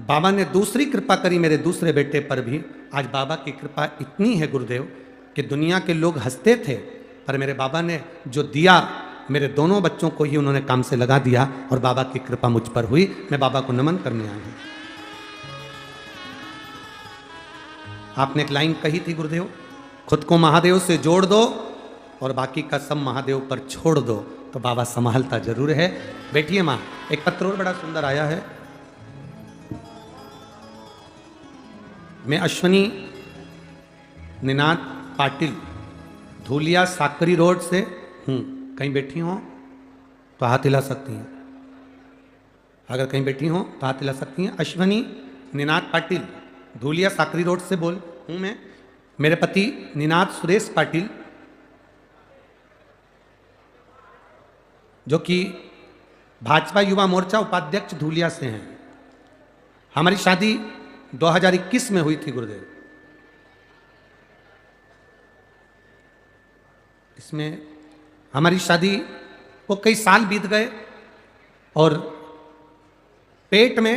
बाबा ने दूसरी कृपा करी मेरे दूसरे बेटे पर भी, आज बाबा की कृपा इतनी है गुरुदेव कि दुनिया के लोग हंसते थे, पर मेरे बाबा ने जो दिया मेरे दोनों बच्चों को ही उन्होंने काम से लगा दिया और बाबा की कृपा मुझ पर हुई। मैं बाबा को नमन करने आया हूं। आपने एक लाइन कही थी गुरुदेव, खुद को महादेव से जोड़ दो और बाकी का सब महादेव पर छोड़ दो, तो बाबा संभालता जरूर है। बैठिए माँ, एक पत्र और बड़ा सुंदर आया है। मैं अश्वनी निनाद पाटिल, धूलिया साकरी रोड से हूँ। कहीं बैठी हो तो हाथ हिला सकती हैं, अगर कहीं बैठी हो तो हाथ हिला सकती हैं। अश्वनी निनाद पाटिल, धूलिया साकरी रोड से बोल हूँ मैं। मेरे पति निनाद सुरेश पाटिल, जो कि भाजपा युवा मोर्चा उपाध्यक्ष धूलिया से हैं। हमारी शादी 2021 में हुई थी गुरुदेव। इसमें हमारी शादी को कई साल बीत गए और पेट में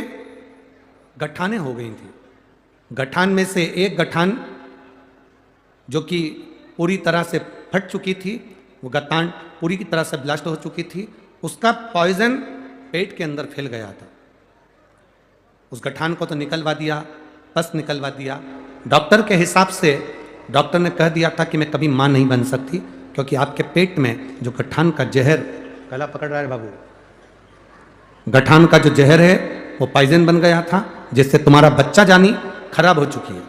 गठानें हो गई थी। गठान में से एक गठान जो कि पूरी तरह से फट चुकी थी, वो गठान पूरी की तरह से ब्लास्ट हो चुकी थी, उसका पॉइजन पेट के अंदर फैल गया था। उस गठान को तो निकलवा दिया, पस निकलवा दिया। डॉक्टर के हिसाब से डॉक्टर ने कह दिया था कि मैं कभी मां नहीं बन सकती, क्योंकि आपके पेट में जो गठान का जहर, गला पकड़ रहा है बाबू, गठान का जो जहर है वो पॉइजन बन गया था, जिससे तुम्हारा बच्चा जानी खराब हो चुकी है।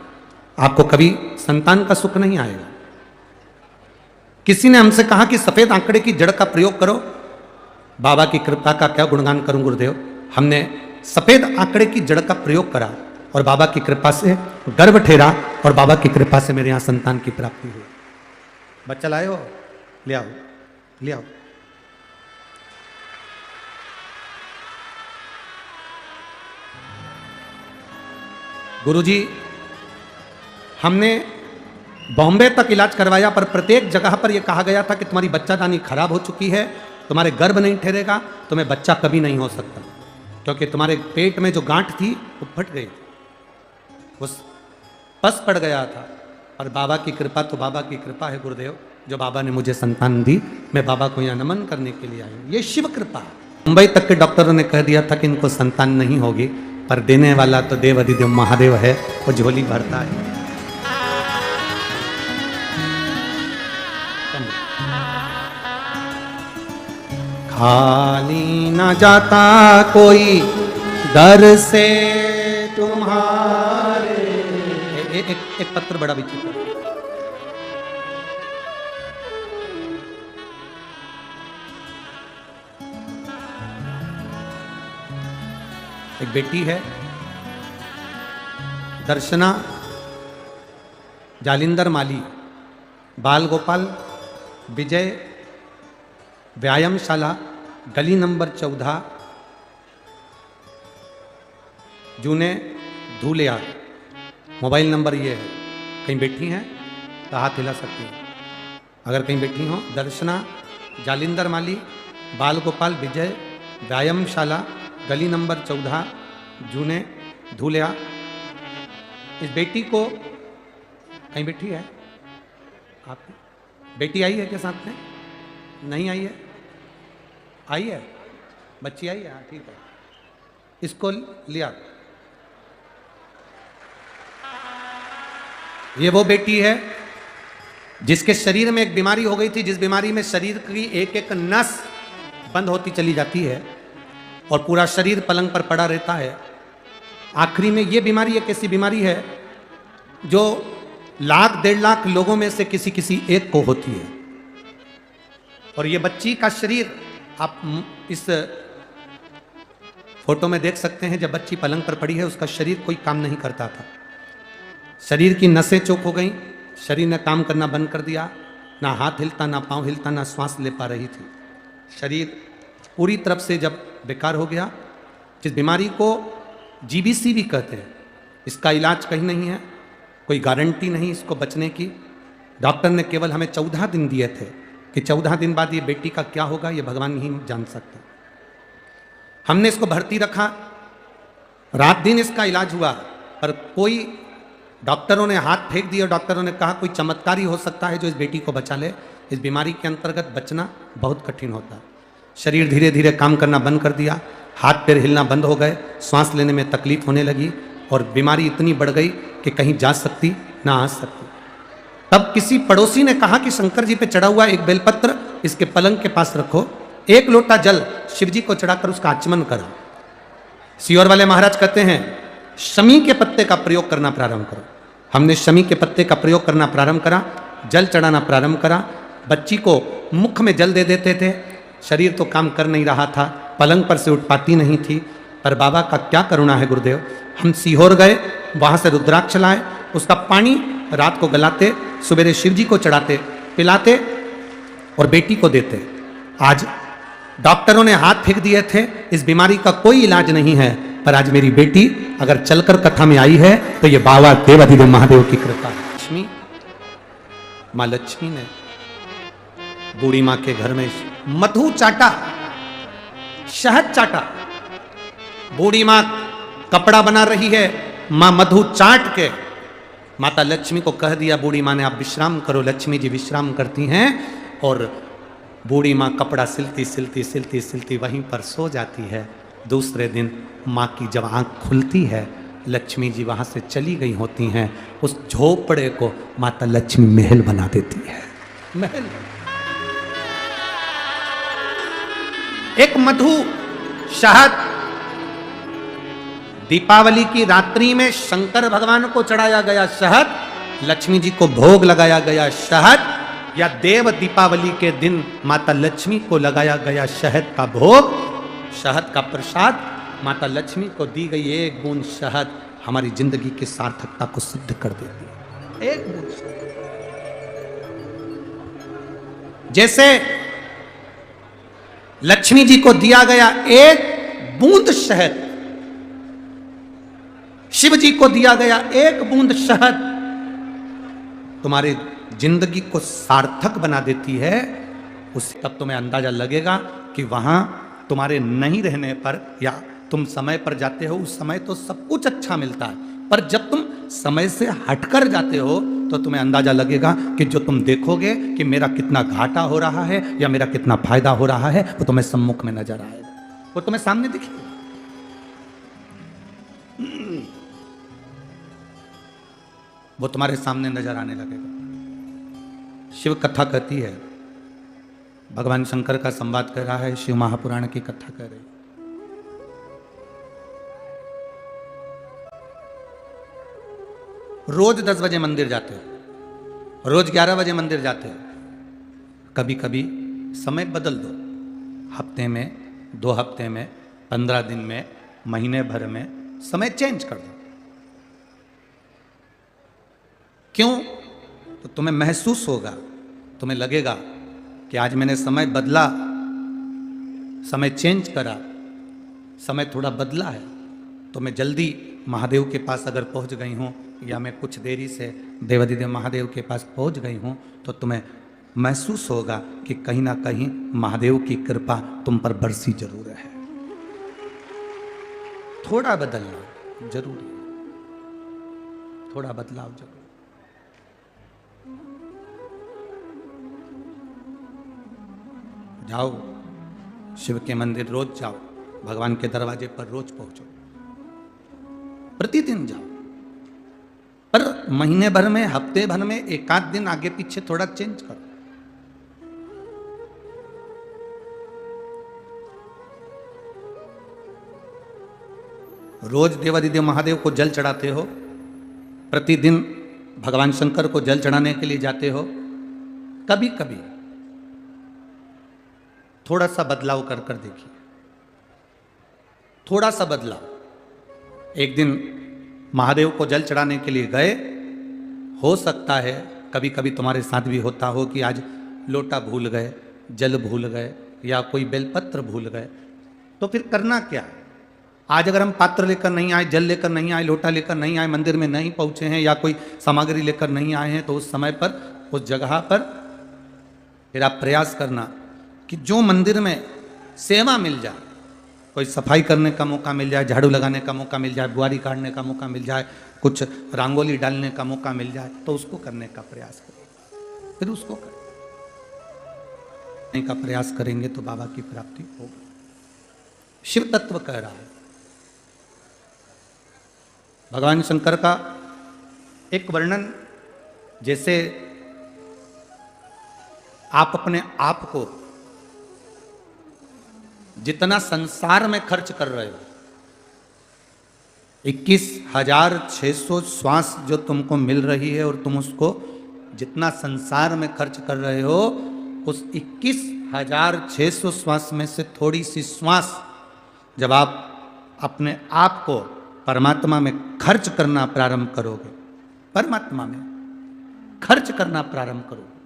आपको कभी संतान का सुख नहीं आएगा। किसी ने हमसे कहा कि सफेद आंकड़े की जड़ का प्रयोग करो, बाबा की कृपा का क्या गुणगान करूं गुरुदेव। हमने सफेद आंकड़े की जड़ का प्रयोग करा और बाबा की कृपा से गर्भ ठहरा और बाबा की कृपा से मेरे यहां संतान की प्राप्ति हुई। बच्चा लाए हो, ले आओ, ले आओ। गुरुजी, हमने बॉम्बे तक इलाज करवाया, पर प्रत्येक जगह पर यह कहा गया था कि तुम्हारी बच्चादानी खराब हो चुकी है, तुम्हारे गर्भ नहीं ठहरेगा, तुम्हें बच्चा कभी नहीं हो सकता, क्योंकि तुम्हारे पेट में जो गांठ थी वो फट गई, वो पस पड़ गया था। और बाबा की कृपा तो बाबा की कृपा है गुरुदेव, जो बाबा ने मुझे संतान दी, मैं बाबा को यहाँ नमन करने के लिए आई हूँ। ये शिव कृपा। मुंबई तक के डॉक्टरों ने कह दिया था कि इनको संतान नहीं होगी, पर देने वाला तो देव अधिदेव महादेव है, वो झोली भरता है। खाली ना जाता कोई दर से तुम्हारे। एक पत्र बड़ा विचित्र। एक बेटी है दर्शना जालिंदर माली, बाल गोपाल विजय व्यायामशाला, गली नंबर 14, जूने धूलिया। मोबाइल नंबर ये है। कहीं बैठी हैं तो हाथ हिला सकती हैं अगर कहीं बैठी हो। दर्शना जालिंदर माली, बाल गोपाल विजय व्यायामशाला, गली नंबर 14, जूने धूलिया। इस बेटी को कहीं बैठी है आपकी बेटी आई है क्या साथ में? नहीं आई है? आई है बच्ची, आई है? हाँ ठीक है, इसको लिया। ये वो बेटी है जिसके शरीर में एक बीमारी हो गई थी, जिस बीमारी में शरीर की एक एक नस बंद होती चली जाती है और पूरा शरीर पलंग पर पड़ा रहता है। आखिरी में ये बीमारी एक ऐसी बीमारी है जो 1,00,000 1.5 लाख लोगों में से किसी किसी एक को होती है। और ये बच्ची का शरीर आप इस फोटो में देख सकते हैं। जब बच्ची पलंग पर पड़ी है उसका शरीर कोई काम नहीं करता था, शरीर की नसें चौक हो गई, शरीर ने काम करना बंद कर दिया, ना हाथ हिलता, ना पांव हिलता, ना श्वास ले पा रही थी। शरीर पूरी तरफ से जब बेकार हो गया, जिस बीमारी को जीबीसी भी कहते हैं, इसका इलाज कहीं नहीं है, कोई गारंटी नहीं इसको बचने की। डॉक्टर ने केवल हमें 14 दिन दिए थे कि 14 दिन बाद ये बेटी का क्या होगा ये भगवान ही जान सकते। हमने इसको भर्ती रखा, रात दिन इसका इलाज हुआ, पर कोई डॉक्टरों ने हाथ फेंक दिया। डॉक्टरों ने कहा कोई चमत्कारी हो सकता है जो इस बेटी को बचा ले। इस बीमारी के अंतर्गत बचना बहुत कठिन होता है। शरीर धीरे धीरे काम करना बंद कर दिया, हाथ पैर हिलना बंद हो गए, सांस लेने में तकलीफ होने लगी और बीमारी इतनी बढ़ गई कि कहीं जा सकती ना आ सकती। तब किसी पड़ोसी ने कहा कि शंकर जी पे चढ़ा हुआ एक बेलपत्र इसके पलंग के पास रखो, 1 लोटा जल शिव जी को चढ़ाकर उसका आचमन करो। सियोर वाले महाराज कहते हैं शमी के पत्ते का प्रयोग करना प्रारंभ करो। हमने शमी के पत्ते का प्रयोग करना प्रारंभ करा, जल चढ़ाना प्रारंभ करा। बच्ची को मुख में जल दे देते थे, शरीर तो काम कर नहीं रहा था, पलंग पर से उठ पाती नहीं थी। पर बाबा का क्या करुणा है गुरुदेव, हम सीहोर गए, वहाँ से रुद्राक्ष लाए, उसका पानी रात को गलाते, सवेरे शिव जी को चढ़ाते, पिलाते और बेटी को देते। आज डॉक्टरों ने हाथ फेंक दिए थे, इस बीमारी का कोई इलाज नहीं है, पर आज मेरी बेटी अगर चलकर कथा में आई है तो ये बाबा देवाधिदेव महादेव की कृपा है। लक्ष्मी, माँ लक्ष्मी ने बूढ़ी माँ के घर में मधु चाटा, शहद चाटा। बूढ़ी माँ कपड़ा बना रही है, माँ मधु चाट के माता लक्ष्मी को कह दिया, बूढ़ी माँ ने आप विश्राम करो। लक्ष्मी जी विश्राम करती हैं और बूढ़ी माँ कपड़ा सिलती सिलती सिलती सिलती वहीं पर सो जाती है। दूसरे दिन माँ की जब आँख खुलती है, लक्ष्मी जी वहाँ से चली गई होती हैं। उस झोपड़े को माता लक्ष्मी महल बना देती है। महल, एक मधु शहद, दीपावली की रात्रि में शंकर भगवान को चढ़ाया गया शहद, लक्ष्मी जी को भोग लगाया गया शहद, या देव दीपावली के दिन माता लक्ष्मी को लगाया गया शहद का भोग, शहद का प्रसाद, माता लक्ष्मी को दी गई एक बूंद शहद हमारी जिंदगी की सार्थकता को सिद्ध कर देती है। एक बूंद शहद। जैसे लक्ष्मी जी को दिया गया एक बूंद शहद, शिव जी को दिया गया एक बूंद शहद तुम्हारी जिंदगी को सार्थक बना देती है, उससे तब तुम्हें अंदाजा लगेगा कि वहां तुम्हारे नहीं रहने पर या तुम समय पर जाते हो, उस समय तो सब कुछ अच्छा मिलता है, पर जब तुम समय से हटकर जाते हो तो तुम्हें अंदाजा लगेगा कि जो तुम देखोगे कि मेरा कितना घाटा हो रहा है या मेरा कितना फायदा हो रहा है, वो तुम्हें सम्मुख में नजर आएगा, वो तुम्हें सामने दिखेगा। वो तुम्हारे सामने नजर आने लगेगा। शिव कथा कहती है, भगवान शंकर का संवाद कर रहा है, शिव महापुराण की कथा कर रही। रोज 10 बजे मंदिर जाते हो, रोज 11 बजे मंदिर जाते हो, कभी कभी समय बदल दो, हफ्ते में, 2 हफ्ते में, 15 दिन में, महीने भर में समय चेंज कर दो। क्यों? तो तुम्हें महसूस होगा, तुम्हें लगेगा कि आज मैंने समय बदला, समय चेंज करा, समय थोड़ा बदला है, तो मैं जल्दी महादेव के पास अगर पहुंच गई हूं या मैं कुछ देरी से देवाधिदेव महादेव के पास पहुंच गई हूं, तो तुम्हें महसूस होगा कि कहीं ना कहीं महादेव की कृपा तुम पर बरसी जरूर है। थोड़ा बदलना जरूरी है, थोड़ा बदलाव जरूर। जाओ शिव के मंदिर, रोज जाओ, भगवान के दरवाजे पर रोज पहुंचो, प्रतिदिन जाओ, पर महीने भर में, हफ्ते भर में एक आध दिन आगे पीछे थोड़ा चेंज करो। रोज देवाधिदेव महादेव को जल चढ़ाते हो, प्रतिदिन भगवान शंकर को जल चढ़ाने के लिए जाते हो, कभी कभी थोड़ा सा बदलाव कर कर देखिए, थोड़ा सा बदलाव। एक दिन महादेव को जल चढ़ाने के लिए गए, हो सकता है कभी कभी तुम्हारे साथ भी होता हो कि आज लोटा भूल गए, जल भूल गए या कोई बेलपत्र भूल गए, तो फिर करना क्या है? आज अगर हम पात्र लेकर नहीं आए, जल लेकर नहीं आए, लोटा लेकर नहीं आए, मंदिर में नहीं पहुंचे हैं या कोई सामग्री लेकर नहीं आए हैं, तो उस समय पर, उस जगह पर फिर आप प्रयास करना कि जो मंदिर में सेवा मिल जाए, कोई सफाई करने का मौका मिल जाए, झाड़ू लगाने का मौका मिल जाए, बुआरी काटने का मौका मिल जाए, कुछ रंगोली डालने का मौका मिल जाए, तो उसको करने का प्रयास करें। फिर उसको करने का प्रयास करेंगे तो बाबा की प्राप्ति होगी। शिव तत्व कह रहा है, भगवान शंकर का एक वर्णन, जैसे आप अपने आप को जितना संसार में खर्च कर रहे हो, 21,600 श्वास जो तुमको मिल रही है और तुम उसको जितना संसार में खर्च कर रहे हो, उस 21,600 श्वास में से थोड़ी सी श्वास जब आप अपने आप को परमात्मा में खर्च करना प्रारंभ करोगे, परमात्मा में खर्च करना प्रारंभ करोगे,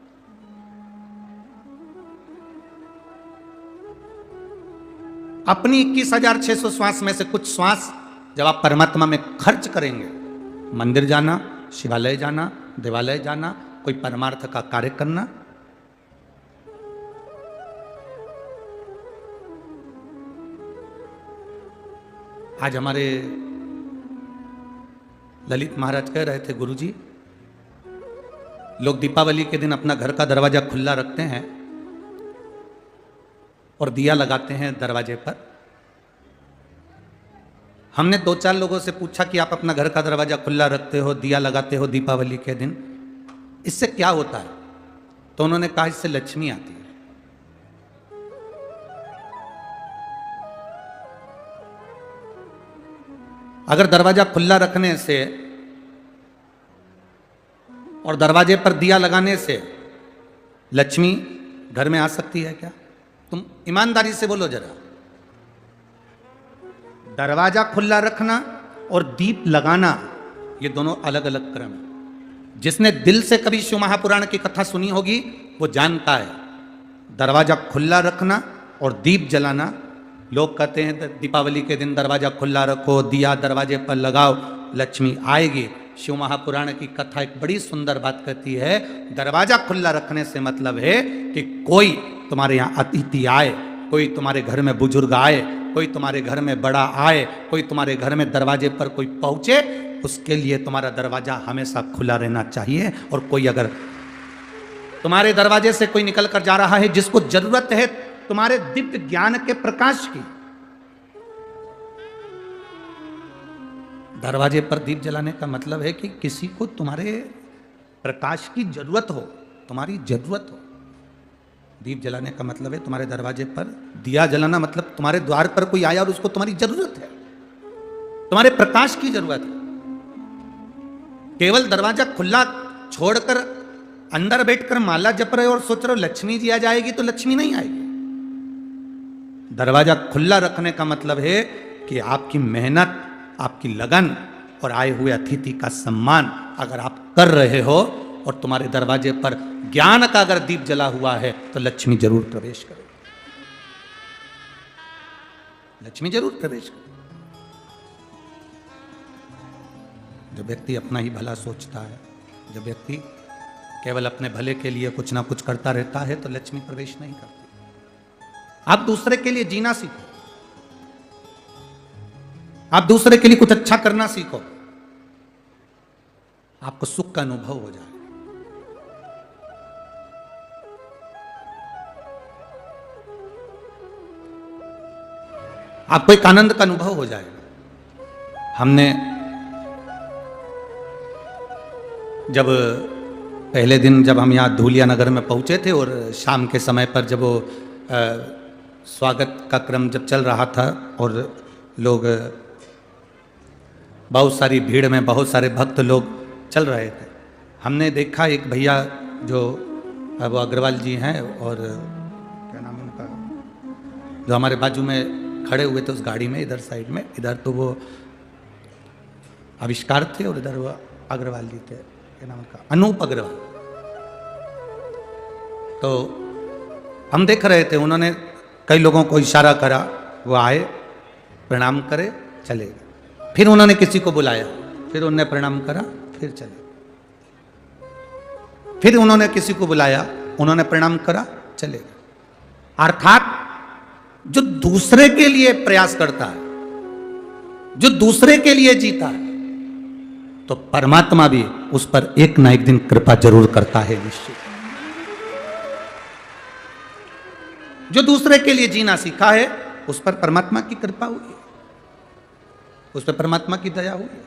अपनी 21,600 श्वास में से कुछ श्वास जब आप परमात्मा में खर्च करेंगे, मंदिर जाना, शिवालय जाना, देवालय जाना, कोई परमार्थ का कार्य करना, आज हमारे ललित महाराज कह रहे थे, गुरुजी लोग दीपावली के दिन अपना घर का दरवाजा खुला रखते हैं और दिया लगाते हैं दरवाजे पर। हमने 2-4 लोगों से पूछा कि आप अपना घर का दरवाजा खुला रखते हो, दिया लगाते हो दीपावली के दिन, इससे क्या होता है? तो उन्होंने कहा इससे लक्ष्मी आती है। अगर दरवाजा खुला रखने से और दरवाजे पर दिया लगाने से लक्ष्मी घर में आ सकती है क्या? तुम ईमानदारी से बोलो जरा। दरवाजा खुला रखना और दीप लगाना, ये दोनों अलग अलग क्रम है। जिसने दिल से कभी शिव महापुराण की कथा सुनी होगी वो जानता है, दरवाजा खुला रखना और दीप जलाना। लोग कहते हैं दीपावली के दिन दरवाजा खुला रखो, दिया दरवाजे पर लगाओ, लक्ष्मी आएगी। शिव महापुराण की कथा एक बड़ी सुंदर बात कहती है, दरवाजा खुला रखने से मतलब है कि कोई तुम्हारे यहाँ अतिथि आए, कोई तुम्हारे घर में बुजुर्ग आए, कोई तुम्हारे घर में बड़ा आए, कोई तुम्हारे घर में दरवाजे पर कोई पहुंचे, उसके लिए तुम्हारा दरवाजा हमेशा खुला रहना चाहिए। और कोई अगर तुम्हारे दरवाजे से कोई निकल कर जा रहा है जिसको जरूरत है तुम्हारे दिव्य ज्ञान के प्रकाश की, दरवाजे पर दीप जलाने का मतलब है कि किसी को तुम्हारे प्रकाश की जरूरत हो, तुम्हारी जरूरत हो। दीप जलाने का मतलब है तुम्हारे दरवाजे पर दिया जलाना, मतलब तुम्हारे द्वार पर कोई आया और उसको तुम्हारी जरूरत है, तुम्हारे प्रकाश की जरूरत है। केवल दरवाजा खुला छोड़कर अंदर बैठकर माला जप रहे हो और सोच रहे हो लक्ष्मी जी आ जाएगी, तो लक्ष्मी नहीं आएगी। दरवाजा खुला रखने का मतलब है कि आपकी मेहनत, आपकी लगन और आए हुए अतिथि का सम्मान अगर आप कर रहे हो और तुम्हारे दरवाजे पर ज्ञान का अगर दीप जला हुआ है तो लक्ष्मी जरूर प्रवेश करेगी, लक्ष्मी जरूर प्रवेश करेगी। जब व्यक्ति अपना ही भला सोचता है, जब व्यक्ति केवल अपने भले के लिए कुछ ना कुछ करता रहता है तो लक्ष्मी प्रवेश नहीं करती। आप दूसरे के लिए जीना सीखो, आप दूसरे के लिए कुछ अच्छा करना सीखो, आपको सुख का अनुभव हो जाए। आपको एक आनंद का अनुभव हो जाएगा। हमने जब पहले दिन जब हम यहाँ धूलिया नगर में पहुंचे थे और शाम के समय पर जब वो स्वागत का क्रम जब चल रहा था और लोग बहुत सारी भीड़ में बहुत सारे भक्त लोग चल रहे थे, हमने देखा एक भैया जो वो अग्रवाल जी हैं और क्या नाम है उनका, जो हमारे बाजू में खड़े हुए थे उस गाड़ी में, इधर साइड में, इधर तो वो आविष्कार थे और इधर वो अग्रवाल जी थे, क्या नाम उनका, अनूप अग्रवाल। तो हम देख रहे थे, उन्होंने कई लोगों को इशारा करा, वो आए, प्रणाम करे, चले गए। फिर उन्होंने किसी को बुलाया, फिर उन्होंने प्रणाम करा, फिर चले। फिर उन्होंने किसी को बुलाया, उन्होंने प्रणाम करा, चले गए। अर्थात जो दूसरे के लिए प्रयास करता है, जो दूसरे के लिए जीता है, तो परमात्मा भी उस पर एक ना एक दिन कृपा जरूर करता है निश्चित। जो दूसरे के लिए जीना सीखा है उस पर परमात्मा की कृपा हुई है, उस पर परमात्मा की दया हुई है।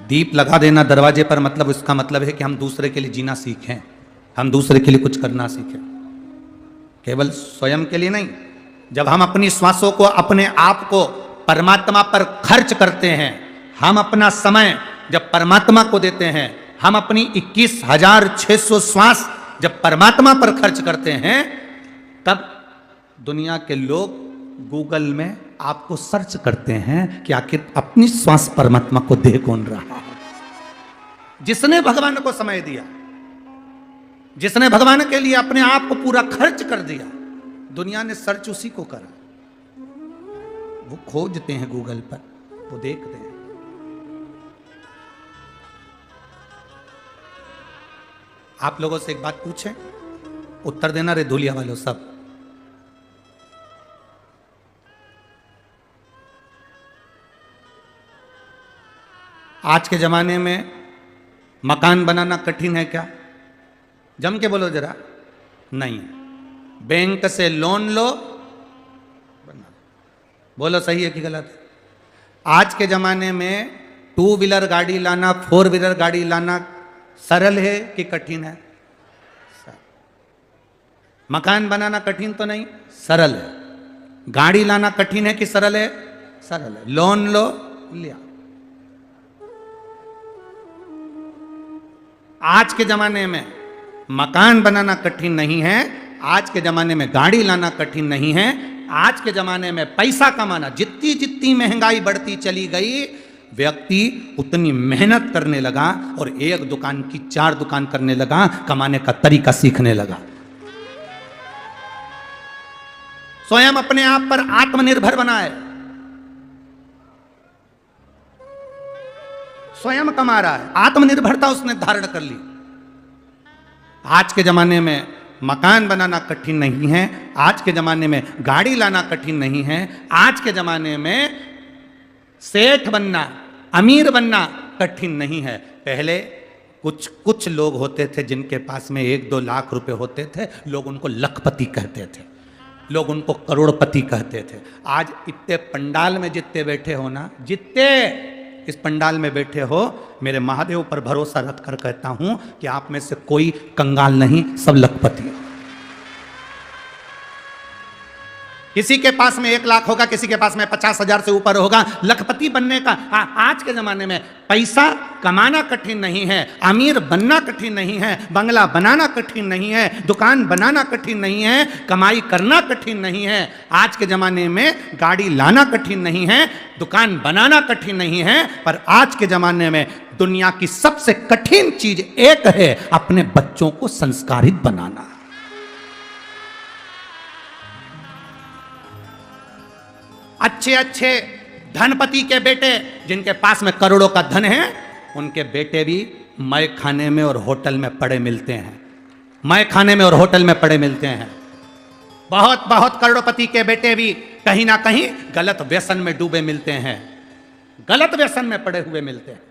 दीप लगा देना दरवाजे पर, मतलब इसका मतलब है कि हम दूसरे के लिए जीना सीखें, हम दूसरे के लिए कुछ करना सीखें, केवल स्वयं के लिए नहीं। जब हम अपनी श्वासों को, अपने आप को परमात्मा पर खर्च करते हैं, हम अपना समय जब परमात्मा को देते हैं, हम अपनी 21,600 श्वास जब परमात्मा पर खर्च करते हैं, तब दुनिया के लोग गूगल में आपको सर्च करते हैं कि आखिर अपनी श्वास परमात्मा को दे कौन रहा है। जिसने भगवान को समय दिया, जिसने भगवान के लिए अपने आप को पूरा खर्च कर दिया, दुनिया ने सर्च उसी को करा। वो खोजते हैं गूगल पर, वो देखते हैं। आप लोगों से एक बात पूछें, उत्तर देना रे धूलिया वालों सब। आज के जमाने में मकान बनाना कठिन है क्या? जम के बोलो जरा। नहीं। बैंक से लोन लो, बना। बोलो सही है कि गलत है? आज के जमाने में 2 व्हीलर गाड़ी लाना, 4 व्हीलर गाड़ी लाना सरल है कि कठिन है? मकान बनाना कठिन तो नहीं, सरल है। गाड़ी लाना कठिन है कि सरल है? सरल है। लोन लो, लिया। आज के जमाने में मकान बनाना कठिन नहीं है, आज के जमाने में गाड़ी लाना कठिन नहीं है, आज के जमाने में पैसा कमाना, जितनी जितनी महंगाई बढ़ती चली गई, व्यक्ति उतनी मेहनत करने लगा और एक दुकान की 4 दुकान करने लगा, कमाने का तरीका सीखने लगा, स्वयं अपने आप पर आत्मनिर्भर बनाए, स्वयं कमा रहा है, आत्मनिर्भरता उसने धारण कर ली। आज के जमाने में मकान बनाना कठिन नहीं है, आज के जमाने में गाड़ी लाना कठिन नहीं है, आज के जमाने में सेठ बनना, अमीर बनना कठिन नहीं है। पहले कुछ लोग होते थे जिनके पास में 1-2 लाख रुपए होते थे, लोग उनको लखपति कहते थे, लोग उनको करोड़पति कहते थे। आज इतने पंडाल में जितने बैठे हो ना, जितने इस पंडाल में बैठे हो, मेरे महादेव पर भरोसा रखकर कहता हूं कि आप में से कोई कंगाल नहीं, सब लखपति हो। किसी के पास में 1 लाख होगा, किसी के पास में 50,000 से ऊपर होगा। लखपति बनने का आज के जमाने में पैसा कमाना कठिन नहीं है, अमीर बनना कठिन नहीं है, बंगला बनाना कठिन नहीं है, दुकान बनाना कठिन नहीं है, कमाई करना कठिन नहीं है। आज के जमाने में गाड़ी लाना कठिन नहीं है, दुकान बनाना कठिन नहीं है, पर आज के जमाने में दुनिया की सबसे कठिन चीज एक है, अपने बच्चों को संस्कारित बनाना। अच्छे अच्छे धनपति के बेटे जिनके पास में करोड़ों का धन है, उनके बेटे भी मय खाने में और होटल में पड़े मिलते हैं, मय खाने में और होटल में पड़े मिलते हैं। बहुत बहुत करोड़पति के बेटे भी कहीं ना कहीं गलत व्यसन में डूबे मिलते हैं, गलत व्यसन में पड़े हुए मिलते हैं।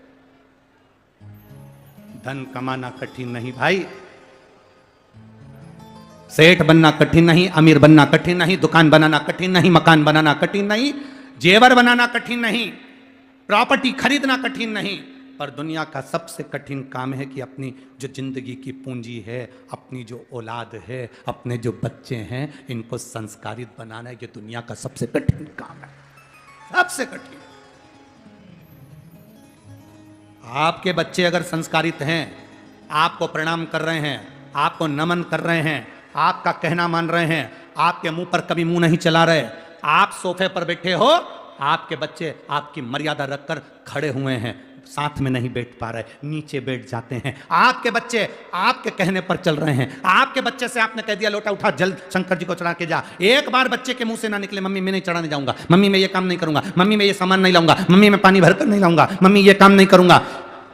धन कमाना कठिन नहीं भाई, सेठ बनना कठिन नहीं, अमीर बनना कठिन नहीं, दुकान बनाना कठिन नहीं, मकान बनाना कठिन नहीं, जेवर बनाना कठिन नहीं, प्रॉपर्टी खरीदना कठिन नहीं, पर दुनिया का सबसे कठिन काम है कि अपनी जो जिंदगी की पूंजी है, अपनी जो औलाद है, अपने जो बच्चे हैं, इनको संस्कारित बनाना, ये दुनिया का सबसे कठिन काम है, सबसे कठिन। आपके बच्चे अगर संस्कारित हैं, आपको प्रणाम कर रहे हैं, आपको नमन कर रहे हैं, आपका कहना मान रहे हैं, आपके मुंह पर कभी मुंह नहीं चला रहे, आप सोफे पर बैठे हो, आपके बच्चे आपकी मर्यादा रखकर खड़े हुए हैं, साथ में नहीं बैठ पा रहे, नीचे बैठ जाते हैं। आपके बच्चे आपके कहने पर चल रहे हैं, आपके बच्चे से आपने कह दिया लोटा उठा जल शंकर जी को चढ़ा के जा, एक बार बच्चे के मुंह से ना निकले मम्मी मैं नहीं चढ़ाने जाऊंगा, मम्मी मैं ये काम नहीं करूंगा, मम्मी मैं ये सामान नहीं लाऊंगा, मम्मी मैं पानी भरकर नहीं लाऊंगा, मम्मी ये काम नहीं करूंगा।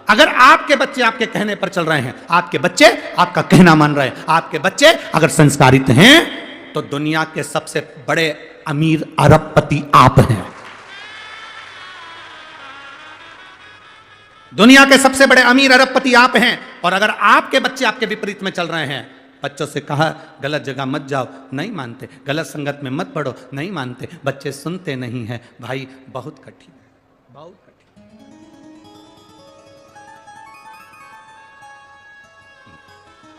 अगर आपके बच्चे आपके कहने पर चल रहे हैं, आपके बच्चे आपका कहना मान रहे हैं, आपके बच्चे अगर संस्कारित हैं, तो दुनिया के सबसे बड़े अमीर अरबपति आप हैं। दुनिया के सबसे बड़े अमीर अरबपति आप हैं। और अगर आपके बच्चे आपके विपरीत में चल रहे हैं, बच्चों से कहा गलत जगह मत जाओ, नहीं मानते, गलत संगत में मत पढ़ो, नहीं मानते, बच्चे सुनते नहीं हैं, भाई बहुत कठिन है, बहुत कठिन।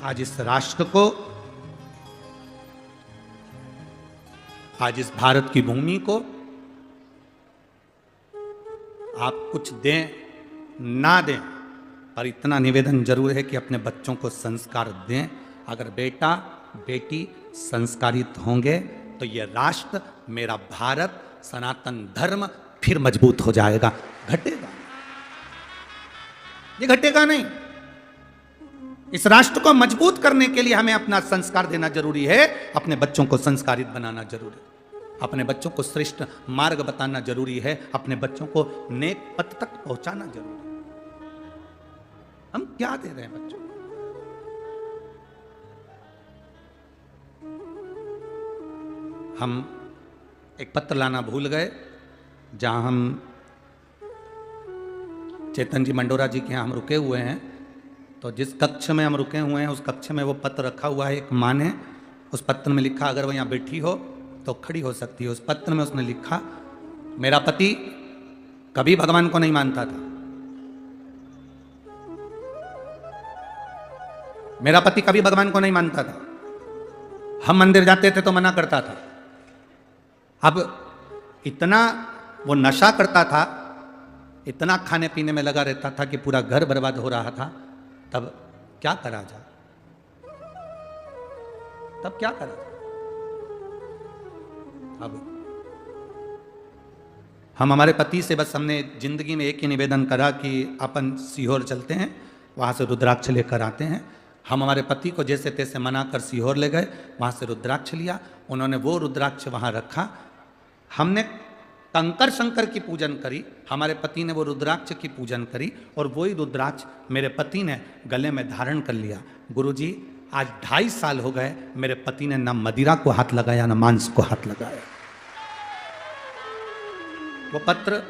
आज इस राष्ट्र को, आज इस भारत की भूमि को आप कुछ दें ना दें, पर इतना निवेदन जरूर है कि अपने बच्चों को संस्कार दें। अगर बेटा बेटी संस्कारित होंगे तो ये राष्ट्र, मेरा भारत, सनातन धर्म फिर मजबूत हो जाएगा। घटेगा, ये घटेगा नहीं। इस राष्ट्र को मजबूत करने के लिए हमें अपना संस्कार देना जरूरी है, अपने बच्चों को संस्कारित बनाना जरूरी है, अपने बच्चों को श्रेष्ठ मार्ग बताना जरूरी है, अपने बच्चों को नेक पथ तक पहुंचाना जरूरी है। हम क्या दे रहे हैं बच्चों को? हम एक पत्र लाना भूल गए, जहां हम चेतन जी मंडोरा जी के यहाँ हम रुके हुए हैं, तो जिस कक्ष में हम रुके हुए हैं उस कक्ष में वो पत्र रखा हुआ है। एक माँ ने उस पत्र में लिखा, अगर वो यहाँ बैठी हो तो खड़ी हो सकती है। उस पत्र में उसने लिखा, मेरा पति कभी भगवान को नहीं मानता था, मेरा पति कभी भगवान को नहीं मानता था, हम मंदिर जाते थे तो मना करता था। अब इतना वो नशा करता था, इतना खाने पीने में लगा रहता था कि पूरा घर बर्बाद हो रहा था। तब क्या करा जाए, तब क्या करा जाए। अब हम हमारे पति से बस हमने जिंदगी में एक ही निवेदन करा कि अपन सीहोर चलते हैं, वहाँ से रुद्राक्ष लेकर आते हैं। हम हमारे पति को जैसे तैसे मना कर सीहोर ले गए, वहाँ से रुद्राक्ष लिया, उन्होंने वो रुद्राक्ष वहाँ रखा। हमने कंकर शंकर की पूजन करी, हमारे पति ने वो रुद्राक्ष की पूजन करी और वही रुद्राक्ष मेरे पति ने गले में धारण कर लिया। गुरुजी आज 2.5 साल हो गए, मेरे पति ने न मदिरा को हाथ लगाया न मांस को हाथ लगाया। वो पत्र